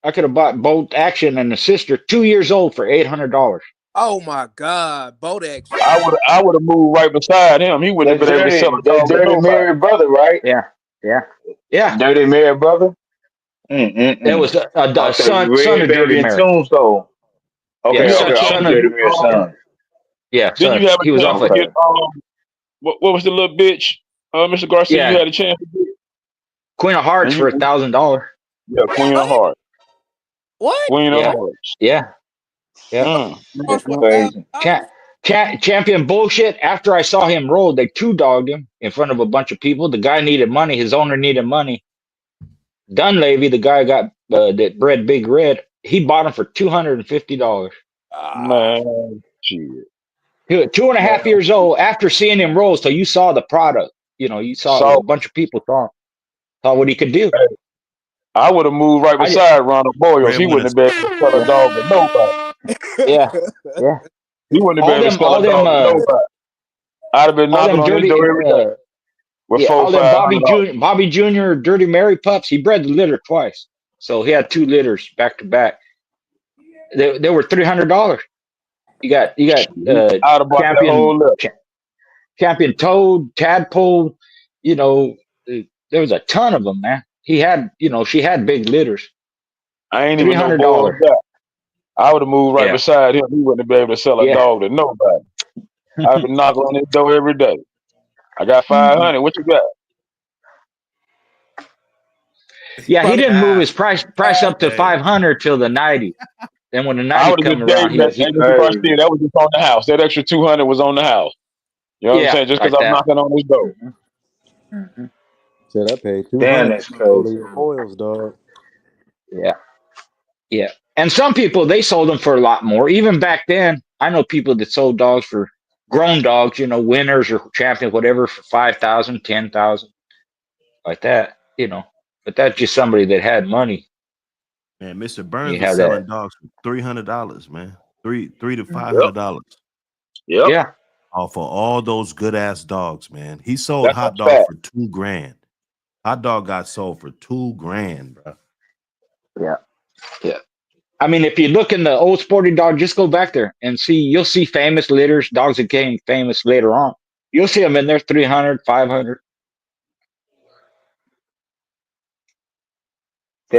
H: I could have bought Bolt Action and the sister 2 years old for $800.
I: Oh my God, Boat Action.
D: I would have moved right beside him. He wouldn't have been able to sell a
G: That
D: dog.
G: dirty married brother, right?
H: Yeah.
G: Dirty married brother.
H: It was a son of
G: Red
H: Dirty
G: Baby and
H: Mary.
G: Tombstone. Okay,
H: Yeah,
G: son of Dirty Mary's son.
H: Yeah,
D: Did you have
H: he
D: a
H: was
D: chance
H: off
D: to
H: it.
D: get what was the little bitch, Mr. Garcia?
H: Yeah.
D: You had a chance to get
H: Queen of Hearts for $1,000.
D: Yeah, Queen of Hearts.
I: What?
D: Queen
H: Yeah.
D: of Hearts.
H: Yeah.
G: That's crazy.
H: Champion bullshit. After I saw him roll, they 2-dogged him in front of a bunch of people. The guy needed money. His owner needed money. Dunleavy, the guy got that bred Big Red, he bought him for $250.
D: Man, shit.
H: He was 2.5
D: Man,
H: years old after seeing him roll. So you saw the product. You know, you saw a
D: so
H: bunch of people saw what he could do.
D: I would have moved right
H: I just,
D: beside Ronald Boyles. He wouldn't
A: Breadwinners.
D: have been able to sell a dog to nobody.
H: yeah, yeah.
D: He wouldn't have been able to sell a dog to nobody. I'd have been
H: All
D: knocking
H: them
D: on his door
H: dirty,
D: every day with
H: yeah,
D: four,
H: all them
D: $500.
H: Bobby Jr. Dirty Mary pups. He bred the litter twice, so he had 2 litters back to back. They were $300. You got
D: I'd have bought that whole list.
H: champion toad, tadpole. You know, there was a ton of them, man. He had, she had big litters.
D: I ain't
H: three
D: even know
H: hundred
D: Boyles
H: dollars.
D: got. I would have moved right
H: Yeah,
D: beside him. He wouldn't have been able to sell a
H: yeah.
D: dog to nobody. I'd been knocking on his door every day. I got 500. What you got?
H: Yeah, he
I: Probably
H: didn't move
A: Ah,
H: his price up to
A: hey.
H: 500 till the 90s. Then when the
D: I
H: 90s
D: would have
H: come
D: just gave
H: around,
D: him that. Hey, Mr. Garcia, that was just on the house. That extra 200 was on the house. You know what I'm
H: yeah,
D: saying? Just because
H: like
D: I'm
H: that.
D: knocking on his door.
B: Shit, I paid
G: Damn,
B: 200
G: that's
B: for all of
G: crazy.
B: your foils, dog.
H: Yeah, yeah. And some people, they sold them for a lot more. Even back then, I know people that sold dogs for grown dogs, winners or champions, whatever, for 5,000, 10,000, like that. But that's just somebody that had money.
A: Man, Mr. Burns
H: You
A: was
H: have that.
A: selling dogs for $300, man. Three to
D: Yep.
A: $500
D: Yep.
H: Yeah,
A: off of all those good ass dogs, man. He sold
D: That's
A: hot
D: a
A: dogs
D: fact.
A: for $2,000. Hot dog got sold for $2,000, bro.
H: yeah, yeah. I mean, if you look in the old sporting dog, just go back there and see. You'll see famous litters, dogs that became famous later on. You'll see them in there 300, 500.
I: They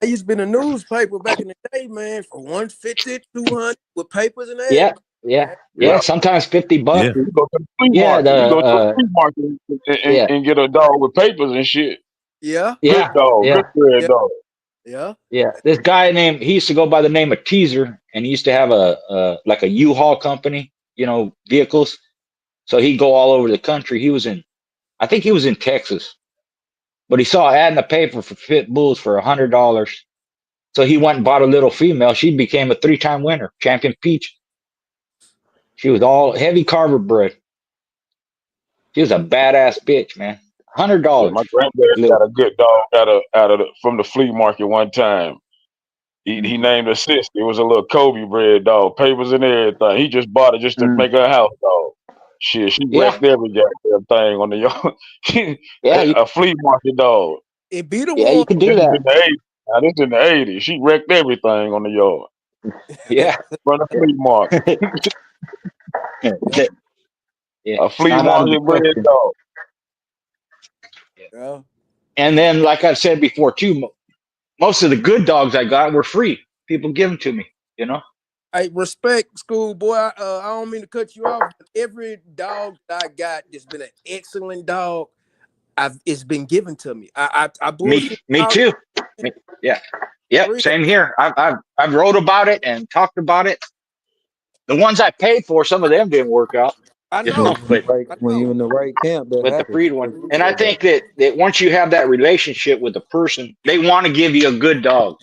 G: Damn.
I: used to be in the newspaper back in the day, man, for 150, 200 with papers and
H: Yeah,
I: everything.
H: yeah,
D: Yeah.
H: yeah. Sometimes $50.
A: Yeah.
D: You go to the flea
H: Yeah,
D: market. You go to the flea market
H: yeah,
D: and get a dog with papers and shit.
I: Yeah,
D: Good
H: yeah,
D: dog.
H: yeah,
D: Good red
I: yeah,
D: dog.
I: yeah.
H: yeah. This guy he used to go by the name of Teaser, and he used to have like a U-Haul company, vehicles. So he'd go all over the country. I think he was in Texas, but he saw an ad in the paper for pit bulls for $100. So he went and bought a little female. She became a 3-time winner, champion Peach. She was all heavy carver bred. She was a badass bitch, man.
D: Yeah,
H: $100.
D: my granddad
H: Little.
D: got a good dog from the flea market one time. He named her Sis. It was a little Kobe bred dog, papers and everything. He just bought it just to make her a house dog. Shit, she
H: Yeah,
D: wrecked every goddamn thing on the yard.
H: yeah,
D: A flea market dog.
I: It be the
H: yeah. You
I: one.
H: could
D: This
H: do
D: is
H: that.
D: in the 80s. Now this is in the 80s. She wrecked everything on the yard.
H: Yeah,
D: From the flea market.
I: Yeah,
H: yeah.
D: A
H: It's
D: flea
H: not out of the
D: market bred
H: question.
D: dog.
I: yeah.
H: And then, like I said before, too, most of the good dogs I got were free. People give them to me.
I: Hey, respect, school boy. I don't mean to cut you off, but every dog that I got that's been an excellent dog, it's been given to me. I bullshit.
H: Me too. Yeah, yep.
I: Real.
H: Same here. I've wrote about it and talked about it. The ones I paid for, some of them didn't work out.
I: I
B: When
I: know.
B: you in the
H: But
B: right,
I: I
B: when you
I: know.
B: in the right camp, that
H: the
B: happens.
H: freed one. And I think that once you have that relationship with the person, they want to give you a good dog.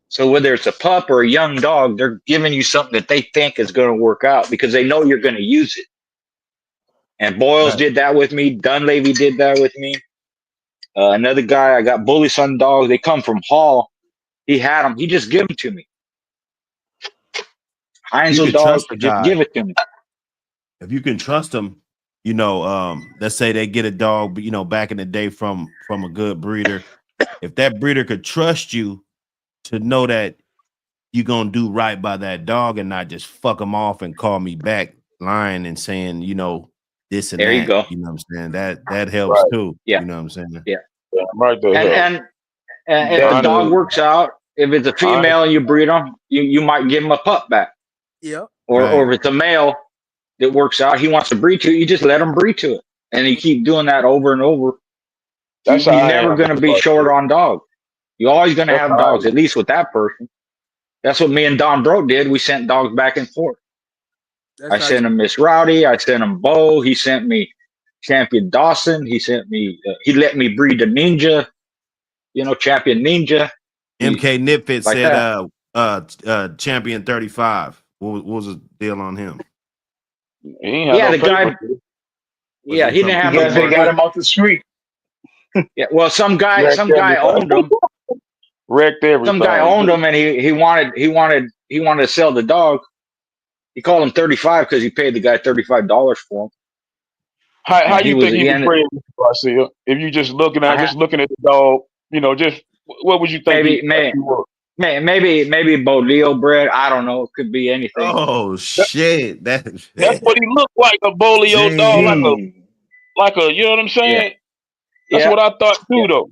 H: So whether it's a pup or a young dog, they're giving you something that they think is going to work out because they know you're going to use it. And Boyles
A: Right.
H: did that with me. Dunleavy did that with me. Another guy, I got Bully Son dogs. They come from Hall. He had them. He just give them to me.
A: You
H: Heinzel
A: can
H: dog,
A: trust the
H: just
A: guy.
H: give it to me.
A: If you can trust them, let's say they get a dog, back in the day from a good breeder. If that breeder could trust you to know that you're gonna do right by that dog and not just fuck them off and call me back lying and saying, this and
H: There you
A: that.
H: go.
A: You know what I'm saying? That helps
D: Right.
A: too.
H: Yeah.
A: You know what I'm saying?
H: Yeah.
D: Yeah, right there.
H: And if the
G: Definitely.
H: dog works out, if it's a female and you breed them, you might give him a pup back.
I: Yeah.
H: Or if it's a male that works out, he wants to breed to it, you just let him breed to it. And you keep doing that over and over.
D: That's how
H: You're
D: I
H: never
D: am.
H: going to be short on dogs. You're always going to
D: That's
H: have
D: how I
H: dogs, at least with that person. That's what me and Don Bro did. We sent dogs back and forth.
I: That's
H: I
I: how
H: sent him Miss Rowdy. I sent him Bo. He sent me Champion Dawson. He sent me, he let me breed the Ninja. Champion Ninja.
A: MK Nipfit
H: Like
A: said champion 35. What was the deal on him?
D: He ain't have
H: Yeah,
D: no
H: the guy.
D: paper.
A: Was
H: Yeah, he didn't
A: from
H: have
G: You
H: no
G: guys ain't got
H: paper.
G: him off the street.
H: Yeah, well, some guy
D: Wrecked everything.
H: owned him.
D: Wrecked
H: Some guy
D: everything.
H: owned him, and he wanted to sell the dog. He called him 35 because he paid the guy $35 for him.
D: How
H: And
D: you think he was
H: ended
D: bred, Mr. Garcia? If you just looking at the dog, just what would you think he was?
H: maybe Bodeo bred. I don't know. It could be anything.
A: Oh
D: That,
A: shit.
D: that's what he looked like, a bolio dog,
A: Damn.
D: like a, you know what I'm
H: Yeah,
D: saying? That's what I thought too, though.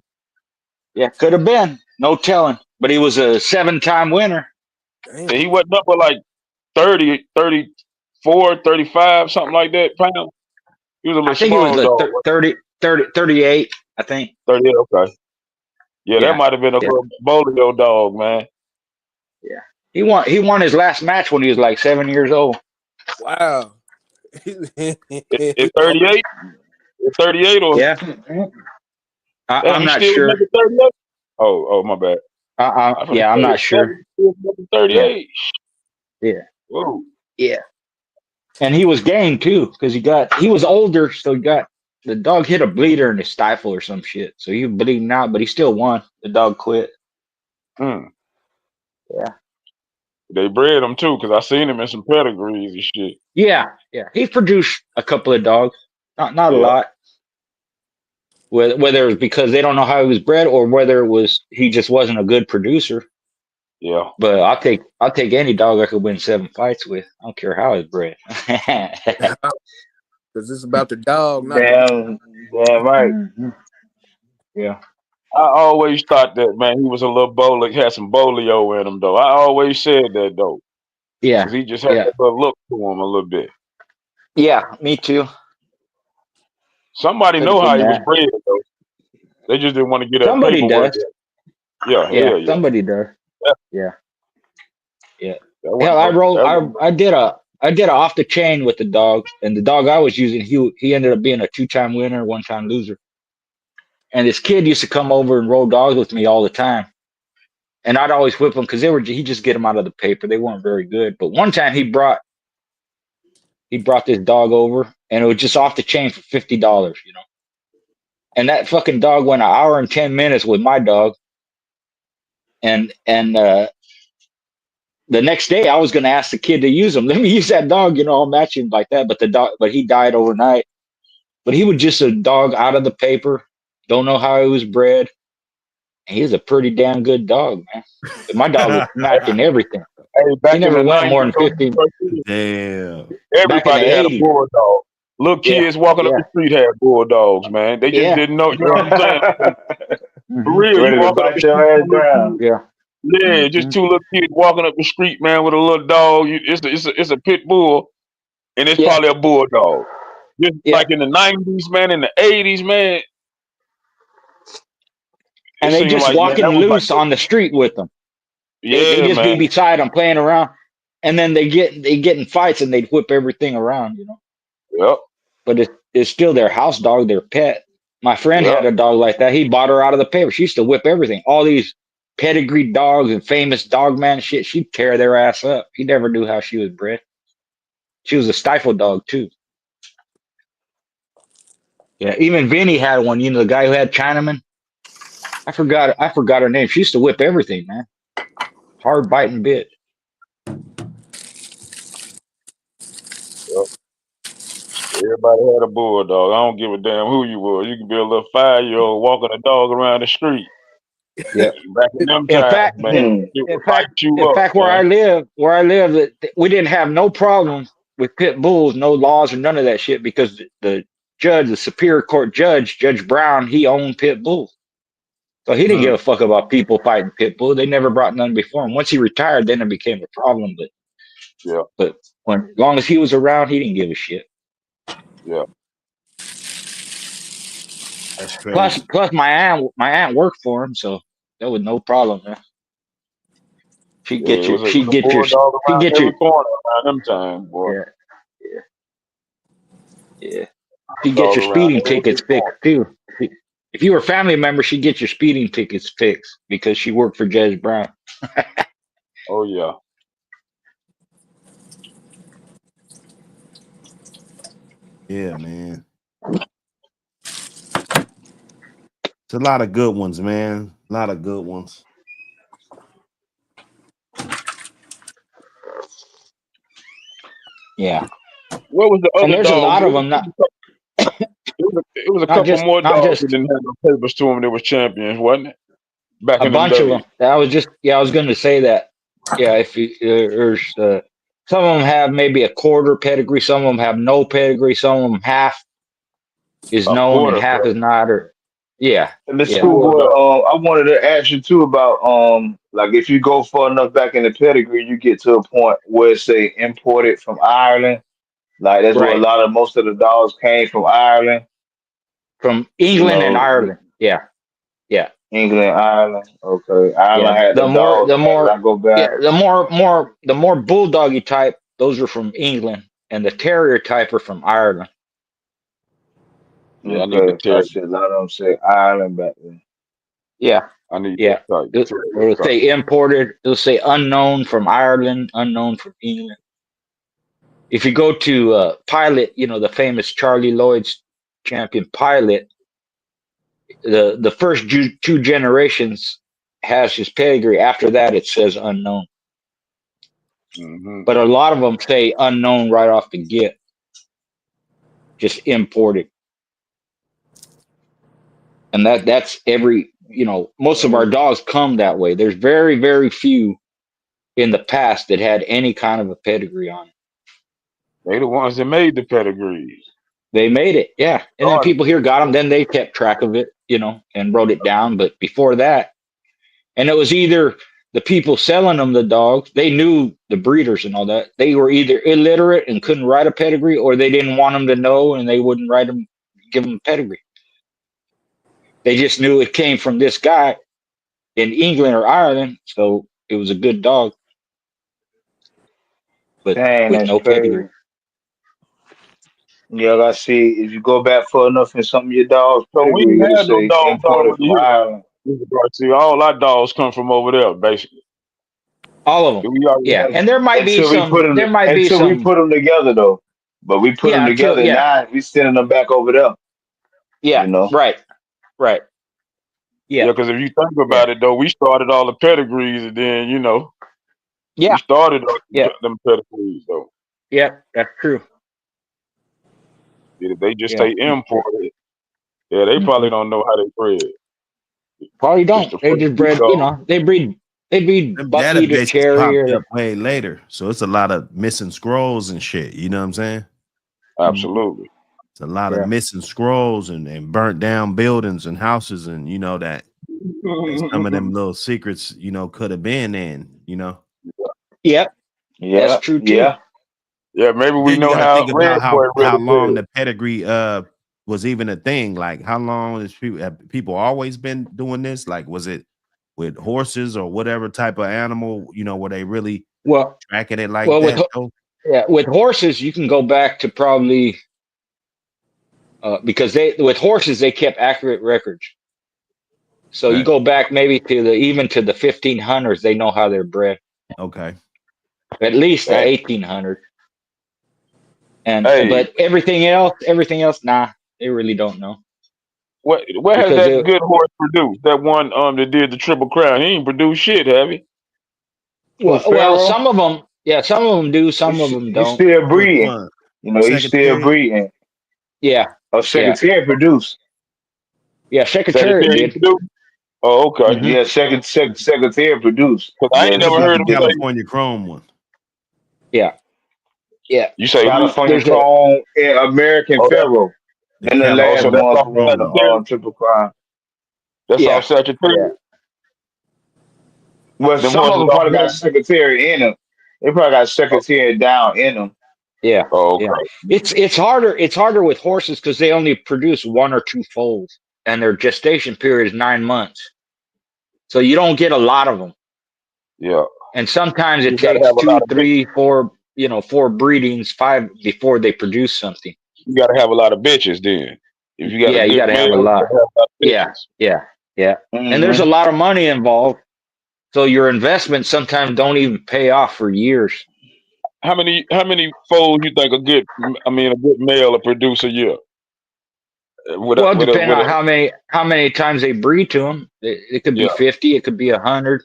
H: yeah. Could have been. No telling. But he was a 7-time winner.
D: And he wasn't up with like 30, 34, 35, something like that pounds. He was a little
H: I think he was
D: small dog.
H: 38. I think.
D: 38, okay. Yeah, that might have been a little bolio dog, man.
H: Yeah. He won his last match when he was like 7 years old.
I: Wow.
D: At 38? At 38 or?
H: Yeah. I'm not
D: still
H: sure.
D: 38? Oh, my bad.
H: I'm not sure.
D: 38.
H: Yeah.
D: Whoa.
H: Yeah. And he was game too, because he was older, so the dog hit a bleeder in his stifle or some shit. So he was bleeding out, but he still won. The dog quit.
D: Hmm.
H: Yeah.
D: They bred him too, because I seen him in some pedigrees and shit.
H: Yeah. He produced a couple of dogs. Not a lot. Whether it was because they don't know how he was bred or whether it was he just wasn't a good producer.
D: Yeah.
H: But I'll take any dog I could win 7 fights with. I don't care how it's bred.
I: Because it's about the dog, not
G: Damn right.
H: Yeah.
D: I always thought that, man, he was a little bolio, had some bolio in him, though. I always said that, though.
H: Yeah.
D: Because he just had that little look to him a little bit.
H: Yeah, me too.
D: Somebody know how he was bred, though. They just didn't want to get that
H: Somebody
D: paperwork.
H: does.
D: Yeah,
H: Yeah, somebody does.
D: Yeah.
H: Hell, I did a off the chain with the dog, and the dog I was using, he ended up being a 2-time winner, 1-time loser. And this kid used to come over and roll dogs with me all the time, and I'd always whip them because he just get them out of the paper. They weren't very good. But one time he brought this dog over, and it was just off the chain for $50, And that fucking dog went 1 hour and 10 minutes with my dog, and the next day, I was going to ask the kid to use him. Let me use that dog, I'll match him like that. But he died overnight. But he was just a dog out of the paper. Don't know how he was bred. And he's a pretty damn good dog, man. But my dog was matching everything.
D: Hey, back
H: he never
D: in the
H: went
D: 90s,
H: more than 15.
A: Damn.
D: Everybody had a bulldog. Little kids walking up the street had bulldogs, man. They just didn't know. You know what I'm saying? For real,
G: Ready
D: you
G: to
D: walk up
G: bite your ass down.
D: Yeah, just 2 little kids walking up the street, man, with a little dog. It's a pit bull, and it's probably a bulldog. Just like in the 90s, man, in the 80s, man.
H: And they just walking loose on the street with them. They just be beside them playing around, and then they get in fights and they'd whip everything around,
D: Yep.
H: But it's still their house dog, their pet. My friend had a dog like that. He bought her out of the paper. She used to whip everything. All these pedigree dogs and famous dog man shit. She'd tear their ass up. He never knew how she was bred. She was a stifle dog too. Yeah, even Vinny had one. The guy who had Chinaman. I forgot her name. She used to whip everything, man. Hard biting bit.
D: Yep. Everybody had a bulldog. I don't give a damn who you were. You could be a little 5-year-old walking a dog around the street.
H: Yeah.
D: Back in them times, man.
H: In fact, where I live, we didn't have no problem with pit bulls, no laws or none of that shit, because the Superior Court judge, Judge Brown, he owned pit bulls. So he didn't give a fuck about people fighting pit bulls. They never brought none before him. Once he retired, then it became a problem. But as long as he was around, he didn't give a shit.
D: Yeah.
A: That's crazy.
H: Plus my aunt worked for him, so that was no problem, man. She'd get your
D: corner around them times, boy.
H: Yeah. She'd get your speeding tickets fixed too. If you were a family member, she'd get your speeding tickets fixed because she worked for Judge Brown.
D: Oh yeah.
A: Yeah, man. It's a lot of good ones, man. A lot of good ones.
H: Yeah.
D: What was the
H: And
D: other
H: there's a
D: dog?
H: lot of them.
D: It was a
H: Not
D: couple
H: just
D: more
H: not
D: dogs
H: just
D: that didn't have no papers to them that was champions, wasn't it? Back
H: a
D: in them
H: bunch of
D: days.
H: them. I was going to say that. Yeah, if you, there's some of them have maybe a quarter pedigree, some of them have no pedigree, some of them half is
D: A
H: known and
D: quarter.
H: half is not. Or yeah,
G: And the
H: yeah,
G: schoolboy,
D: Bulldog.
G: I wanted to ask you too about like if you go far enough back in the pedigree, you get to a point where it's say imported from Ireland. Like that's where a
H: right.
G: lot of most of the dogs came from Ireland.
H: From
G: You
H: England and
G: know,
H: Ireland. Yeah, yeah,
G: England, Ireland. Okay,
H: yeah.
G: Ireland had
H: The
G: them
H: more,
G: dogs.
H: the
G: Man, when
H: more,
G: I go
H: yeah,
G: back,
H: the more bulldoggy type. Those are from England, and the terrier type are from Ireland.
D: Yeah, I need to
G: okay,
D: tell
G: I
D: you.
G: said a lot of them say Ireland back then.
H: Yeah,
D: I need
H: yeah.
D: that type.
H: It'll say imported. It'll say unknown from Ireland, unknown from England. If you go to Pilot, the famous Charlie Lloyd's champion Pilot, the first two generations has his pedigree. After that, it says unknown.
D: Mm-hmm.
H: But a lot of them say unknown right off the get, just imported. And that's every, most of our dogs come that way. There's very, very few in the past that had any kind of a pedigree on it.
D: They the ones that made the pedigrees.
H: They made it, yeah. And then
D: Started.
H: people here got them. Then they kept track of it, and wrote it down. But before that, and it was either the people selling them the dogs, they knew the breeders and all that. They were either illiterate and couldn't write a pedigree, or they didn't want them to know and they wouldn't give them a pedigree. They just knew it came from this guy in England or Ireland, so it was a good dog, but
G: Dang,
H: with
G: that's
H: no pedigree.
G: crazy. Yeah, I see. If you go back far enough in some of your dogs'
D: So we
G: pedigree,
D: ain't
G: it'll
D: had no
G: say
D: dogs
G: imported
D: already
G: from
D: here.
G: Ireland.
D: Mr. Garcia. All our dogs come from over there, basically.
H: All of them,
D: We already
H: yeah.
D: had
H: And there might be
G: Until we put
H: some.
G: them,
H: There might be
G: until we
H: some.
G: put them together though. But we put them
H: Yeah, until
G: together
H: yeah,
G: now. We sending them back over there.
H: yeah.
G: You know.
H: Right, right.
D: Yeah,
H: Yeah,
D: because if you think
H: yeah,
D: about it, though, we started all the pedigrees, and then we
H: yeah,
D: started
H: yeah,
D: them pedigrees, though.
H: yeah. That's true.
D: If they just
H: Yeah.
D: say imported, yeah, they probably
H: Mhm.
D: don't know how they bred.
H: Probably
D: Just
H: don't.
D: the
H: They
D: first
H: just
D: few
H: bred.
D: dogs.
H: They breed
A: Them
H: Bucky's
A: databases popped
H: Terrier.
A: up way later. So it's a lot of missing scrolls and shit. You know what I'm saying?
H: Mhm.
D: Absolutely.
A: It's a lot of
H: Yeah.
A: missing scrolls and burnt down buildings and houses, and that some of them little secrets, could have been in.
H: Yep. That's
G: Yeah,
H: true too.
G: yeah.
D: Yeah, maybe we
A: Then you
D: know
A: got to
D: how
A: think
D: Red
A: about
D: Boy
A: how
D: really
A: long
D: did.
A: the pedigree was even a thing. Like how long have people always been doing this? Like was it with horses or whatever type of animal, were they really
H: Well,
A: tracking it like
H: well,
A: that though?
H: with horses, you can go back to probably because with horses they kept accurate records. So you
A: Okay.
H: go back maybe even to the 1500s. They know how they're bred.
A: Okay.
H: At least the
D: Dang.
H: 1800s.
D: Hey,
H: But everything else, nah, they really don't know
D: where has
H: because
D: that good horse produced? That one that did the Triple Crown. He ain't produced shit, have he?
G: Who Pharaoh?
H: some of them, yeah, some of them do, some of
G: He's,
H: them
G: he's
H: don't.
G: still
A: Which
G: breeding.
A: one?
G: You know, he's still
A: Secretary?
G: breeding.
H: Yeah,
G: A
H: yeah,
G: secretary produced.
H: yeah. Secretary
D: Sagittarius
H: did.
D: produced? Oh, okay.
H: Hmm.
G: Yeah, secretary produced.
D: Because
G: You
D: I
G: know,
D: ain't
G: he
D: never
G: did
D: heard
G: he
D: him
G: did
D: say.
G: the
A: California Chrome one.
H: Yeah, yeah.
D: You say who?
G: California
H: There's a
G: Chrome and American
D: Oh,
G: Pharaoh.
A: The
G: And the
D: oh, so
G: last
A: California
D: that's
G: ones
D: off
G: won the
A: Chrome.
D: Sagittarius.
G: Triple Crown.
D: That's
H: yeah,
D: off Sagittarius.
H: yeah,
G: Well,
D: Them
G: some of
D: horses
G: them
D: off
G: probably got
D: them.
G: secretary in them. They probably got
D: Oh,
G: secretary down in them.
H: yeah,
D: oh,
H: yeah.
D: okay.
H: It's harder. It's harder with horses because they only produce one or two foals, and their gestation period is 9 months. So you don't get a lot of them,
D: Yeah.
H: and sometimes
D: You
H: it
D: gotta
H: takes
D: have a
H: two,
D: lot of bitches.
H: three, four, 4 breedings, 5 before they produce something.
D: You gotta have a lot of bitches then. If you got a
H: Yeah, you
D: good
H: got to
D: male,
H: have a
D: you
H: lot.
D: gotta have a lot of
H: Yeah,
D: patience.
H: yeah. And there's a
G: Mm-hmm.
H: lot of money involved. So your investments sometimes don't even pay off for years.
D: How many foals you think a good male will produce a year?
H: Well, depending
D: With
H: on
D: a
H: how many times they breed to them. It could be
D: yeah
H: 50, it could be 100.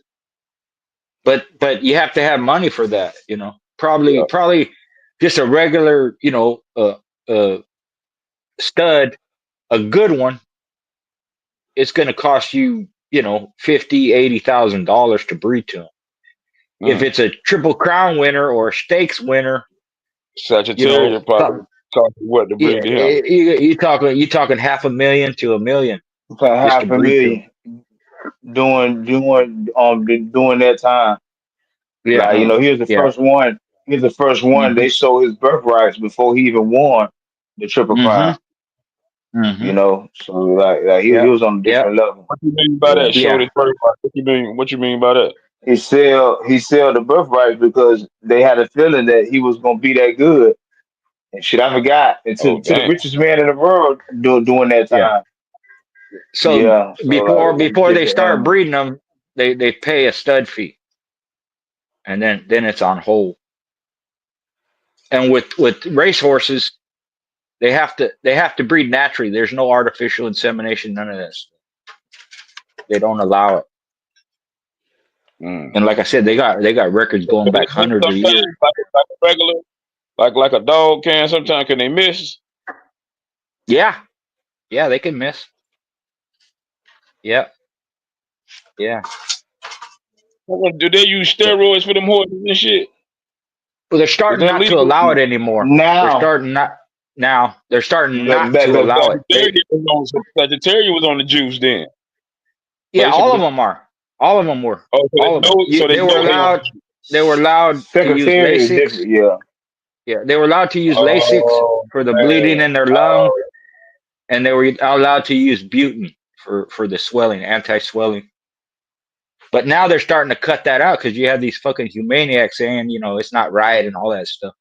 H: But you have to have money for that.
D: yeah.
H: Probably just a regular stud, a good one. It's going to cost you $50,000-$80,000 to breed to them. If
D: Mm.
H: it's a triple crown winner or a stakes winner,
D: Sagittarius probably
H: some,
D: cost you what to
H: yeah,
D: breed to him.
H: you talking $500,000 to $1 million
G: About
H: just to
G: half a
H: breed to them.
G: million doing that time.
H: Yeah,
G: Like,
D: Mm.
G: here's the
H: yeah.
G: first one. Here's the first one.
H: Hmm.
G: They sold his birthrights before he even won the Triple
H: Hmm.
G: Crown.
H: Hmm.
G: So like he
H: Yeah,
G: was on a
H: yeah,
G: different level.
D: What you mean by
G: Yeah.
D: that? Show
H: yeah.
D: this birthright. What you mean by that?
G: He sold the birthrights because they had a feeling that he was gonna be that good. And shit, I forgot. And
D: Oh
G: to the
D: damn.
G: richest man in the world during that
H: Yeah.
G: time.
H: So
G: Yeah. So
H: before
G: like he
H: before
G: get
H: they
G: the
H: start
G: hammer.
H: breeding them, they pay a stud fee, and then it's on hold. And with racehorses, they have to breed naturally. There's no artificial insemination, none of this. They don't allow it.
D: Mm.
H: And like I said, they got records
D: Can
H: going
D: they
H: back
D: miss
H: hundreds of
D: sometimes
H: years.
D: like a regular like a dog can sometimes? Can they miss?
H: Yeah, yeah, they can miss. Yeah, yeah.
D: Do they use steroids for them horses and shit?
H: Well, they're
D: Is
H: starting
D: that
H: not to
D: legal?
H: allow it anymore. They're
G: Now,
H: starting not now. They're starting not to
G: but
H: allow it.
D: Sagittarius was on the juice then. So
H: Yeah,
D: they should
H: all
D: put
H: of them are. All of them were.
D: oh
H: All of them.
D: they
H: They were
D: know they on
H: allowed.
D: the juice.
H: They were allowed to use
G: Secretary is
H: Lasix.
G: different. Yeah.
H: Yeah, they were allowed to use Lasix
D: Oh
H: for the bleeding
D: man.
H: in their lung, and they were allowed to use butane for the swelling, anti-swelling. But now they're starting to cut that out because you have these fucking humaniacs saying, it's not right and all that stuff.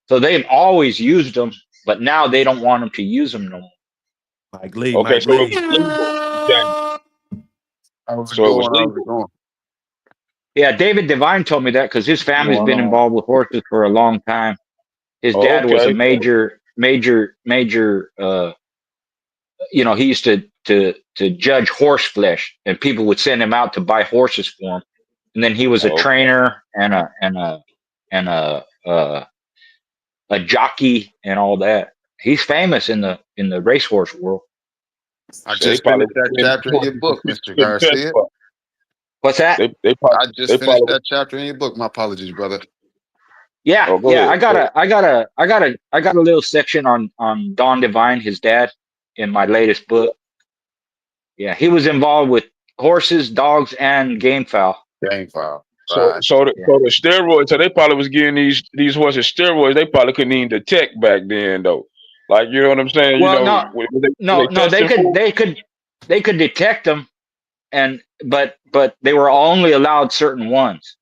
H: So they've always used them, but now they don't want them to use them no more.
D: Okay,
A: Mike
D: so it
A: Lee.
D: was legal. Okay.
J: How's it
D: So it was
J: going? How's it
D: legal.
J: going?
H: Yeah, David Devine told me that because his family's
G: Going
H: been
G: on.
H: involved with horses for a long time. His dad was a
D: Okay.
H: major. He used to judge horse flesh, and people would send him out to buy horses for him. And then he was a
D: Okay.
H: trainer and a jockey and all that. He's famous in the racehorse world.
J: I
D: So they
J: just
D: probably
J: finished that
D: send
J: chapter in your
D: horses to
J: book,
D: sit
J: Mr.
D: to the test
J: Garcia.
D: for.
H: What's that?
D: They probably
J: I
D: they
J: just finished
D: probably
J: that chapter in your book. My apologies, brother.
H: Yeah,
D: oh go
H: yeah.
D: ahead.
H: I got a little section on Don Devine, his dad, in my latest book. Yeah, he was involved with horses, dogs, and game fowl.
J: Gang file.
D: So
J: Right.
D: so the,
H: Yeah.
D: so the steroids, so they probably was giving these horses steroids. They probably couldn't even detect back then though. Like you know what I'm saying?
H: Well, no,
D: They
H: no. They
D: testing
H: could
D: for?
H: they could detect them, but they were only allowed certain ones,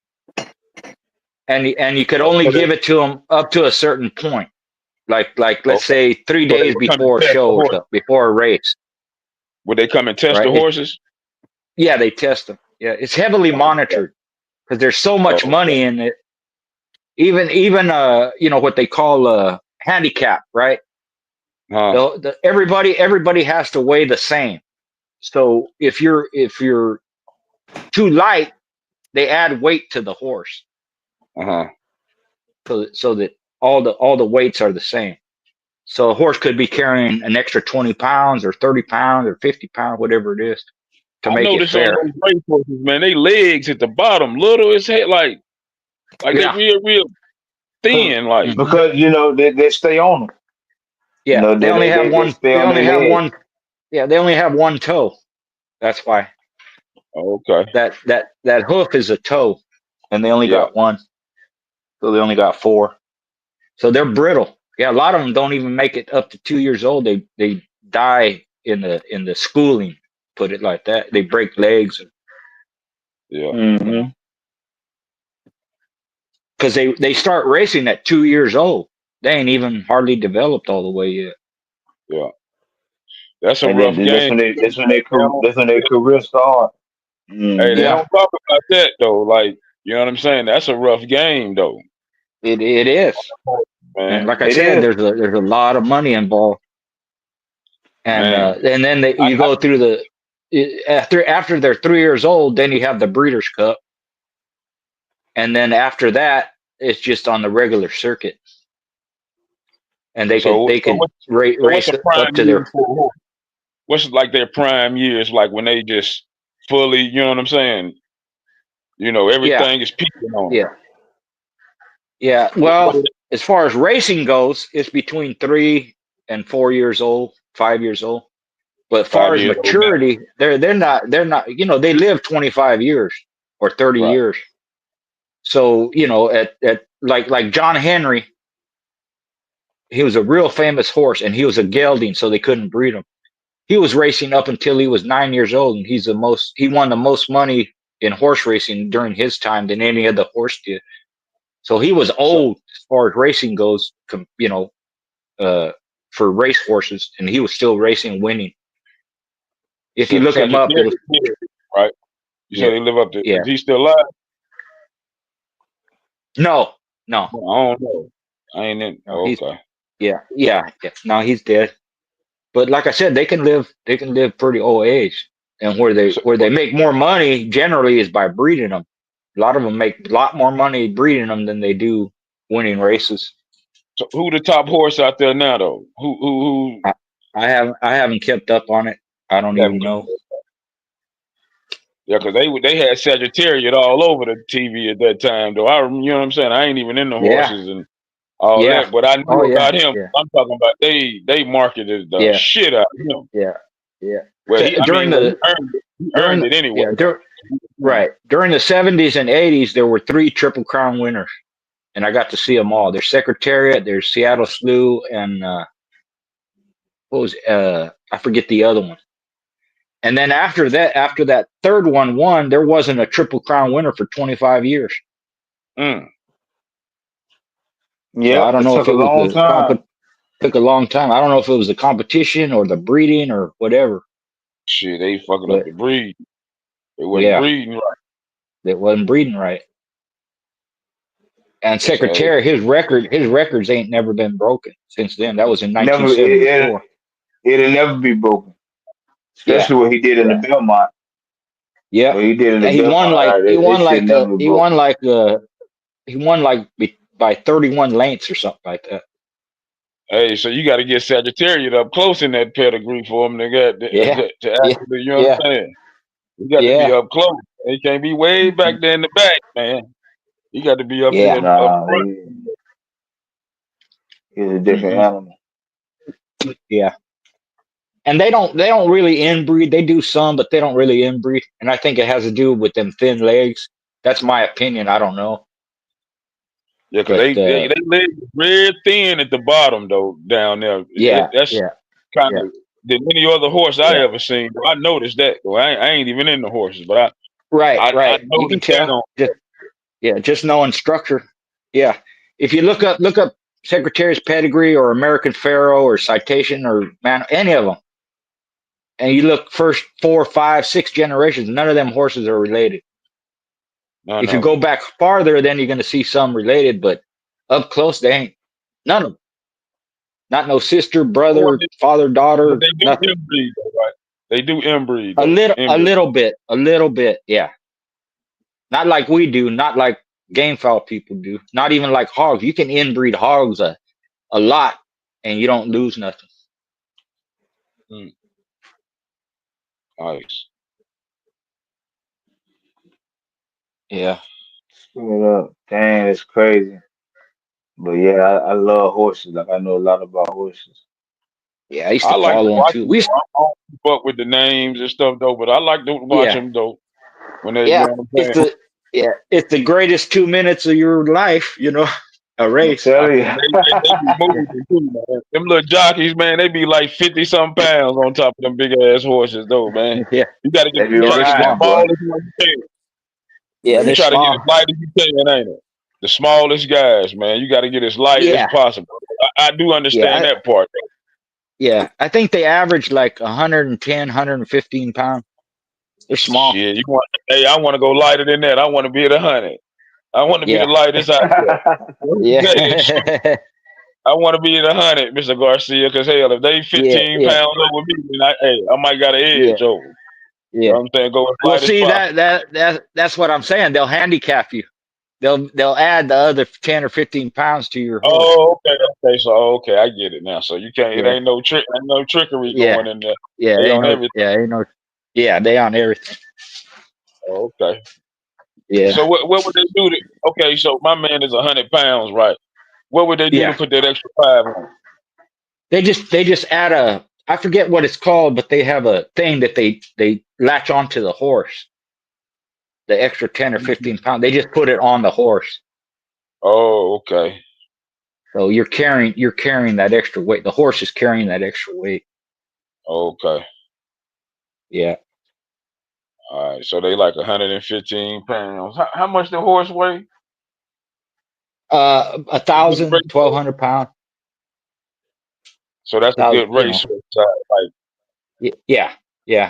H: and you could
D: Oh,
H: only
D: so
H: give it to them up to a certain point. Like let's
D: okay.
H: say 3
D: So they
H: days
D: would come and
H: before a
D: test the
H: show or
D: horse.
H: something, before a race,
D: Would they come and test the
H: right?
D: horses?
H: Yeah, they test them. Yeah, it's heavily
D: Okay.
H: monitored because there's so much
D: Okay.
H: money in it. Even what they call handicap, right?
D: Huh.
H: Everybody has to weigh the same. So if you're too light, they add weight to the horse,
D: Uh-huh.
H: so that all the weights are the same. So a horse could be carrying an extra 20 pounds or 30 pounds or 50 pounds, whatever it is, to
D: I
H: make it
D: noticed on
H: fair.
D: those race horses, man, they legs at the bottom, little as head, like they
H: Yeah.
D: real thin, like
H: Hmm.
G: Because they stay on them.
H: Yeah. They only have
G: They
H: one.
G: stay
H: They
G: on
H: only
G: their
H: have
G: legs.
H: one. Yeah. They only have one toe. That's why
D: okay.
H: that hoof is a toe, and they only
D: Yeah.
H: got one. So they only got four. So they're brittle. Yeah. A lot of them don't even make it up to 2 years old. They die in the schooling. Put it like that. They break legs.
D: Yeah.
G: Mm-hmm.
H: Because they start racing at 2 years old. They ain't even hardly developed all the way yet.
D: Yeah. That's a
G: And
D: rough
G: then
D: game.
G: that's when their career start.
D: Hey, they
H: Yeah,
D: don't talk about that though. Like, you know what I'm saying? That's a rough game though,
H: it is. And
D: man.
H: like I
G: It
H: said,
G: is.
H: there's a lot of money involved.
D: Man,
H: And then
D: I,
H: you go through after they're 3 years old, then you have the Breeders' Cup, and then after that, it's just on the regular circuit, and they could
D: so
H: they
D: so
H: could
D: what so what's
H: race
D: the
H: up
D: prime
H: to
D: years
H: their
D: for what's like their prime years like when they just fully, you know what I'm saying? You know,
H: yeah
D: everything is peaking on them.
H: yeah yeah.
D: What
H: Well,
D: is it?
H: as far as racing goes, it's between 3 and 4 years old, 5 years old. But as far
D: 5
H: as
D: years old now.
H: maturity, they're not. They live 25 years or 30
D: Right.
H: years. So at like John Henry, he was a real famous horse, and he was a gelding, so they couldn't breed him. He was racing up until he was 9 years old, and he won the most money in horse racing during his time than any other horse did. So he was
D: So
H: old as far as racing goes, uh, for race horses, and he was still racing, winning. If you look him up, it
D: Sagittarius,
H: was
D: right? You
H: yeah,
D: said they live up to,
H: yeah.
D: is he still alive?
H: No, no,
D: I don't know. I ain't in.
H: no.
D: Oh, okay.
H: Yeah. No, he's dead. But like I said, they can live pretty old age, and where they
D: So,
H: where they make more money generally is by breeding them. A lot of them make a lot more money breeding them than they do winning races.
D: so who the top horse out there now though? Who
H: I, I haven't kept up on it. I don't
D: you
H: even
D: haven't
H: know.
D: Yeah, because they had Sagittarius all over the TV at that time, though. You know what I'm saying? I ain't even in the
H: Yeah,
D: horses and all
H: yeah.
D: that, but I
H: Oh
D: knew
H: yeah,
D: about him.
H: yeah,
D: I'm talking about they marketed the
H: yeah,
D: shit out of him.
H: yeah, yeah.
D: Well,
H: So during
D: he
H: the
D: earned it. He
H: during
D: earned
H: the
D: it anyway.
H: yeah
D: Hmm.
H: right during the 70s and 80s, there were 3 Triple Crown winners, and I got to see them all. There's Secretariat, there's Seattle Slew, and what was I forget the other one. And then after that third one won, there wasn't a Triple Crown winner for 25 years.
D: Mm.
H: So I
G: Yep,
H: don't
G: it
H: know if
G: took a
H: it was
G: long
H: the
G: time.
H: took a long time. I don't know if it was the competition or the breeding or whatever.
D: Shit, they fucking up
H: But
D: the breed. They wasn't
H: yeah,
D: breeding right.
H: it wasn't breeding right. And
D: But hey,
H: Secretary, his records ain't never been broken since then. That was in
G: Never, it,
H: 1974.
G: it'll never be broken.
H: Yeah,
G: Especially what he did in the
H: yeah,
G: Belmont.
H: yeah.
G: What he did in the
H: Yeah, he won
G: Belmont,
H: like he
G: it
H: won
G: should
H: like
G: never be
H: he
G: broken.
H: won like by 31 lengths or something like that.
D: hey, so you got to get Sagittarius up close in that pedigree for him to get
H: Yeah,
D: to
H: yeah,
D: actually, you know what
H: yeah,
D: I'm saying? You got to be
H: yeah,
D: up close. He can't be way back
H: mhm,
D: there in the back, man. You got to be up
H: yeah,
D: there up
G: Nah,
D: front.
G: he's a different
H: hmm
G: animal.
H: yeah. And they don't really inbreed. They do some, but they don't really inbreed. And I think it has to do with them thin legs. That's my opinion. I don't know,
D: Yeah, because
H: but
D: they live real thin at the bottom though down there.
H: yeah,
D: That's
H: yeah,
D: kind
H: yeah,
D: of than any other horse I
H: yeah.
D: ever seen. I noticed that. Though. I ain't even in the horses, but
H: Right,
D: I
H: right. You can
D: noticed that
H: tell.
D: on.
H: Just knowing structure. Yeah. If you look up Secretary's pedigree or American Pharaoh or Citation or man any of them, and you look first 4, 5, 6 generations, none of them horses are related.
D: None
H: If you
D: of
H: go
D: them.
H: back farther, then you're going to see some related, but up close they ain't. None of them. Not no sister,
D: Well,
H: brother, father,
D: but
H: daughter,
D: they do
H: nothing.
D: inbreed, though, right? They do inbreed
H: A
D: though.
H: little, a
D: Inbreed.
H: little bit, a little bit. Yeah. Not like we do. Not like game fowl people do. Not even like hogs. You can inbreed hogs a lot, and you don't lose nothing.
D: Mm, nice.
H: Yeah.
G: Straight up. Dang, it's crazy. But yeah, I love horses. Like I know a lot about horses.
H: Yeah. I used
D: I
H: to
D: like to
H: follow them
D: watch
H: too.
D: them. I don't keep up with the names and stuff though, but I like to watch
H: Yeah.
D: them though. When they, you
H: Yeah.
D: know what I'm
H: It's
D: saying?
H: the yeah. It's the greatest 2 minutes of your life. A
G: I'm
H: race.
G: telling you.
D: They be
H: Yeah.
D: moving too, man. Them little jockeys, man, they be like 50 some pounds on top of them big ass horses, though, man.
H: Yeah.
D: You gotta get,
G: They be
D: you
H: Yeah.
D: try
H: They're
D: to get the
G: riding,
H: small.
G: boy.
D: smallest one you can.
H: Yeah.
D: You
H: They're
D: try to get as
H: small.
D: light as you can, ain't it? The smallest guys, man. You got to get as light as
H: Yeah.
D: possible. I do
H: Yeah.
D: understand that part.
H: Yeah, I think they average like 110, 115 pounds. They're small.
D: Shit, hey, I want to go lighter than that. I want to be at 100. I want to be the
H: Yeah.
D: lightest out there. Say this shit.
H: Yeah.
D: I want to be at 100, Mr. Garcia, because hell, if they
H: Yeah.
D: 15
H: Yeah.
D: pounds over me, then I might got an
H: Yeah.
D: edge over. You know
H: Yeah.
D: what I'm saying? Go as
H: Well,
D: light as
H: see
D: possible.
H: that's what I'm saying. They'll handicap you. They'll add the other 10 or 15 pounds to your horse.
D: Oh, okay. So okay, I get it now. So you can't. It
H: Yeah.
D: ain't no trick. Ain't no trickery
H: Yeah.
D: going in there.
H: Yeah.
D: They
H: Ain't
D: on
H: no.
D: everything.
H: Yeah. Ain't no. Yeah. They on everything.
D: Oh, okay.
H: Yeah.
D: So what would they do to? Okay, so my man is 100 pounds, right? What would they do to
H: Yeah.
D: put that extra 5 on?
H: They just add a. I forget what it's called, but they have a thing that they latch onto the horse. The extra 10 or 15 pounds. They just put it on the horse.
D: Oh, okay.
H: So you're carrying that extra weight. The horse is carrying that extra weight.
D: Okay.
H: Yeah.
D: All right. So they like 115 pounds. How much the horse weigh?
H: 1,000, 1,200 pounds.
D: So that's a good
H: You know,
D: race. Like,
H: yeah.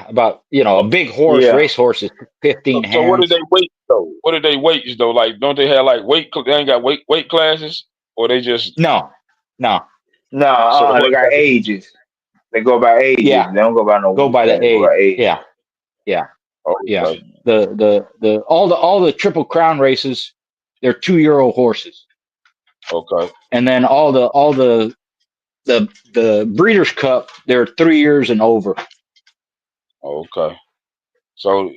H: About a big horse,
G: Yeah.
H: race horse is 15
D: so what do
H: hands.
D: they weight though? What are they weights though? Like, don't they have like weight? They ain't got weight classes, or they just
H: No.
G: No,
D: so the
G: they
D: horse
G: got
D: got to be.
G: ages. They go by ages.
H: Yeah.
G: They don't go by no
H: Go
G: weight
H: by
G: class.
H: the
G: They go
H: age.
G: by age.
H: Yeah.
D: Okay.
H: All the Triple Crown races, they're 2-year-old horses,
D: Okay.
H: and then all the Breeders' Cup, they're 3 years and over.
D: Okay. So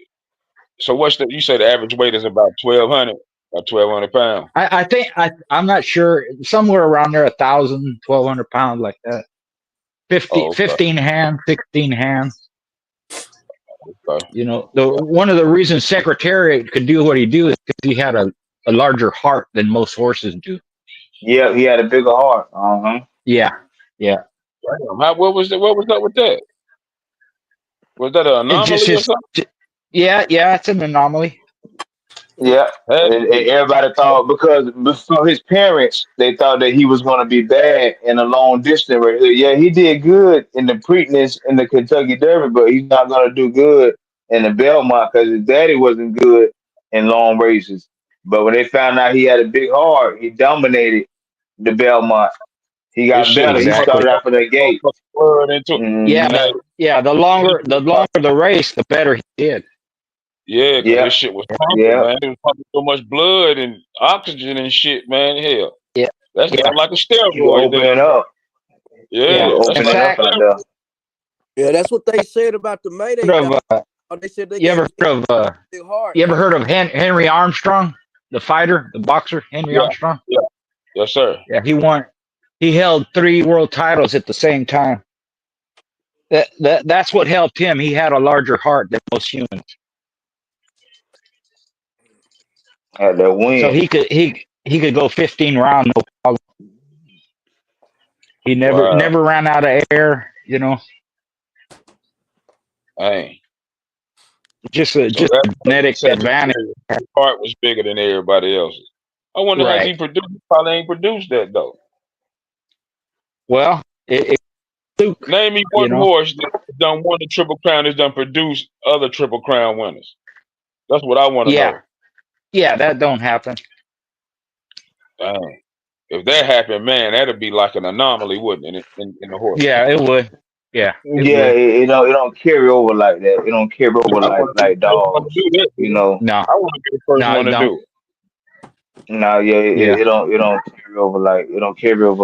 D: what's you say the average weight is about 1,200 or 1,200 pounds?
H: I think I'm not sure, somewhere around there, 1,000, 1,200 pounds, like that. 15 hands, 16 hands.
D: Okay.
H: One of the reasons Secretariat could do what he do is because he had a larger heart than most horses do.
G: Yeah, he had a bigger heart.
H: Yeah.
D: Damn. What was up with that? Was that an
H: It's just
D: anomaly or something?
H: yeah, it's an anomaly.
G: Yeah, and everybody thought because before his parents, they thought that he was going to be bad in a long distance race. Yeah, he did good in the Preakness in the Kentucky Derby, but he's not going to do good in the Belmont because his daddy wasn't good in long races. But when they found out he had a big heart, he dominated the Belmont. He
D: This
G: got
D: shit
G: better.
D: was
G: He
H: Exactly.
G: started out for the gate.
H: Yeah, yeah. The longer the race, the better he did.
D: Yeah, because
G: Yeah,
D: this shit was pumping,
G: yeah,
D: man. It was pumping so much blood and oxygen and shit, man. Hell,
H: Yeah,
D: that's
H: yeah,
D: like a
G: he was
D: steroid.
G: opening up. He
D: Yeah,
H: yeah.
G: was
D: that's
H: In
G: opening
D: like
G: up
H: fact,
G: out there.
I: Yeah, that's what they said about the Mayday
H: of,
I: dog. They said they
H: you
I: gave
H: ever
I: him
H: heard of
I: a big heart.
H: you ever heard of Henry Armstrong, the fighter, the boxer, Henry
D: yeah,
H: Armstrong?
D: yeah, yes, sir.
H: Yeah, he held 3 world titles at the same time. That's what helped him. He had a larger heart than most humans,
G: Had that
H: so
G: win.
H: he could go 15 rounds, no problem. He
D: Wow,
H: never ran out of air.
D: dang.
H: Just
D: So
H: a
D: that's
H: genetic advantage.
D: his heart was bigger than everybody else's. I wonder has
H: Right.
D: he produced? Probably ain't produced that though.
H: Well, it Luke,
D: Name me one horse that done won the Triple Crown that's done produced other Triple Crown winners. That's what I want to know.
H: Yeah, that don't happen.
D: Dang. If that happened, man, that'd be like an anomaly, wouldn't it, in the horse?
H: Yeah, it would. Yeah,
G: Yeah, it don't carry over like that. It don't carry over
D: I want to be
G: like
D: the first one to
G: dogs.
D: do that.
H: No,
D: I want to be the first one
H: it
D: to
H: don't.
D: do it.
G: No, yeah,
H: Yeah,
G: it don't carry over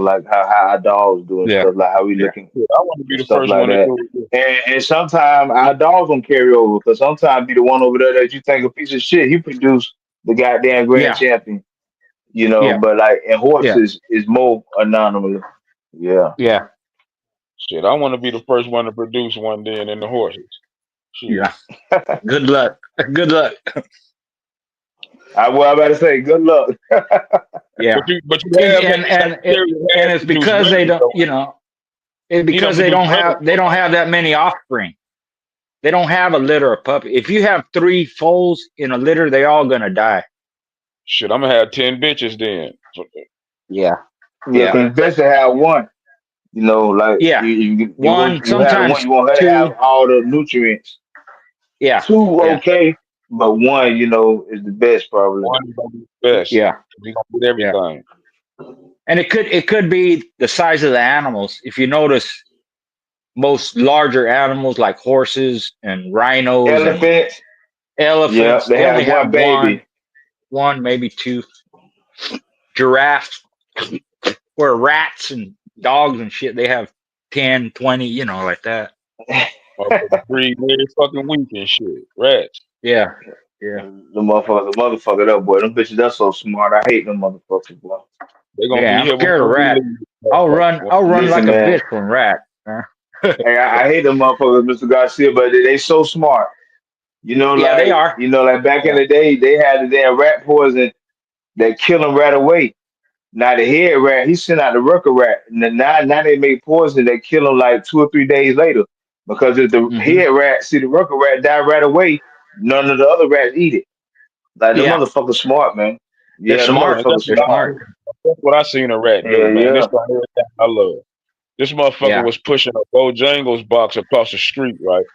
G: like how our dogs do and
H: yeah,
G: stuff, like how we
H: yeah,
G: looking
D: Yeah, I want to be
G: and
D: the
G: stuff
D: first
G: like
D: one to
G: that.
D: do it.
G: And sometimes our dogs don't carry over because sometimes be the one over there that you think a piece of shit. He produced the goddamn grand
H: yeah,
G: champion,
H: yeah,
G: But like in
H: yeah,
G: horses is more anomaly. Yeah.
H: yeah,
D: Shit, I want to be the first one to produce one then in the horses. Shit.
H: yeah. Good luck. Good luck.
G: I'm about to say good luck.
H: Yeah,
D: But you have
H: and it's
D: produce
H: because they
D: winners,
H: don't.
D: though.
H: It's
D: He don't
H: because they
D: produce
H: don't
D: winners.
H: have that many offspring. They don't have a litter of puppies. If you have 3 foals in a litter, they're all gonna die.
D: Shit, I'm gonna have 10 bitches then.
H: Yeah,
G: Yeah, because best to have one. Like
H: Yeah, one,
G: you have one,
H: sometimes
G: you want her to have
H: two.
G: all the nutrients.
H: Yeah,
G: Two
H: yeah,
G: okay, but one, is the best probably.
D: One is gonna be the best.
H: yeah,
D: We gonna get
H: yeah.
D: everything.
H: And it could be the size of the animals. If you notice, most larger animals like horses and rhinos and
G: Elephants, yeah,
H: elephants,
G: they
H: they only
G: have one
H: have
G: baby.
H: one, maybe two. Giraffes, where rats and dogs and shit, they have 10, 20, like that.
D: Motherfuckers breed every fucking week and shit. Rats.
H: Yeah, yeah.
G: The motherfucker, that boy. Them bitches, that's so smart. I hate them motherfuckers, boy.
D: They gonna
H: Yeah,
D: be
H: I'm
D: here
H: scared of
D: before we
H: rats.
D: leave.
H: I'll run
G: Listen,
H: like a
G: man.
H: bitch from rats. Huh?
G: Hey, I hate them motherfuckers, Mr. Garcia, but they so smart.
H: Yeah, they are.
G: Like back in
H: Yeah.
G: the day, they had the damn rat poison that kill them right away. Now the head rat, he sent out the worker rat. Now they make poison that kill him like 2 or 3 days later. Because if the
H: Hmm.
G: head rat see the worker rat die right away, none of the other rats eat it. Like the
H: Yeah,
G: motherfuckers smart, man.
H: they're
G: Yeah, the
H: smart.
D: Man,
G: motherfuckers
H: They're
G: smart.
H: smart.
D: that's what I seen a rat do,
G: Yeah,
D: man. This
G: yeah.
D: right here that I love. This motherfucker
H: Yeah,
D: was pushing a Bojangles box across the street, right?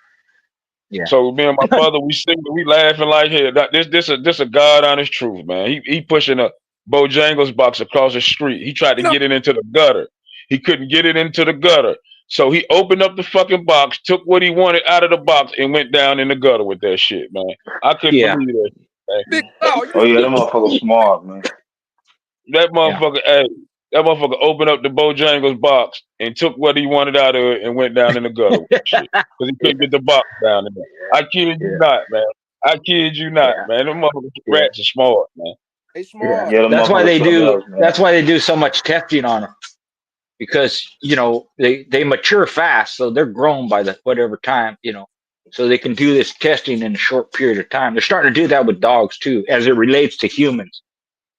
H: yeah,
D: So me and my brother, we laughing like hell. This a God honest truth, man. He pushing a Bojangles box across the street. He tried to
I: No,
D: get it into the gutter. He couldn't get it into the gutter. So he opened up the fucking box, took what he wanted out of the box, and went down in the gutter with that shit, man. I couldn't
H: yeah,
D: believe that. Man.
I: big dog.
G: Oh yeah, the motherfuckers smart, man.
D: That
H: yeah,
D: motherfucker, hey, that motherfucker opened up the Bojangles box and took what he wanted out of it and went down in the gutter with the shit. Because he couldn't get the box down in there. I kid you
H: yeah,
D: not, man. I kid you not,
H: yeah,
D: man. Them motherfucking
H: yeah,
D: rats are smart, man.
I: They
H: yeah.
I: smart.
G: Yeah, the
H: That's why
G: motherfuckers
H: they
G: something
H: do.
G: else, man.
H: That's why they do so much testing on them, because they mature fast, so they're grown by the whatever time, so they can do this testing in a short period of time. They're starting to do that with dogs too, as it relates to humans,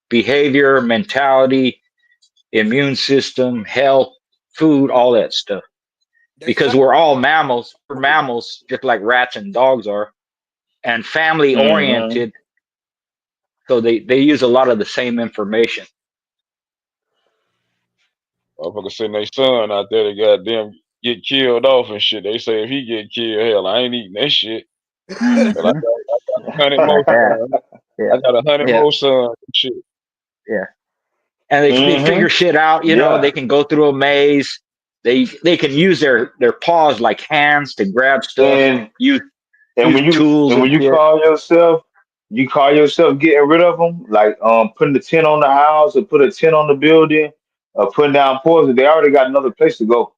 H: behavior, mentality, immune system, health, food, all that stuff.
I: They
H: Because
I: fight.
H: we're all mammals. We're mammals, just like rats and dogs are, and family
G: Mm-hmm.
H: oriented. So they use a lot of the same information.
D: Motherfucker send their son out there to goddamn get killed off and shit. They say if he get killed, hell, I ain't eating that shit. But I
H: Hmm.
D: got 100 more sons.
H: Yeah,
D: I got 100
H: yeah,
D: more sons and shit.
H: yeah. And they
G: Mm-hmm.
H: figure shit out.
G: Yeah.
H: They can go through a maze. They can use their paws like hands to grab stuff.
G: And
H: Use
G: and
H: use
G: when you
H: tools
G: and
H: and
G: when you
H: shit.
G: call yourself getting rid of them, like putting the tent on the house or put a tent on the building or putting down poison. They already got another place to go.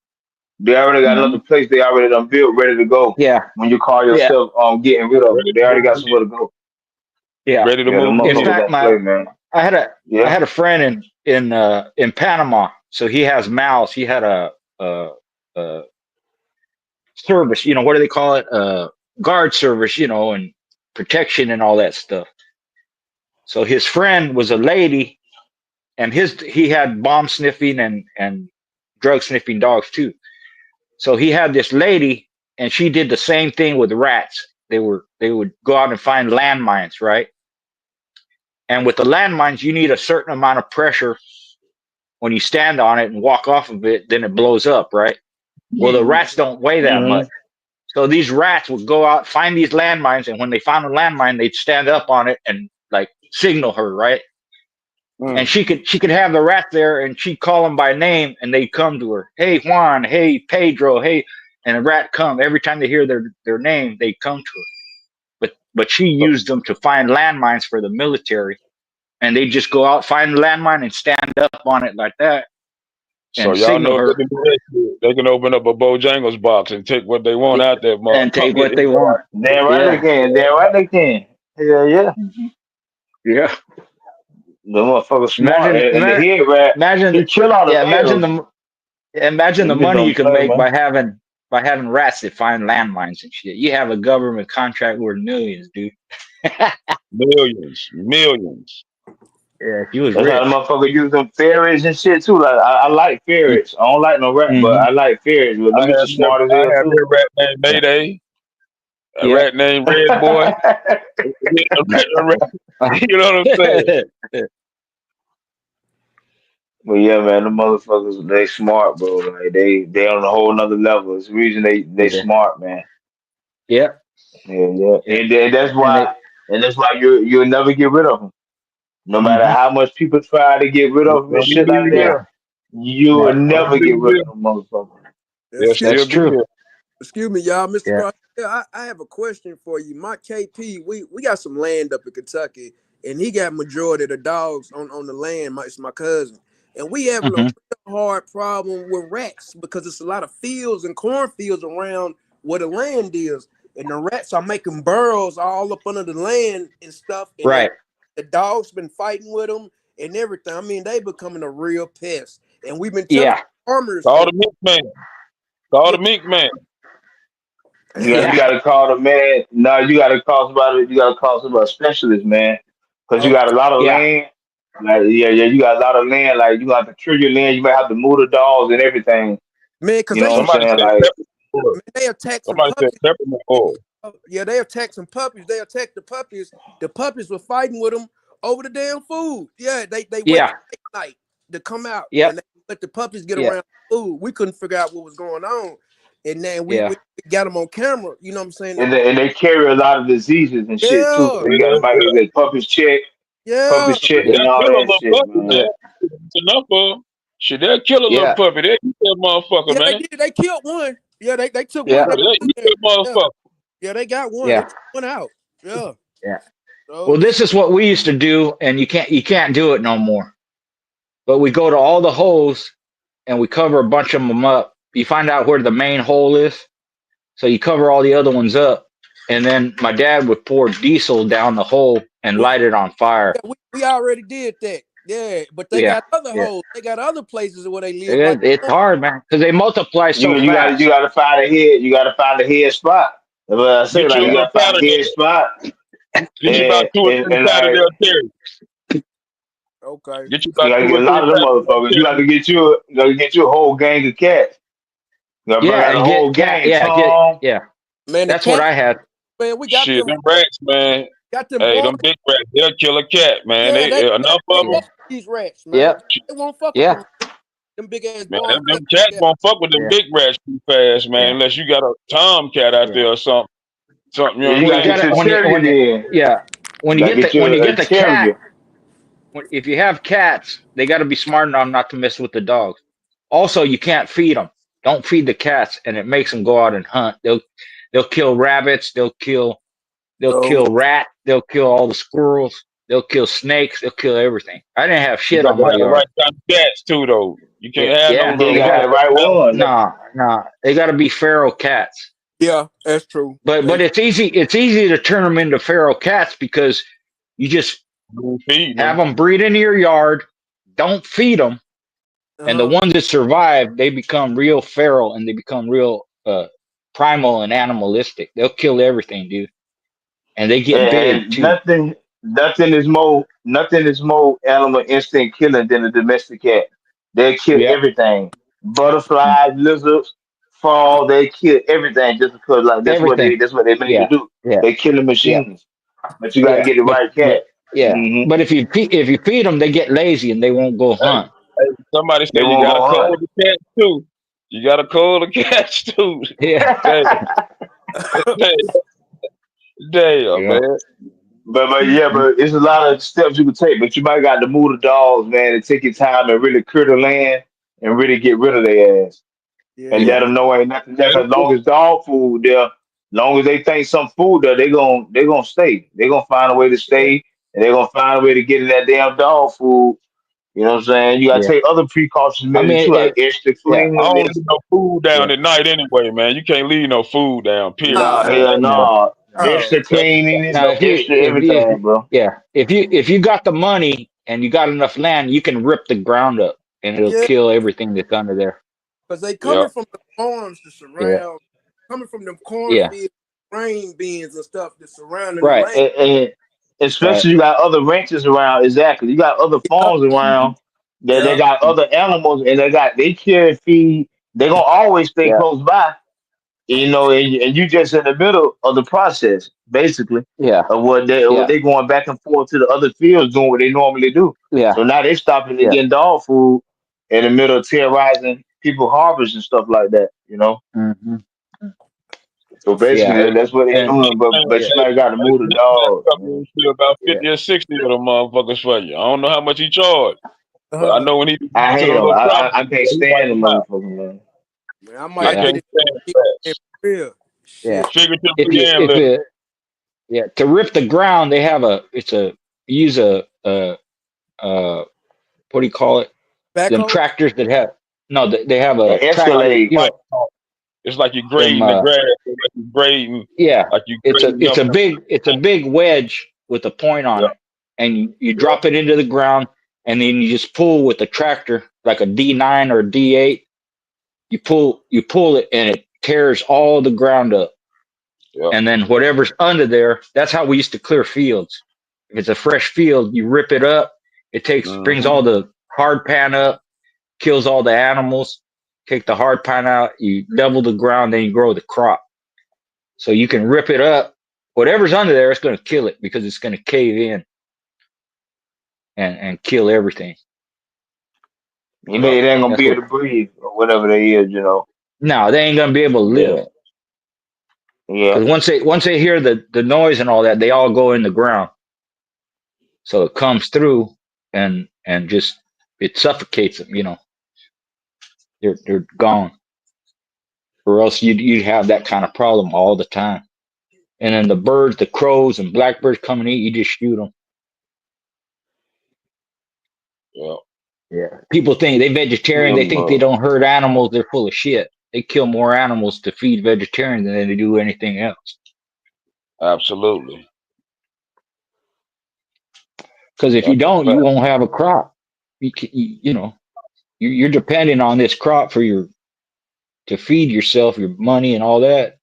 G: They already got another
H: Hmm.
G: place they already done built, ready to go.
H: Yeah,
G: When you call
H: yeah,
G: yourself getting rid of them,
D: Ready
G: they
D: to
G: already
D: move
G: got
D: in.
G: somewhere to go.
H: yeah.
D: Ready to
G: Yeah, the
D: move
H: In
G: motherfuckers
D: in.
H: fact,
G: don't play, man.
H: I had a I
G: Yeah.
H: had a friend in Panama. So he has mouths. He had a service. What do they call it? Guard service. And protection and all that stuff. So his friend was a lady, and he had bomb sniffing and drug sniffing dogs too. So he had this lady, and she did the same thing with rats. They would go out and find landmines, right? And with the landmines, you need a certain amount of pressure when you stand on it and walk off of it, then it blows up, right? Well, the rats don't weigh that
G: Mm-hmm.
H: much. So these rats would go out, find these landmines, and when they found a landmine, they'd stand up on it and like signal her, right? And
D: Mm.
H: she could have the rat there, and she'd call them by name, and they'd come to her. Hey Juan, hey Pedro, hey, and the rat come every time they hear their name, they come to her. But she
D: So,
H: used them to find landmines for the military, and they just go out, find the landmine, and stand up on it like that,
D: so
H: and
D: y'all
H: signal
D: know if they
H: her
D: can do that shit, they can open up a Bojangles box and take what they want out there,
H: and take
D: motherfucker.
H: what they want.
G: Damn right they
H: Yeah,
G: can. Damn right they can. Yeah, yeah.
H: yeah.
G: The motherfucker smart.
H: Imagine,
G: And the
H: imagine,
G: head rat, he
H: imagine,
G: kill all the
H: yeah. Imagine
G: males.
H: the
G: Them bitch
H: money you
G: don't
H: can
G: play,
H: make
G: man.
H: by having rats that find landmines and shit. You have a government contract worth millions, dude. Yeah,
D: Millions.
H: he was
G: That's how the
H: rich.
G: motherfucker use them ferrets and shit too. Like I like ferrets. I don't like no rat, but
H: Mm-hmm.
G: I like ferrets. But them bitches smart as
D: I
G: hell
D: have me
G: too.
D: a rat named Mayday, a
H: Yeah.
D: rat named Red Boy. A rat, you know what I'm saying?
G: But yeah, man, the motherfuckers they smart, bro. Like they on a whole nother level. It's the reason they
H: Yeah.
G: smart, man.
H: Yeah.
G: Yeah, yeah,
H: Yeah.
G: and that's
H: And they.
G: why you'll never get rid of them. No matter
H: Hmm.
G: how much people try to get rid of them and
D: Don't
G: shit
D: be
G: like that,
H: Yeah.
D: there.
G: you will
H: Yeah.
G: never
D: Don't
G: get
D: be
G: rid
D: there.
G: of them motherfuckers.
D: They'll
H: That's
D: still
I: Excuse
D: be
H: true.
D: there.
I: Excuse me, y'all, Mr.
H: Yeah.
I: Cross. Yeah, I have a question for you. My KP, we got some land up in Kentucky, and he got majority of the dogs on the land. It's my cousin, and we having a
H: Hmm.
I: real hard problem with rats because it's a lot of fields and cornfields around where the land is, and the rats are making burrows all up under the land and stuff, and
H: Right.
I: the dogs been fighting with them and everything. I mean, they becoming a real pest, and we've been telling
H: Yeah.
I: farmers,
D: Call
I: hey,
D: the mink man. Call
I: yeah,
D: the mink man.
G: You
H: Yeah.
G: gotta call the man. No, you gotta call somebody. You gotta call somebody specialist, man, because you
I: okay,
G: got a lot of
H: Yeah.
G: land. Like yeah, you got a lot of land. Like you got to clear your land. You might have to move the dogs and everything.
I: man, because
G: You know
I: they
G: what I'm
D: Somebody
G: saying?
D: said
G: Like
D: peppermint oil.
I: man, they attack some
D: Somebody said
I: puppies.
D: peppermint oil.
I: Yeah, they attack some puppies. They attacked the puppies. The puppies were fighting with them over the damn food. Yeah, they wait
H: Yeah.
I: at night to come out and
H: Yep.
I: they let the puppies get
H: Yeah.
I: around food. We couldn't figure out what was going on, and then we
H: Yeah.
I: got them on camera. You know what I'm saying?
G: and they carry a lot of diseases and shit too.
I: Yeah,
G: So you got to
D: Yeah,
G: make
D: yeah.
G: get
I: yeah,
G: puppies checked,
H: Yeah.
G: and
D: They'll
G: all
D: kill a
G: that
D: little
G: shit,
D: puppy,
G: man.
H: Yeah.
D: man. It's enough of 'em. Shit, they'll kill a little
H: Yeah.
D: puppy. They eat that motherfucker,
I: yeah. They
D: man.
I: did. They killed one. Yeah, they took one.
H: Yeah.
D: Yeah,
I: They
D: they eat that
I: yeah,
D: motherfucker.
I: yeah. They got one. They
H: Yeah.
I: took one out. Yeah.
H: Yeah.
I: So
H: Well, this is what we used to do, and you can't do it no more. But we go to all the holes and we cover a bunch of them up. You find out where the main hole is, so you cover all the other ones up, and then my dad would pour diesel down the hole and
I: we
H: light it on fire.
I: yeah, we already did that. Yeah, but they
H: Yeah.
I: got other
H: Yeah.
I: holes. They got other places where they live. Like
H: It's hard, man, because they multiply so
G: You
H: fast.
G: got to find a head. You got to find a head spot. That's what I say.
D: Get
G: Like
D: you
G: you
D: a
G: got to find a head
D: Saturday.
G: spot,
D: Get you about two or three
G: and
D: Saturday
G: like
D: Terriers.
I: okay.
D: Get you
G: you
D: about
G: got to
D: two
G: get
D: or
G: a
D: three
G: lot of them
D: Saturday
G: motherfuckers.
D: Terriers.
G: You got to get you a whole gang of cats. You got to bring
H: Yeah,
G: out a
H: and
G: whole
H: get cat.
G: gang.
H: Yeah.
G: Tom.
I: Man, the
H: That's what
I: cat,
H: I had.
I: man, we
D: Shit, them rats, man.
I: got them
D: Hey,
I: boys.
D: them big rats, they'll kill a cat, man.
I: Yeah,
D: They
I: they
D: enough of
I: don't
H: Yeah.
D: them.
I: fuck with these rats, man.
H: Yeah.
I: They won't fuck with
H: Yeah.
I: them big ass
D: Man,
I: barn
D: them
I: cats.
D: cats
I: Yeah,
D: won't fuck with them
H: Yeah.
D: big rats too fast, man.
H: Yeah.
D: Unless you got a tomcat out
H: Yeah.
D: there or something. Something, you
G: Yeah,
D: know
G: you
D: what
G: got
D: I
G: to
H: You
D: mean?
G: get
H: got
G: your
H: to
G: terrier then.
H: yeah,
G: You got to get
H: when you
G: you
H: get
G: a
H: the cat.
G: terrier.
H: If you have cats, they got to be smart enough not to mess with the dogs. Also, you can't feed them. Don't feed the cats, and it makes them go out and hunt. They'll kill rabbits. They'll
I: so
H: kill rat. They'll kill all the squirrels. They'll kill snakes. They'll kill everything. I didn't have
D: You
H: shit
D: got
H: on
D: to
H: my
D: have the
H: yard.
D: right kind of cats too, though. You
H: Yeah,
D: can't have no
H: yeah.
G: Yeah, you
H: They
D: little
G: got to have
H: got
G: the right one.
H: nah. They got to be feral cats.
I: yeah, that's true.
H: But it's easy. It's easy to turn them into feral cats because you just
D: feeding
H: have
D: them.
H: them breed into your yard. Don't feed them, and the
I: Uh-huh.
H: ones that survive, they become real feral and they become real primal and animalistic. They'll kill everything, dude, and they get big
G: And
H: too.
G: nothing is more animal instinct killing than a domestic cat. They kill
H: Yep.
G: everything. Butterflies, lizards, fall, they kill everything just because like
H: Everything.
G: that's what they made to
H: Yeah.
G: do.
H: Yeah.
G: They killing
H: Yeah.
G: machines. But you gotta
H: Yeah.
G: get the
H: But
G: right
H: but
G: cat.
H: yeah.
G: Hmm.
H: But if you feed them, they get lazy and they won't go
D: Hey,
H: hunt.
D: somebody
G: They
D: said you
G: won't
D: got to
G: go hunt.
D: call the cats too. You got to call the cats too.
H: Yeah.
D: Damn, damn, damn,
H: Yeah.
D: man.
G: But it's a lot of steps you can take. But you might got to move the dogs, man, and take your time and really clear the land and really get rid of their ass.
I: Yeah,
G: And
H: Yeah.
G: let
I: you
G: them know ain't nothing there.
D: Man,
G: 'Cause as long as dog food there, long as they think some food there, they gonna stay. They gonna find a way to
I: yeah,
G: stay, and they gonna find a way to get in that damn dog food. You know what I'm saying? You gotta
H: Yeah.
G: take other precautions
H: I
G: measures
H: mean,
G: too, like extra
H: yeah.
D: I don't
G: cleanliness.
D: leave no food
H: Yeah.
D: down at night anyway, man. You can't leave no food down, period.
G: Nah,
I: nah,
G: hell
H: No.
G: no.
I: oh,
G: Extra
D: That's
G: cleanliness,
H: Now, if you
G: extra
H: if you
G: everything, bro.
H: yeah, if you got the money and you got enough land, you can rip the ground up and it'll
I: yeah,
H: kill everything that's under there.
I: because they
D: yeah.
I: coming from the farms to
H: Yeah.
I: surround, coming from them
H: Yeah.
I: cornfields, grain bins and stuff that's surrounding the
H: Right.
I: land.
G: And
H: Right.
G: especially you got other ranches around. Exactly, you got other
I: Yeah,
G: farms around that they
I: yeah,
G: got other animals, and they care and feed. They gonna always stay
H: Yeah.
G: close by, you know, and you just in the middle of the process, basically,
H: Yeah.
G: of what
H: Yeah.
G: they going back and forth to the other fields doing what they normally do.
H: Yeah.
G: So now they stopping to
H: Yeah.
G: getting dog food. in the middle of terrorizing people harbors and stuff like that.
H: Hmm.
G: So
H: Yeah,
G: basically, that's what they're
H: and
G: doing. But
H: yeah,
G: you might got to move the dogs, man.
D: About
H: yeah,
D: 50 or 60 of them motherfuckers for you. I don't know how much he charged, but I
I: Uh,
D: know when he to
G: I hate
D: the
G: them.
D: little
G: I
D: property,
G: can't
D: he wipe
G: stand the
D: them out.
G: motherfucker, man.
I: man, I might
D: I
I: have to
H: yeah,
I: hit
D: can't
I: this
D: stand
I: for
D: that.
I: real.
H: yeah.
I: Shit.
D: Figuratively and
H: If
D: literally.
H: it, yeah, to rip the ground, they have use a what do you call it? Them
I: Backhoe?
H: tractors that have no, they have
G: An
H: a tractor.
G: Escalade.
D: It's like you're
H: Them
D: grading the grass, like you're grading,
H: yeah,
D: like you
H: it's a
D: grading
H: it's
D: up.
H: a big it's a big wedge with a point on
D: Yeah,
H: it, and you
D: yeah.
H: drop it into the ground, and then you just pull with the tractor like a D9 or a D8. You pull it, and it tears all the ground up,
D: Yeah.
H: and then whatever's under there. That's how we used to clear fields. If it's a fresh field, you rip it up. It brings
D: Mm-hmm.
H: all the hard pan up, kills all the animals. Take the hard pan out. You level the ground, then you grow the crop. So you can rip it up. Whatever's under there, it's going to kill it because it's going to cave in and kill everything.
G: You know,
D: Yeah.
G: it ain't gonna
H: That's
G: be
H: what.
G: able to breathe or whatever they is.
H: No, they ain't going to be able to live
G: Yeah, yeah.
H: because once they hear the noise and all that, they all go in the ground. So it comes through and just it suffocates them. They're gone. Or else you'd have that kind of problem all the time. And then the birds, the crows and blackbirds come and eat. You just shoot them.
D: Yeah.
H: Yeah. People think they vegetarian. They
G: Them,
H: think they don't hurt animals. They're full of shit. They kill more animals to feed vegetarians than they do anything else.
D: Absolutely.
H: Because if you
D: That's a
H: don't, you
D: fact.
H: won't have a crop. You're depending on this crop to feed yourself, your money and all that.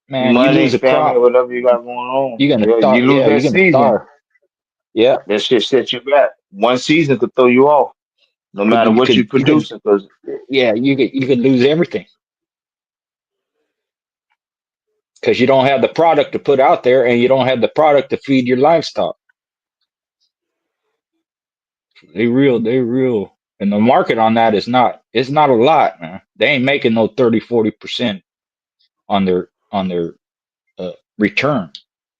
H: Man, you
G: money,
H: lose a
G: family,
H: crop,
G: whatever you got going on.
H: you're gonna
G: Yeah, you
H: starve.
G: lose
H: Yeah,
G: that
H: you're gonna
G: season.
H: starve. Yeah,
G: That shit set you back. One season could throw you off, no matter
H: you
G: what you
H: could you could
G: producing. Cause
H: yeah you could lose everything because you don't have the product to put out there, and you don't have the product to feed your livestock. They real, and the market on that is not it's not a lot, man. They ain't making no 30-40% on their return.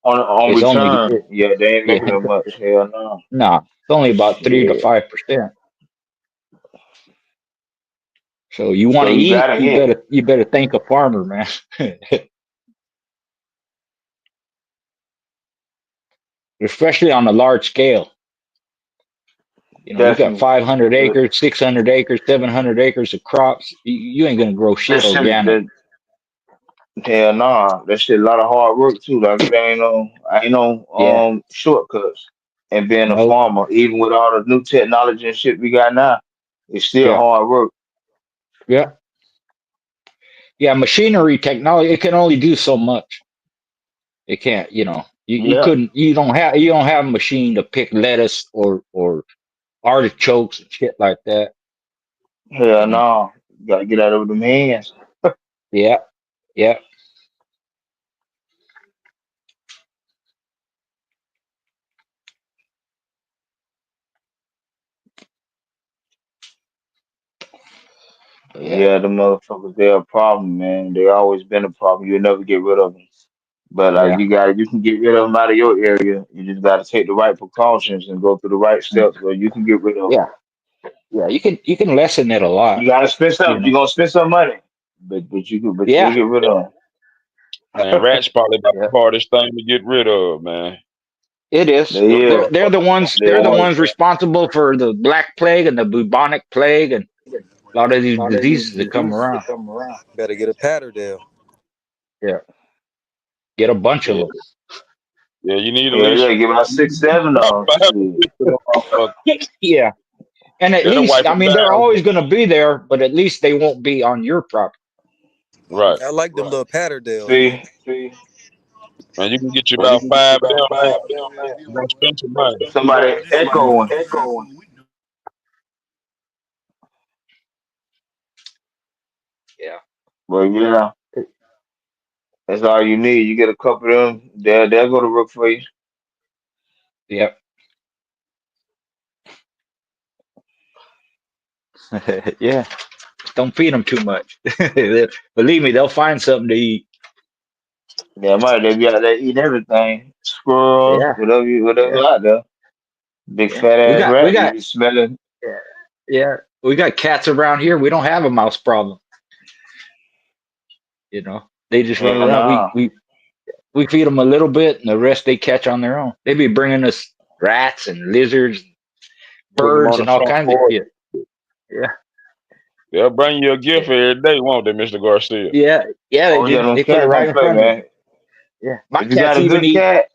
G: on
H: It's only
G: return, yeah, they ain't
H: yeah,
G: making that much. Hell no.
H: nah, it's only about three to
G: Shit.
H: five percent. So you want
G: So
H: to
G: you
H: eat,
G: gotta
H: you
G: hit.
H: better thank a farmer, man. Especially on a large scale. You got
G: Definitely.
H: 500
G: But
H: acres, 600 acres, 700 acres of crops. You ain't gonna grow
G: that
H: shit
G: shit,
H: organic.
G: that hell nah. That shit a lot of hard work too. Like there ain't no
H: Yeah,
G: shortcuts. And being a
H: nope.
G: farmer, even with all the new technology and shit we got now, it's still
H: Yeah,
G: hard work.
H: yeah, yeah. Machinery, technology, it can only do so much. It can't. You
G: Yeah.
H: couldn't. You don't have a machine to pick lettuce or artichokes and shit like that.
G: Hell
H: You know.
G: no. You gotta get out of them hands.
H: Yeah, yeah, yeah,
G: Yeah, the motherfuckers, they're a problem, man. They always been a problem. You'll never get rid of them. But like
H: yeah,
G: you can get rid of them out of your area. You just got to take the right precautions and go through the right
H: mm,
G: steps where you can get rid of them.
H: yeah, yeah. You can lessen it a
G: You
H: lot.
G: got to spend
H: You
G: some. You're
H: know.
G: gonna spend some money, but you'll
H: Yeah,
G: get rid of
D: Man,
G: them.
D: rats probably about
H: yeah.
D: the hardest thing to get rid of, man.
H: It is.
G: They
D: Them
H: They're
G: is.
H: they're the
D: motherfuckers.
H: ones.
G: They
H: They're the
G: is.
H: ones responsible for the Black Plague and the bubonic plague and a lot of these diseases that come around.
B: Better get a Patterdale.
H: Yeah, get a bunch of
D: Yeah.
H: them.
D: Yeah, you need at
G: Yeah, they
D: least
G: gotta give out 6, 7
D: about
G: of them.
D: 5 or
G: Shit.
D: 6 of them motherfuckers.
H: Yeah, and at
D: It'll
H: least
D: wipe
H: I
D: them
H: mean they're
D: down.
H: always going to be there, but at least they won't be on your property.
D: Right.
B: I like them little Patterdales, man.
G: See,
D: Man, you can get you about 5 of them, man. You're gonna spend some money.
G: somebody echoing.
H: Yeah,
G: But yeah, that's all you need. You get a couple of them, they'll go to work for you.
H: yeah, Yeah. Just don't feed them too much. Believe me, they'll find something to eat.
G: Yeah, might they be out there eating everything. Squirrels,
H: Yeah.
G: whatever
H: Yeah.
G: out there. Big
H: Yeah.
G: fat
H: We
G: ass
H: got we
G: rat, you
H: got
G: be smelling.
H: yeah. Yeah. We got cats around here. We don't have a mouse problem. You know, they just run
G: Yeah,
H: around.
G: nah.
H: We feed them a little bit, and the rest they catch on their own. They be bringing us rats and lizards,
D: Put them
H: birds,
D: on the
H: and all
D: front
H: kinds of
D: porch.
H: shit. Yeah.
D: They'll bring you a gift
H: Yeah.
D: every day, won't they, Mr. Garcia?
H: Yeah. Yeah. They
G: Oh yeah,
H: do.
G: them
H: They put it
G: cats
H: right
G: don't
H: in
G: play,
H: front of you.
G: man.
H: Yeah. My
G: If you got
H: cats
G: a good cat,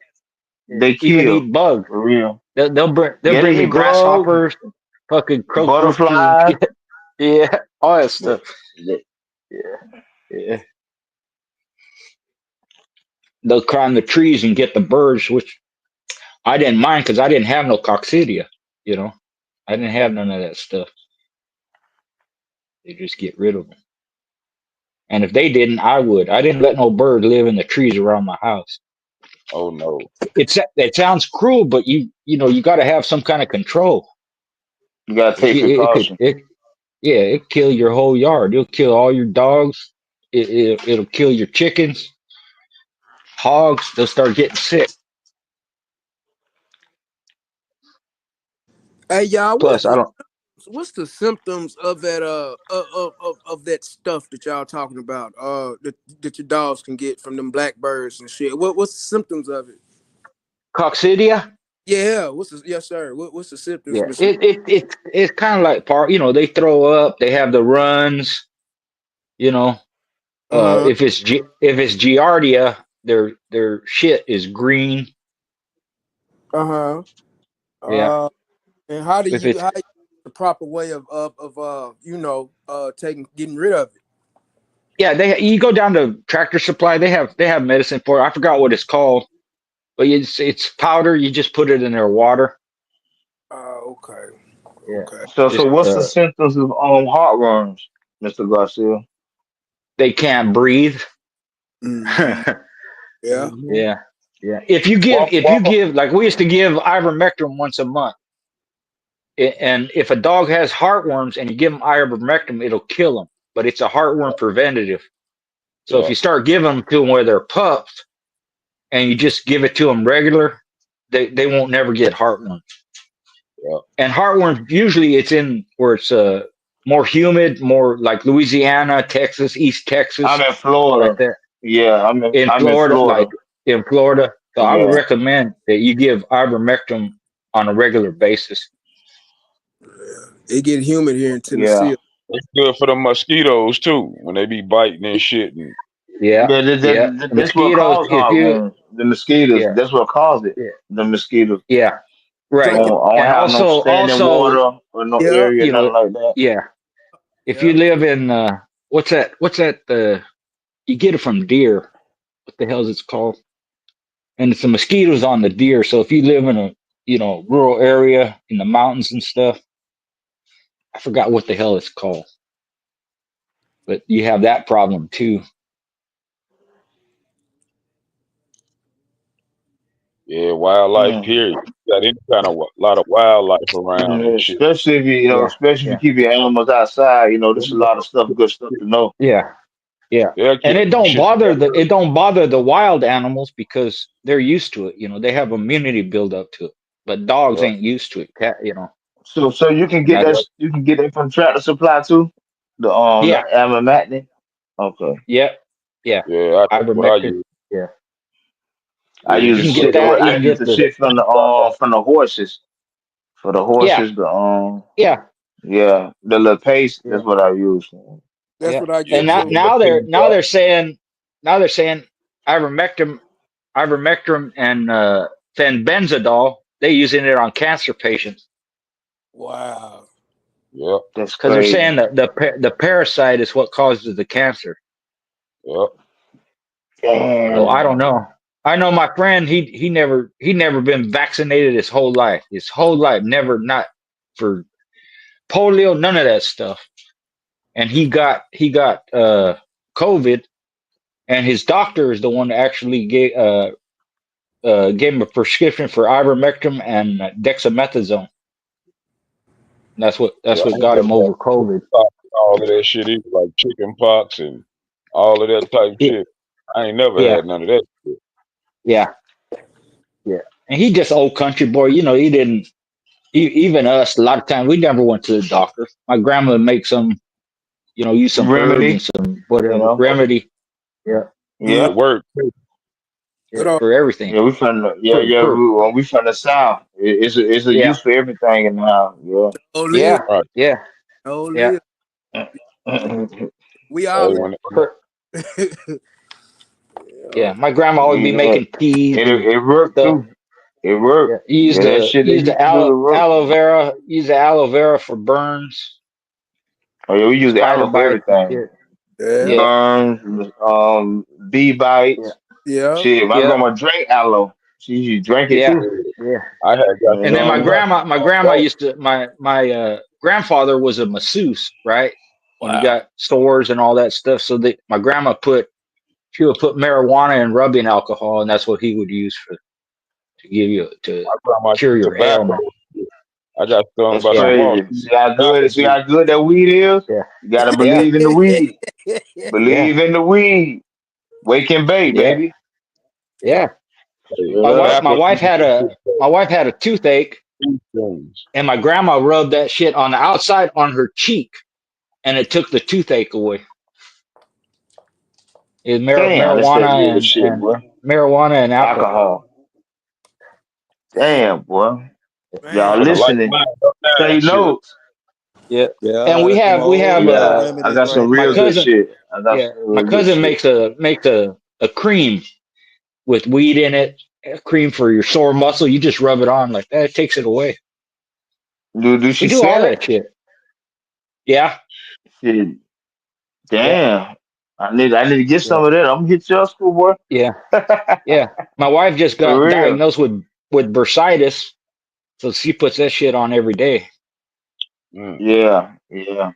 G: they
H: even
G: kill.
H: eat bugs.
G: For real.
H: They'll
G: Yeah,
H: bring
G: they
H: me
G: eat bugs,
H: grasshoppers, fucking cockroaches and
G: butterflies.
H: shit. Yeah, all that
G: Yeah.
H: stuff. Yeah, yeah. They'll climb the trees and get the birds, which I didn't mind because I didn't have no coccidia. You know, I didn't have none of that stuff. They just get rid of them. And if they didn't, I would. I didn't let no bird live in the trees around my house.
D: Oh no.
H: It sounds cruel, but you know you got to have some kind of control.
G: You gotta
H: If
G: take
H: you
G: precaution.
H: yeah, it kill your whole yard. It'll kill all your dogs. It'll kill your chickens, hogs. They'll start getting sick.
I: Hey y'all,
H: Plus, I don't.
I: what's the symptoms of that of that stuff that y'all talking about? That your dogs can get from them blackbirds and shit. What's the symptoms of it?
H: Coccidia.
I: Yeah, yes sir. What's the symptoms,
H: Yeah,
I: Mr.
H: it's kind of like part. You know, they throw up. They have the runs. You know,
I: Uh-huh.
H: if it's giardia, their shit is green.
I: Uh-huh.
H: Yeah.
I: And how do
H: If
I: you
H: it's
I: how the proper way of getting rid of it?
H: yeah, they you go down to Tractor Supply. They have medicine for it. I forgot what it's called, but it's powder. You just put it in their water.
I: Okay.
H: Yeah.
I: Okay.
H: Just
G: So what's the symptoms of heartworms, Mr. Garcia?
H: they can't breathe.
I: Mm-hmm. Yeah.
H: Yeah. Yeah.
G: What
H: If you
G: what
H: give like we used to give ivermectin once a month, and if a dog has heartworms and you give them ivermectin, it'll kill them. But it's a heartworm preventative. So if
D: Yeah.
H: you start giving them to them where they're pups, and you just give it to them regular, they won't never get heartworms.
D: Yeah.
H: And heartworms usually it's in where it's more humid, more like Louisiana, Texas, East
G: I'm
H: Texas,
G: in
H: like
G: Florida.
H: that.
G: Yeah,
H: In
G: I'm in
H: Florida, like
G: Florida.
H: in Florida. So I would
G: Yeah.
H: recommend that you give ivermectin on a regular basis.
I: It get humid here in
G: Yeah.
I: Tennessee.
D: It's good for the mosquitoes too when they be biting and shit. And
H: Yeah,
G: Yeah,
H: yeah. The
G: that's what
H: mosquitoes,
G: caused
H: if you,
G: heartworms. The mosquitoes.
H: yeah,
G: That's what caused it.
H: yeah,
G: The mosquitoes.
H: yeah, right.
I: Drinking.
G: I don't
H: And
G: have no standing
H: also,
G: water or no
I: Yeah.
G: area,
H: you
G: nothing
H: know,
G: like that.
H: yeah. If you
I: Yeah.
H: live in, what's that? What's that? You get it from deer. What the hell is it called? And it's the mosquitoes on the deer. So if you live in a, rural area in the mountains and stuff, I forgot what the hell it's called, but you have that problem too.
D: yeah, wildlife
G: Mm.
D: period. Got any kind of lot of wildlife around
G: Yeah,
D: and shit.
G: especially if
H: Yeah,
G: especially if you
H: yeah,
G: keep your animals outside. There's a lot of stuff, good stuff to know.
H: yeah, yeah.
D: They'll
H: And
D: kill some shit.
H: it don't bother the wild animals because they're used to it. They have immunity build up to it. But dogs
D: Yeah.
H: ain't used to it.
G: So you can
H: And
G: get
H: that's
G: that from Tractor Supply too. The
H: yeah,
G: Amamactin. Okay.
H: yeah, yeah.
D: Yeah, that's what I
H: Ivermectin.
D: use.
H: Yeah,
G: I
D: Yeah, you
G: use
H: you
G: the
H: can
D: just
H: get
D: put
G: shit.
D: it on.
H: that. You
G: I
H: can
G: use
H: get
G: the
H: the
G: shit from the horses. For the
H: yeah,
G: horses,
H: yeah,
G: yeah, the little paste.
H: yeah,
G: That's what I use.
I: That's
H: yeah.
I: what I
D: Yeah,
I: get
H: And
I: too.
H: now they're saying ivermectin, and fenbenzidol. They using it on cancer patients
I: Wow.
D: yeah,
G: That's
H: because they're
G: crazy.
H: saying that the parasite is what causes the cancer.
D: yeah.
H: So I
G: Damn.
H: don't know. I know my friend. He never been vaccinated his whole life. His whole life, never not for polio, none of that stuff. And he got COVID, and his doctor is the one that actually gave him a prescription for ivermectin and dexamethasone. That's what
D: Yeah, I ain't
H: got
D: never
H: him
D: had
H: over COVID.
D: all of that shit either, like chicken pox and all of that type
H: Yeah,
D: shit. I ain't never
H: yeah,
D: had none of that shit.
H: yeah, yeah. And he just old country boy. He didn't. Even us, a lot of times we never went to the doctor. My grandma would make some, use some herbs and
G: Remedy,
H: some
G: you
H: whatever
G: know.
H: remedy. Yeah,
I: Mm.
D: It
G: Yep.
D: worked.
H: yeah,
I: Good on.
H: for everything.
G: Yeah, we from the
H: For for
G: we from the south. It's a
H: yeah,
G: use for everything in the house. Yeah.
I: Oh, live.
H: yeah,
D: Right.
H: yeah,
I: Oh,
H: yeah.
I: live. We
D: Hey,
I: all
H: Yeah.
I: live.
D: when
H: Yeah, my grandma would be
G: Yeah.
H: making teas
G: It
H: and
G: it worked
H: stuff.
G: too. It worked.
H: Yeah, you
G: Yeah, that shit they
H: use the
G: used to do the work.
H: aloe vera for burns,
G: Oh yeah, we use
H: spider
G: aloe for
H: bites and
G: everything.
H: shit.
I: Yeah.
H: Yeah,
G: Burns, bee
H: yeah,
G: bites.
I: Yeah.
G: Shit, my
H: yeah,
G: grandma drank aloe. She drank it
H: yeah,
G: too.
H: yeah.
D: I had got
G: You
H: And then
D: stung
H: my
G: know.
D: by
H: grandma used to my grandfather was a masseuse, right? When you
I: Wow.
H: got sores and all that stuff. So that my grandma she would put marijuana and rubbing alcohol, and that's what he would use to give you to
D: my grandma
H: cure your
D: tobacco.
H: ailment.
D: I got stung
G: That's
D: by
H: Yeah,
D: some
G: crazy.
D: monsters.
G: See how good that weed is?
H: yeah,
G: You gotta
H: yeah,
G: believe in the weed.
H: yeah,
G: Believe in the weed. Wake and bake,
H: yeah,
G: baby.
H: yeah.
D: Hey,
H: My
G: Yeah.
H: wife my
D: tobacco
H: wife had a toothache,
D: things.
H: and my grandma rubbed that shit on the outside on her cheek, and it took the toothache away. It was
G: Damn, that's that
H: marijuana
G: good shit,
H: and
G: boy.
H: marijuana and alcohol.
G: Alcohol. Damn, boy. Y'all
I: Man.
D: Put a light
G: listening.
D: mind up there and
G: Take
D: shit.
G: notes.
H: Yeah,
B: Yeah,
H: and
B: I got some
H: we
B: old
H: have
G: Yeah, I
B: remedies
G: got some
B: right
H: my
G: real
B: there.
G: good
H: cousin.
G: shit. I got
H: Yeah,
G: some
H: my
G: real good
H: cousin
G: shit.
H: makes a cream with weed in it. A cream for your sore muscle. You just rub it on like that. It takes it away.
G: Do
H: We
G: she
H: do all
G: sell it?
H: that shit. Yeah,
G: Shit.
H: yeah,
G: Damn. I need to get
H: yeah,
G: some of that. I'm gonna hit your school, boy.
H: yeah, yeah. My wife just
G: For
H: got
G: real.
H: diagnosed with bursitis, so she puts that shit on every day.
D: Mm.
G: Yeah, yeah.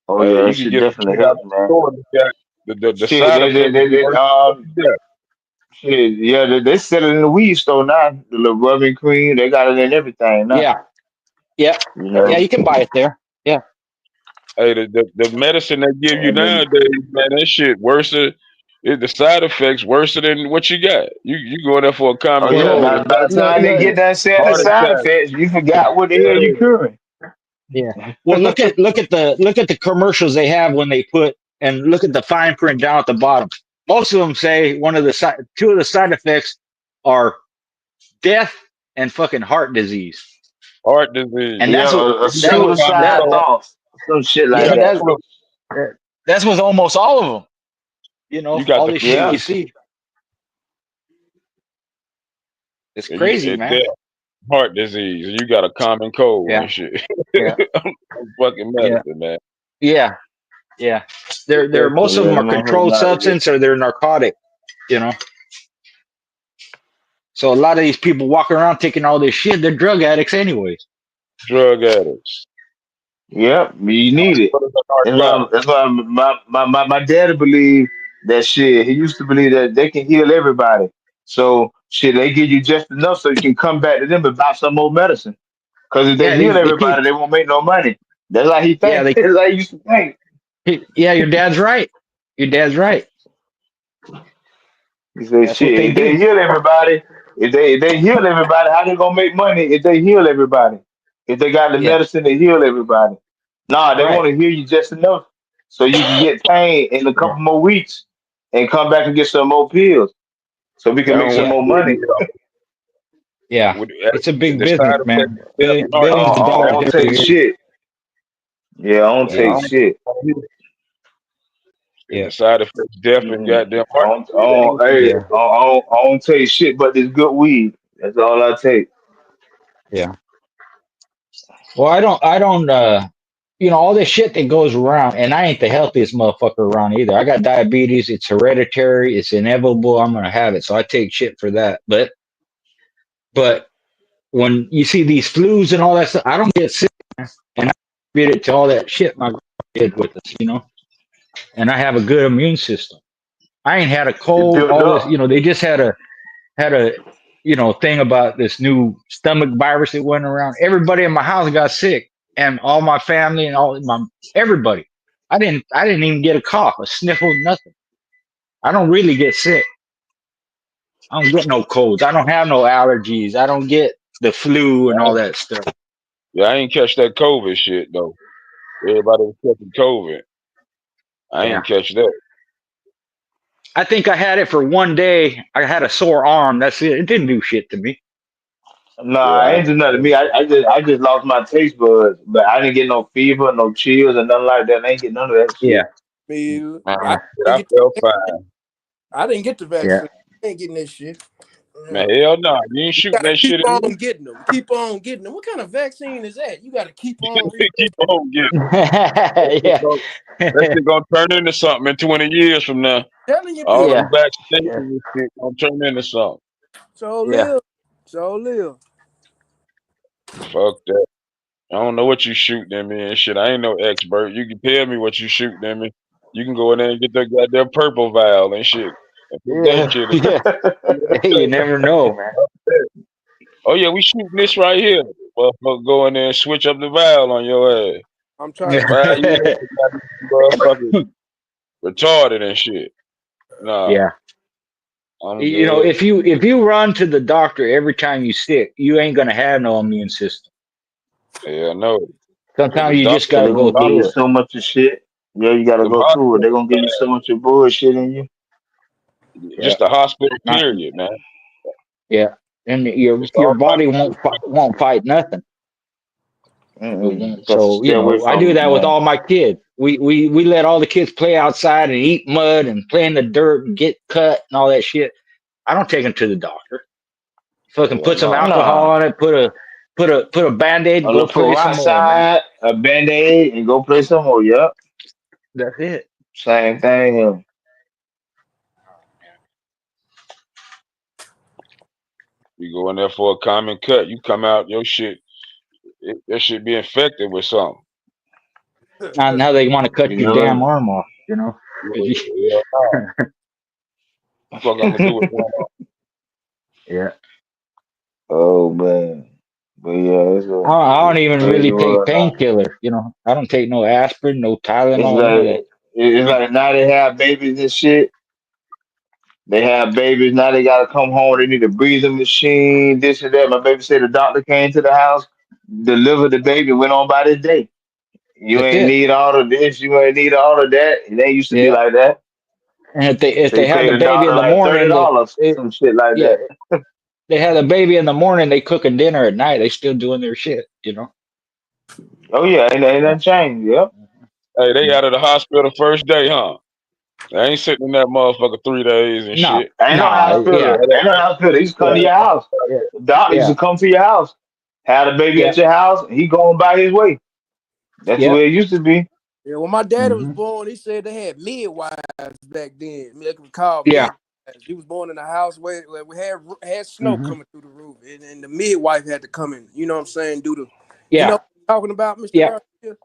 G: Oh
D: Hey,
G: yeah, that
D: you can
G: shit
D: get some
G: definitely
D: shit out
G: helps,
D: the
G: man.
D: store that got the
G: Shit,
D: side effects be worse than what you got.
G: shit, yeah, they sell it in the weed store now. The little rubbing cream, they got it in everything now.
H: Yeah, yeah,
G: You
H: yeah.
G: know.
H: You can buy it there. Yeah,
D: Hey, the medicine they give you
G: And then,
D: nowadays, man, that shit worse. The side effects worse than what you got. You go there for a
G: oh
D: common
G: yeah,
H: well,
D: cold, a
G: by the time they get done saying the
D: heart
G: side
D: attack.
G: effects, you forgot what the hell you
D: Yeah,
G: curing.
H: yeah. Well, look at the commercials they have when they put and look at the fine print down at the bottom. Most of them say two of the side effects are death and fucking heart disease,
D: heart disease.
H: and
G: Yeah, a
D: You got the common
G: suicide
D: cold.
G: thoughts, some shit
D: You
G: like
H: yeah
D: got the
G: that.
D: flu.
H: that's with almost all of them.
D: You got
H: All
D: the
H: this shit
G: Yeah,
H: you see, it's crazy,
D: it,
H: man.
D: death, heart disease, and you got a common cold
H: Yeah,
D: and shit.
H: yeah,
D: Fucking
H: yeah,
D: medicine, man.
H: yeah, yeah. They're
D: That's
H: most of
G: yeah,
H: them
G: the
H: are
G: motherfucker
H: controlled
G: not to get.
H: substance or they're narcotic. You know, so a lot of these people walking around taking all this shit, they're drug addicts anyways.
D: drug addicts.
G: Yep, you need it.
D: What is a narcotic?
G: That's why my daddy believed that shit. He used to believe that they can heal everybody. So shit, they give you just enough so you can come back to them and buy some more medicine. Because if they
H: Yeah,
G: heal
H: they keep.
G: everybody, they won't make no money. That's how he
H: Yeah,
G: think. That's how he used to think.
H: yeah. Your dad's right. Your dad's right.
G: He said,
H: That's what
G: shit,
H: they
G: if they
H: do.
G: heal everybody, if they heal everybody, how they gonna make money if they heal everybody? If they got the
H: Yeah,
G: medicine to heal everybody. Nah, they
H: right.
G: want to heal you just enough so you can get pain in a
H: Yeah,
G: couple more weeks and come back and get some more pills so we
D: They
G: can make
D: don't
G: some
D: want
H: yeah,
G: more
D: to hear
G: money.
D: you though.
H: yeah.
D: With
H: It's a big
D: the
H: business,
D: side effects
H: man.
D: of death and heart
H: Billions of
D: disease.
G: I
H: dollars
G: don't
H: every
G: take
H: year.
G: shit. Yeah, I don't
D: Yeah, I
G: take
H: Yeah,
D: don't
G: shit.
D: want to hear it.
H: yeah,
D: The side effects, death and
G: Mm-mm.
D: goddamn heart disease. I ain't
G: Hey,
H: yeah,
G: I don't take shit but this good weed. That's all I take.
H: yeah. Well, I don't. All this shit that goes around, and I ain't the healthiest motherfucker around either. I got diabetes. It's hereditary. It's inevitable. I'm gonna have it, so I take shit for that. But when you see these flus and all that stuff, I don't get sick, man. And I attribute it to all that shit my grandma did with us. And I have a good immune system. I ain't had a
G: It
H: cold.
G: built
H: All this,
G: up.
H: they just had a thing about this new stomach virus that went around. Everybody in my house got sick, and all my family and all my everybody. I didn't even get a cough, a sniffle, nothing. I don't really get sick. I don't get no colds. I don't have no allergies. I don't get the flu and all that stuff.
D: Yeah, I ain't catch that COVID shit though. Everybody was catching COVID. I
H: Yeah.
D: ain't catch that.
H: I think I had it for one day. I had a sore arm. That's it. It didn't do shit to me.
G: Nah,
D: Yeah,
G: I
D: I
G: ain't
D: ain't
G: do nothing to me. I just lost my taste buds, but I didn't get no fever, no chills, or nothing like that. I ain't get none of that
H: Yeah.
G: shit.
I: Me,
D: man,
I: I didn't
D: I
I: get
D: felt
I: the,
D: fine.
I: I didn't get the
H: Yeah.
I: vaccine. I ain't getting that shit.
D: Man,
I: Yeah.
D: hell no. You ain't
I: You
D: shooting
I: gotta
D: that
I: keep
D: shit at
I: on
D: me.
I: getting them. Keep on getting them. What kind of vaccine is that? You gotta keep on
D: Keep
I: reading.
D: on getting it.
H: Yeah.
D: That shit gonna turn into something in 20 years from now.
I: Telling you,
D: All
I: people.
H: Yeah.
D: them vaccinations
H: Yeah.
D: and shit gonna turn into something.
I: So
H: Yeah.
I: live. So live.
D: Fuck that. I don't know what you shooting at me and shit. I ain't no expert. You can tell me what you shooting at me. You can go in there and get that goddamn purple vial and shit. And put that
H: Yeah.
D: shit in.
H: Yeah. Hey, you never know, man.
D: Oh yeah, we shooting this right here. Motherfucker go in there and switch up the vial on your ass.
I: I'm trying to
D: 5 years, motherfucker retarded and shit. Nah,
H: Yeah.
D: I'm good.
H: If you run to the doctor every time you sick, you ain't gonna have no immune system.
D: Yeah, no. Cause the
H: Sometimes you just
D: doctor,
G: Cause
H: gotta
G: they're
H: go
G: gonna give you
H: through it.
G: so much of shit. Yeah, you gotta
D: them
G: go through it. They're
D: hospitals,
G: gonna give you so much of bullshit in you.
H: Yeah.
D: just the hospital
H: Not,
D: period, man.
H: yeah. And your
D: It's
H: your
D: all
H: body
D: hospital.
H: won't fight nothing. It won't.
G: Got to
H: So
G: stay away
H: I do
G: from it,
H: that with
G: man.
H: all my kids. We let all the kids play outside and eat mud and play in the dirt and get cut and all that shit. I don't take them to the doctor. Fucking
D: Yeah,
H: put some
D: no.
H: alcohol
G: Nah,
H: on it. Put a band-aid.
G: a
H: Go
G: little
H: play some more, man.
G: peroxide, a band-aid, and go play some more. Yep,
H: That's it.
G: same thing.
D: You go in there for a common cut, you come out, your shit, that shit be infected with something.
H: Now they want to cut
G: You
H: your damn
G: know.
H: arm off.
D: Yeah, nah. Fuck I'm gonna do with that.
H: Yeah.
G: Oh man, but yeah,
H: I don't
G: it's a
H: even
G: crazy
H: really take
G: world now.
H: painkillers. I don't take no aspirin, no
G: It's
H: Tylenol, none of that.
G: like now they have babies and shit. They have babies now. They gotta come home. They need a breathing machine. This and that. My baby said the doctor came to the house, delivered the baby, went on by this day. You
H: That's
G: ain't
H: it.
G: need all of this. You ain't need all of that. It ain't used to be
H: Yeah.
G: like that.
H: And if
G: They
H: they had
G: pay
H: the
G: the
H: baby
G: doctor
H: in the
G: like
H: morning,
G: $30,
H: they
G: some shit like
H: yeah,
G: that.
H: they had a baby in the morning, they cooking dinner at night. They still doing their shit.
G: Oh yeah, ain't
H: Yeah.
G: nothing changed. Yep.
D: Hey, they out of the hospital first day, huh? They ain't sitting in that motherfucker 3 days and
H: No,
D: shit.
G: Ain't no
H: no,
G: hospital.
H: yeah,
D: Yeah,
G: Ain't no hospital. They just come to
H: yeah,
G: your house.
H: yeah,
G: The doctor used
H: yeah,
G: to come to your house, had a baby
H: yeah,
G: at your house, and he going by his way. That's the
H: yeah.
G: way it used to be.
I: Yeah, when my daddy was
H: Hmm.
I: born, he said they had midwives back then. They could call
H: Yeah.
I: midwives. He was born in a house where we had snow
H: Hmm.
I: coming through the roof, and the midwife had to come in. You know what I'm saying? You know
H: Yeah.
I: what I'm talking about, Mr.
H: Yeah.
I: Garcia?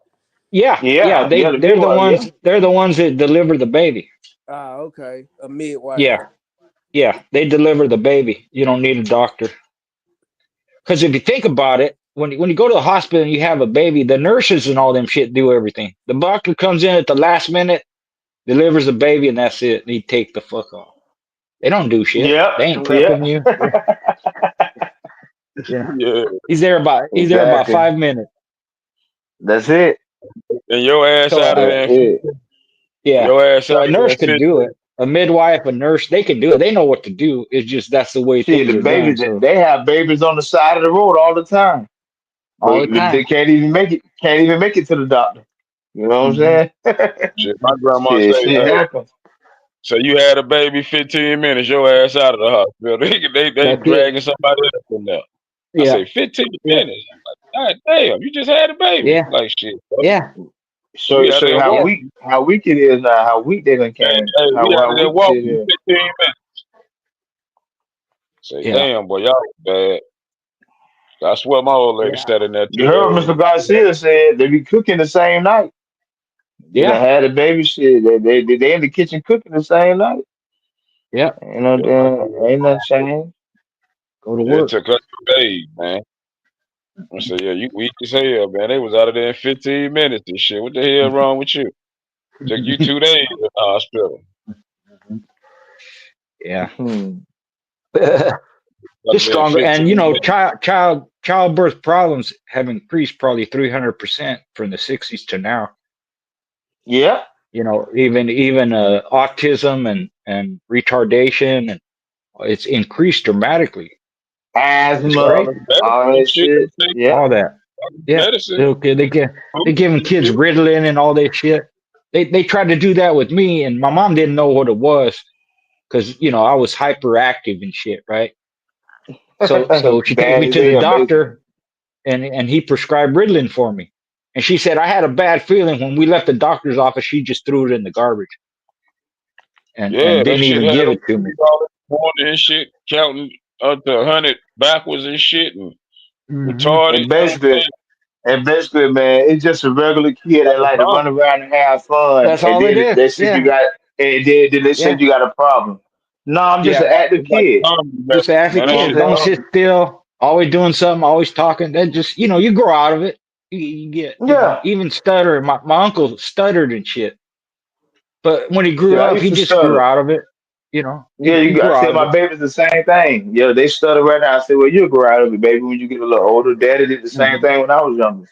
H: Yeah. Yeah.
G: Yeah,
H: They
G: yeah, the
H: they're the
G: midwife. Yeah.
H: ones they're the ones that deliver the baby.
I: Ah, okay, a midwife.
H: Yeah. Yeah. They deliver the baby. You don't need a doctor. Because if you think about it, when you go to the hospital and you have a baby, the nurses and all them shit do everything. The doctor comes in at the last minute, delivers the baby, and that's it. And he take the fuck off. They don't do shit.
G: Yep.
H: They ain't prepping
G: Yeah.
H: you. Yeah.
D: yeah.
H: He's there about
G: Exactly.
H: 5 minutes.
G: That's it.
D: And your ass
H: So
D: out of there
G: That's
D: in
G: it.
H: yeah.
D: your ass
H: So
D: out
H: a
D: of there
H: nurse
D: in
H: could do
D: 15.
H: it. A midwife, a nurse, they can do it. They know what to do. It's just that's the way
G: Shit,
H: things
G: the
H: are done.
G: babies,
H: So
G: they have babies on the side of the road all the time,
H: all the
G: but they
H: time.
G: can't even make it. Can't even make it to the doctor. You know what
H: Hmm.
G: I'm saying?
D: Shit, my grandma
G: shit,
D: say,
G: shit happens.
D: so you had a baby 15 minutes, your ass out of the hospital. They
H: That's it.
D: dragging somebody else in there. I
H: Yeah.
D: say 15
H: Yeah.
D: minutes. I'm like, God damn, you just had a baby.
H: Yeah.
D: Like shit, bro.
H: Yeah.
G: Show
D: We out
G: show
D: of
G: you
D: there
H: Yeah.
D: walking.
G: how weak it is now. How weak they done
D: Man,
G: came.
D: hey, we out
G: How
D: of there
G: weak shit
D: walking
G: is.
D: 15 minutes. Say,
H: Yeah.
D: damn, boy, y'all bad. I swear my old lady
H: Yeah.
D: sat in there
G: You
D: 2 days.
G: heard Mr. Garcia said they be cooking the same night. You done
H: Yeah.
G: had a baby shit. They in the kitchen cooking the same night.
H: Yeah.
G: Ain't no damn, ain't no change.
H: go to
D: Yeah, it
H: work.
D: took us 2 days, man. I said, yeah, you weak as hell, man. They was out of there in 15 minutes and shit. What the hell wrong with you? Took you 2 days in the hospital.
H: Yeah.
G: Hmm.
D: Out of
H: Just
D: there in
H: stronger.
D: 15
H: And
D: minutes.
H: childbirth problems have increased probably 300% from the 60s to now.
G: Yeah.
H: Even autism and retardation, and it's increased dramatically. It's
G: Asthma,
H: crazy.
D: Medicine
G: all
D: and
G: that
D: shit.
G: shit. Yeah.
H: All that. Yeah.
D: Medicine.
H: Okay. They giving
D: Food,
H: kids
D: shit.
H: Ritalin and all that shit. They tried to do that with me, and my mom didn't know what it was because I was hyperactive and shit, right? So she takes
G: Bad
H: me
G: as
H: to the
G: hell, basically.
H: doctor, and he prescribed Ritalin for me. And she said I had a bad feeling when we left the doctor's office. She just threw it in the garbage and
D: Yeah, that
H: didn't
D: shit
H: even
D: had
H: give
D: them
H: it to me.
D: morning and shit, counting up to 100 backwards and shit, and
H: Hmm.
D: retarded.
G: And basically, man, it's just a regular kid that like to run around and have fun,
H: That's
G: and
H: all it
G: then
H: is.
G: they said you
H: Yeah,
G: got, and then they said
H: yeah,
G: you got a problem. No, I'm just
H: yeah.
G: an active
D: It's like
G: kid.
D: zombie
H: Just
D: medicine,
H: ask a
D: man.
G: You know
D: That
G: what
H: kid.
D: shit
G: I'm
H: Don't
G: saying?
H: sit still. Always doing something. Always talking. That just you grow out of it. You get
G: Yeah.
H: even stutter. My uncle stuttered and shit, but when he grew
G: Shit, I
H: up,
G: used
H: he
G: to
H: just grew
G: stutter.
H: out of it.
G: Yeah,
H: He
G: I
H: grew
G: tell
H: out of
G: my
H: it.
G: babies the same thing. Yeah, they stutter right now. I say, well, you'll grow out of it, baby, when you get a little older. Daddy did the same
H: Hmm.
G: thing when I was younger.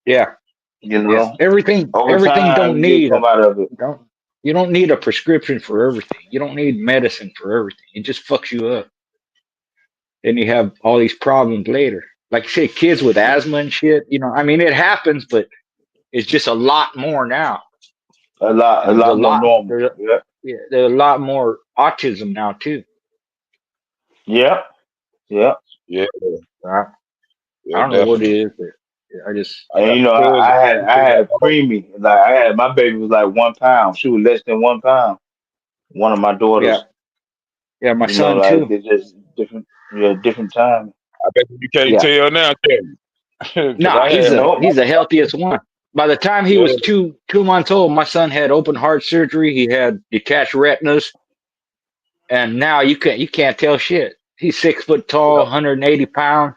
H: Yeah,
G: You
H: yeah.
G: know,
H: Everything
G: over
H: everything
G: time
H: don't
G: you get
H: need a
G: come out of it.
H: don't you don't need a prescription for everything. You don't need medicine for everything. It just fucks you up. Then you have all these problems later. Like you say, kids with asthma and shit. I mean, it happens, but it's just a lot more now.
G: A
H: There's a
G: lot more
H: lot.
G: normal. Yeah.
H: There's a lot more autism now too.
G: Yeah. Yeah.
D: Yeah,
H: I, I
D: yeah,
H: don't know what it
D: definitely.
H: is, but I just
D: I
G: And
D: got
G: you know,
D: a cousin.
G: I had a preemie. Like I had my baby was like 1 pound. She was less than 1 pound. One of my
H: yeah,
G: daughters.
H: yeah. My
G: You know,
H: son
G: like
H: too.
G: they just different. Yeah, different time.
D: I bet you can't
H: Yeah.
D: tell now, can you? Because
H: Nah,
D: I
H: he's
D: had
H: a
D: one.
G: Nope.
H: he's the healthiest one. By the time he
D: Yeah,
H: was 2 months old, my son had open heart surgery. He had detached retinas, and now you can't tell shit. He's 6 foot tall,
D: yeah,
H: 180 pounds,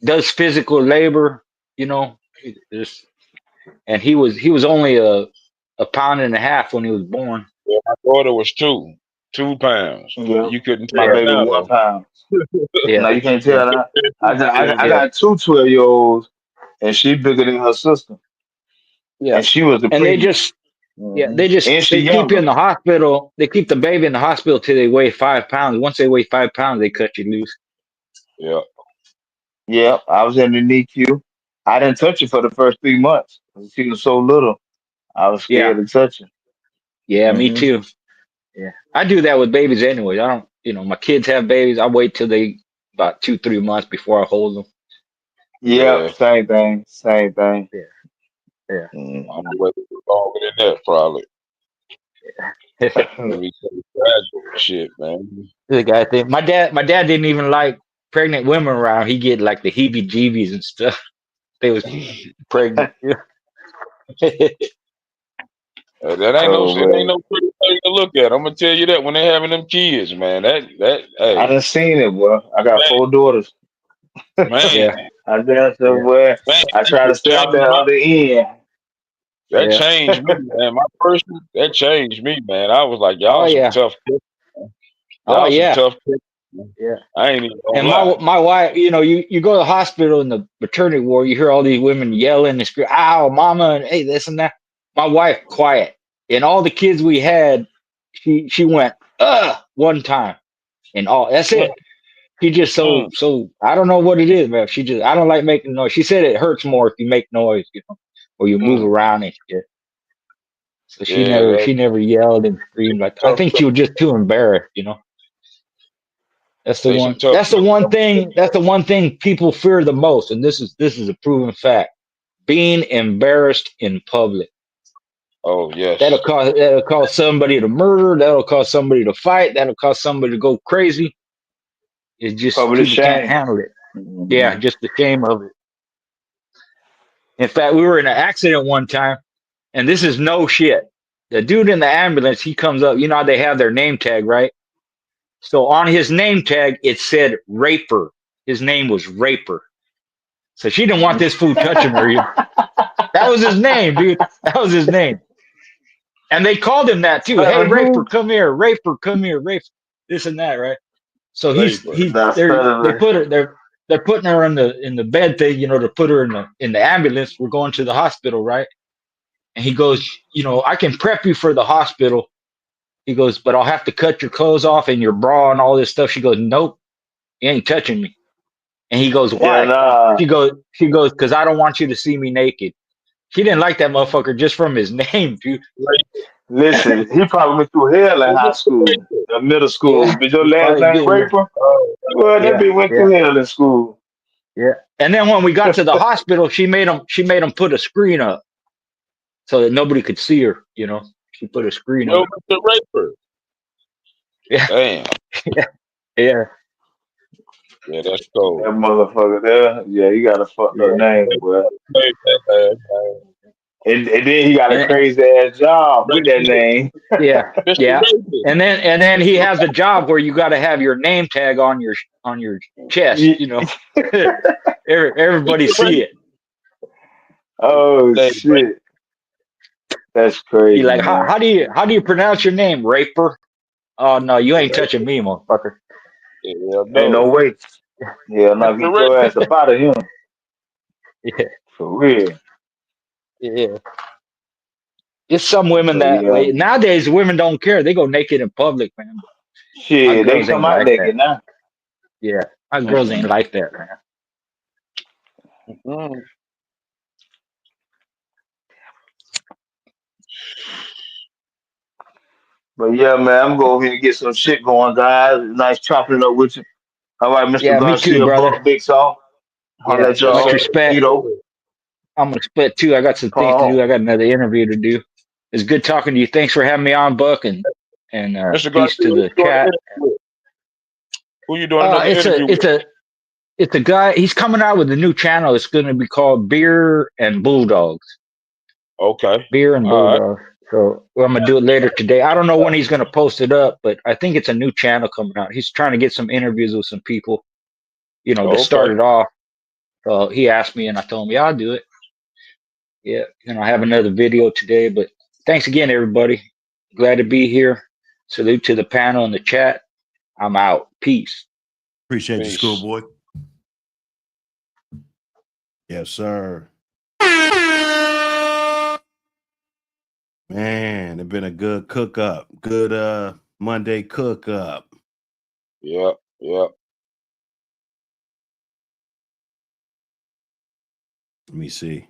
H: does physical labor, you know, just, and he was only a pound and a half when he was born.
D: yeah. My daughter was 2 pounds.
G: Yeah.
D: You couldn't
G: My
H: Yeah,
D: tell
G: baby
D: now,
G: 1 pound.
H: yeah,
G: Now you can't
H: yeah,
G: tell that. I
H: yeah,
G: got two 12-year olds, and she bigger than her sister,
H: yeah.
G: and she was the
H: And they
G: preemie.
H: just yeah,
G: Hmm. And she
H: they keep you
G: younger.
H: in the hospital. They keep the baby in the hospital till they weigh 5 pounds. Once they weigh 5 pounds, they cut you loose.
D: yeah,
G: Yeah, I was in the NICU. I didn't touch her for the first 3 months. She was so little. I was scared
H: Yeah,
G: to touch her.
H: yeah, me
G: Hmm.
H: too. Yeah, I do that with babies anyway. I don't, my kids have babies. I wait till they about 2, 3 months before I hold them.
G: Yep,
D: yeah.
G: same thing. Same thing.
H: Yeah, yeah.
D: I'm
G: Hmm.
D: waiting longer than that, probably. Let me say fragile shit, man.
H: The guy thing. My dad didn't even like pregnant women around. He get like the heebie-jeebies and stuff. They was pregnant.
D: That ain't no,
G: Oh
D: it ain't
G: man,
D: no pretty thing to look at. I'm gonna tell you that when they having them kids, man.
G: I
D: Hey,
G: done seen it, boy. I got
D: man,
G: 4 daughters.
D: man,
H: Yeah,
G: I done
H: yeah,
G: somewhere.
D: man,
G: I
D: you
G: try to
D: could
G: stay out
D: change
G: there
D: my,
G: other end.
D: that
H: yeah.
D: changed me, man. My person, that changed me, man. I was like,
H: Oh
D: y'all some
H: yeah,
D: tough kids.
H: oh
D: Y'all some
H: yeah,
D: tough kids.
H: yeah.
D: I ain't even gonna
H: And
D: lie.
H: my wife, you go to the hospital in the maternity ward, you hear all these women yelling and screaming, "Ow, mama!" and hey, this and that. My wife, quiet, and all the kids we had, she went, one time, and all that's
D: Mm,
H: it. She just
D: mm,
H: so I don't know what it is, man. I don't like making noise. She said it hurts more if you make noise, or you move
D: mm.
H: around and shit. So she
D: Yeah,
H: never she never yelled and screamed like I
D: tough,
H: think she was just too embarrassed. That's the
D: they some
H: one.
D: tough.
H: That's the one thing. That's the one thing people fear the most, and this is a proven fact. Being embarrassed in public.
D: Oh
H: That'll
D: yes,
H: cause that'll cause somebody to murder. That'll cause somebody to fight. That'll cause somebody to go crazy. It's just
G: Public
H: people can't
G: shame.
H: handle it.
G: Hmm.
H: Yeah, just the shame of it. In fact, we were in an accident one time, and this is no shit. The dude in the ambulance, he comes up. You know how they have their name tag, right? So on his name tag, it said Raper. His name was Raper. So she didn't want this fool touching her. That was his name, dude. That was his name. And they called him that too. Hey, Raper, come here. Raper, come here. Raper, this and that, right? So
G: That's
H: they
G: better.
H: put her they're putting her in the bed thing, to put her in the ambulance. We're going to the hospital, right? And he goes, I can prep you for the hospital. He goes, but I'll have to cut your clothes off and your bra and all this stuff. She goes, nope, you ain't touching me. And he goes,
G: Yeah,
H: why?
G: nah.
H: She goes, because I don't want you to see me naked. She didn't like that motherfucker just from his name, dude.
G: Listen, he probably went through hell in high school, middle school.
H: Yeah,
G: But your
H: he
G: last
H: probably
G: name
H: did.
G: Raper? Well, that
H: Yeah,
G: bitch went
H: yeah,
G: through hell in school.
H: yeah. And then when we got to the hospital, she made him put a screen up so that nobody could see her. She put a screen
D: Yo,
H: up.
D: Mr. Raper.
H: Yeah,
D: Damn.
H: yeah, yeah,
D: Yeah, that's cold.
G: That motherfucker there, yeah, he got a fucked up
H: yeah.
G: name, boy.
D: Made that last name.
G: And then he got a
H: And
G: crazy ass job with that name.
H: yeah,
D: Mr.
H: yeah.
D: Raper.
H: And then he has a job where you got to have your name tag on your chest. Everybody
D: Mr.
H: see
D: Raper.
H: it.
G: Oh
D: Hey,
G: shit, that's
H: He
G: crazy,
H: like,
G: man.
H: how do you pronounce your name, Raper? Oh no, you ain't touching me, motherfucker.
D: yeah,
G: Ain't
D: no.
G: no way. Yeah, now
D: Mr.
G: get your
D: Raper.
G: ass up out of him.
H: Yeah,
G: For real.
H: yeah. It's some women
G: But
H: that
G: yeah,
H: way. Nowadays, women don't care. They go naked in public, man. Our
G: shit, they
H: girls
G: come
H: ain't
G: out
H: like that.
G: naked now.
H: Yeah, our girls ain't
G: Mm-mm.
H: like that, man.
D: Mm.
G: But yeah, man, I'm going over here and get some shit going, guys. Nice chopping it up with you. All right, Mr.
H: Yeah, me too,
G: Garcia,
H: brother.
G: Buck, Big Saw. Holla
H: Yeah,
G: at
D: Yes,
H: much
D: sir.
G: y'all.
H: respect.
G: Tito,
H: I'm gonna split too. I got some things to do.
G: Paul.
H: I got another interview to do. It's good talking to you. Thanks for having me on, Buck, and
D: Mr.
H: peace
D: Garcia,
H: to
D: who you
H: the
D: doing an
H: chat.
D: interview with? Who you doing another
H: It's
D: interview with?
H: a guy. He's coming out with a new channel. It's going to be called Beer and Bulldogs.
D: Okay.
H: Beer and
D: All right.
H: Bulldogs. So I'm gonna do it later today. I don't know when he's gonna post it up, but I think it's a new channel coming out. He's trying to get some interviews with some people, to
D: Okay.
H: start it off. So he asked me, and I told him, yeah, I'll do it. Yeah, I have another video today. But thanks again, everybody. Glad to be here. Salute to the panel and the chat. I'm out. Peace.
A: Appreciate you,
D: Peace.
A: schoolboy. Yes, sir. Man, it's been a good cook up. Good Monday cook up.
D: Yep. Yep.
A: Let me see.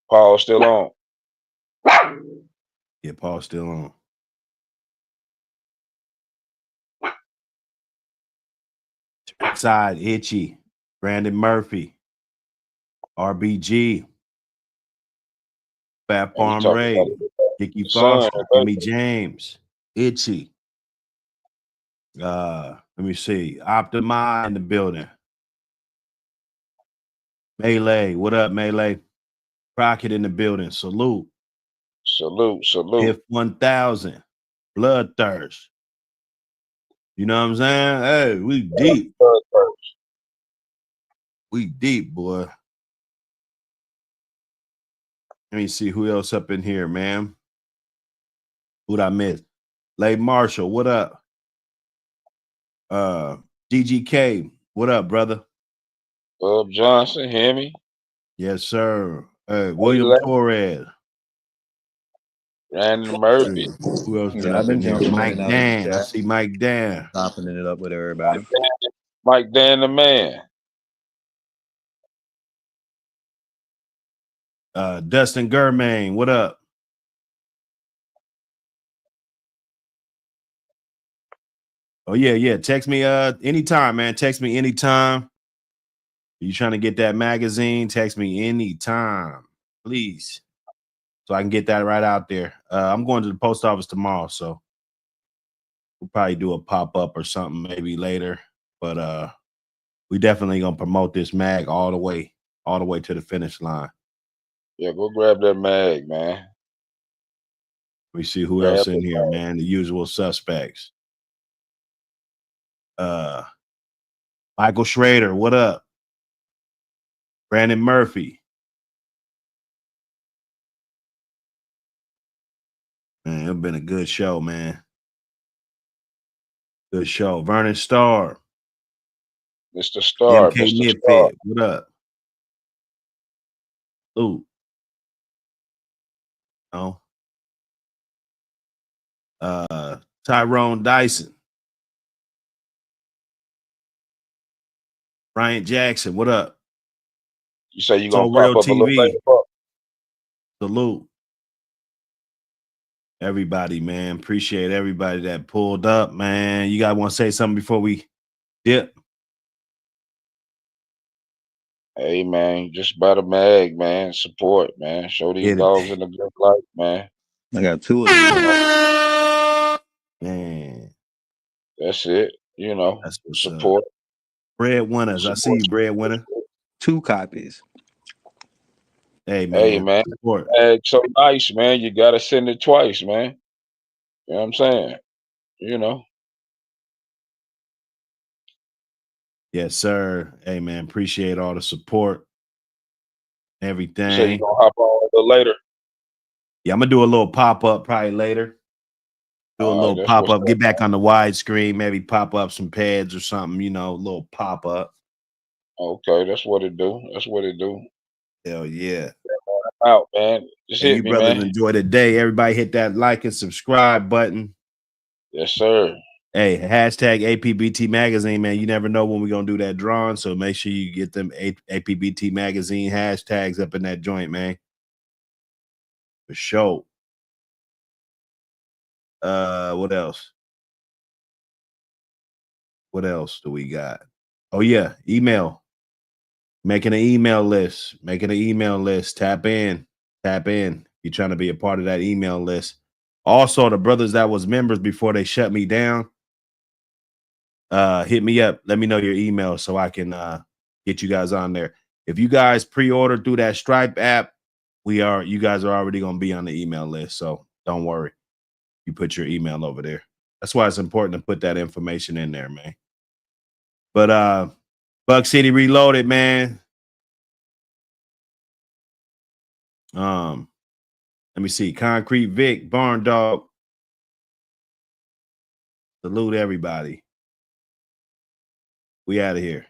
D: Paul still on.
A: Yeah, Paul's still on. Side Itchy, Brandon Murphy, RBG, Fat
D: And you
A: Farm
D: talking about
A: Ray, Dickie
D: son,
A: Foster, Jimmy James, Itchy. Let me see. Optimi in the building. Melee, what up, Melee? Crockett in the building. Salute.
D: Salute.
A: If 1000. Bloodthirst. You know what I'm saying? Hey, we deep. We deep, boy. Let me see who else up in here, man. Who'd I miss? Lay Marshall, what up? DGK, what up, brother?
D: Johnson, Hemi.
A: Yes, sir. William Torres.
D: Randy Murphy.
A: Who else been
B: Yeah, I've
A: up
B: been
A: in here?
B: jumping in
A: Mike
B: and out of the
A: Dan. I
B: chat,
A: see Mike Dan.
B: chopping it up with everybody.
D: Mike Dan the man.
A: Dustin Germain, what up? Oh, yeah. Text me anytime, man. Text me anytime. You trying to get that magazine? Text me anytime, please. So I can get that right out there. I'm going to the post office tomorrow, so we'll probably do a pop-up or something maybe later. But we definitely gonna promote this mag all the way to the finish line.
D: Yeah, go grab that mag, man.
A: We see who
D: Grab
A: else
D: the
A: in here, man. The usual suspects. Michael Schrader, what up? Brandon Murphy. Man, it's been a good show, man. Good show. Vernon Starr.
D: Mr. Star,
A: MK
D: Mr. Star.
A: Midfit, what up? Luke. Oh. Tyrone Dyson. Bryant Jackson, what up?
D: You say you
A: So
D: gonna
A: Real
D: pop up a little later,
A: TV.
D: bro?
A: Salute. Everybody, man. Appreciate everybody that pulled up, man. You guys want to say something before we dip?
D: Hey man, just buy the mag, man. Support, man. Show these
A: Get it.
D: dogs in the good life, man.
B: I got 2 of them.
A: Man,
D: That's it. You know,
A: that's what's up.
D: support.
A: Breadwinners. I see you, breadwinner.
B: 2 copies.
A: Hey,
D: Hey
A: man.
D: man,
A: Support.
D: mag so nice, man. You gotta send it twice, man. You know what I'm saying? You know.
A: Yes, sir. Hey, man. Appreciate all the support.
D: You say you
A: Everything.
D: gonna hop on a little later.
A: Yeah, I'm gonna do a little pop-up probably later. Do a
D: All right,
A: little
D: that's what's
A: pop-up.
D: up.
A: Get back on the widescreen, maybe pop up some pads or something, you know, a little pop-up.
D: Okay, that's what it do. That's what it do.
A: Hell yeah.
D: I'm out, man. Just
A: Hey,
D: hit
A: you
D: me,
A: brothers
D: man.
A: enjoy the day. Everybody hit that like and subscribe button.
D: Yes, sir.
A: Hey, hashtag APBT magazine, man. You never know when we're gonna do that drawing. So make sure you get them APBT magazine hashtags up in that joint, man. For sure. What else? What else do we got? Oh, yeah, email. Making an email list. Making an email list. Tap in. Tap in. You're trying to be a part of that email list. Also, the brothers that was members before they shut me down. Hit me up. Let me know your email so I can get you guys on there. If you guys pre-order through that Stripe app, you guys are already gonna be on the email list. So don't worry. You put your email over there. That's why it's important to put that information in there, man. But Buck City Reloaded, man. Let me see. Concrete Vic, Barn Dog. Salute everybody. We out of here.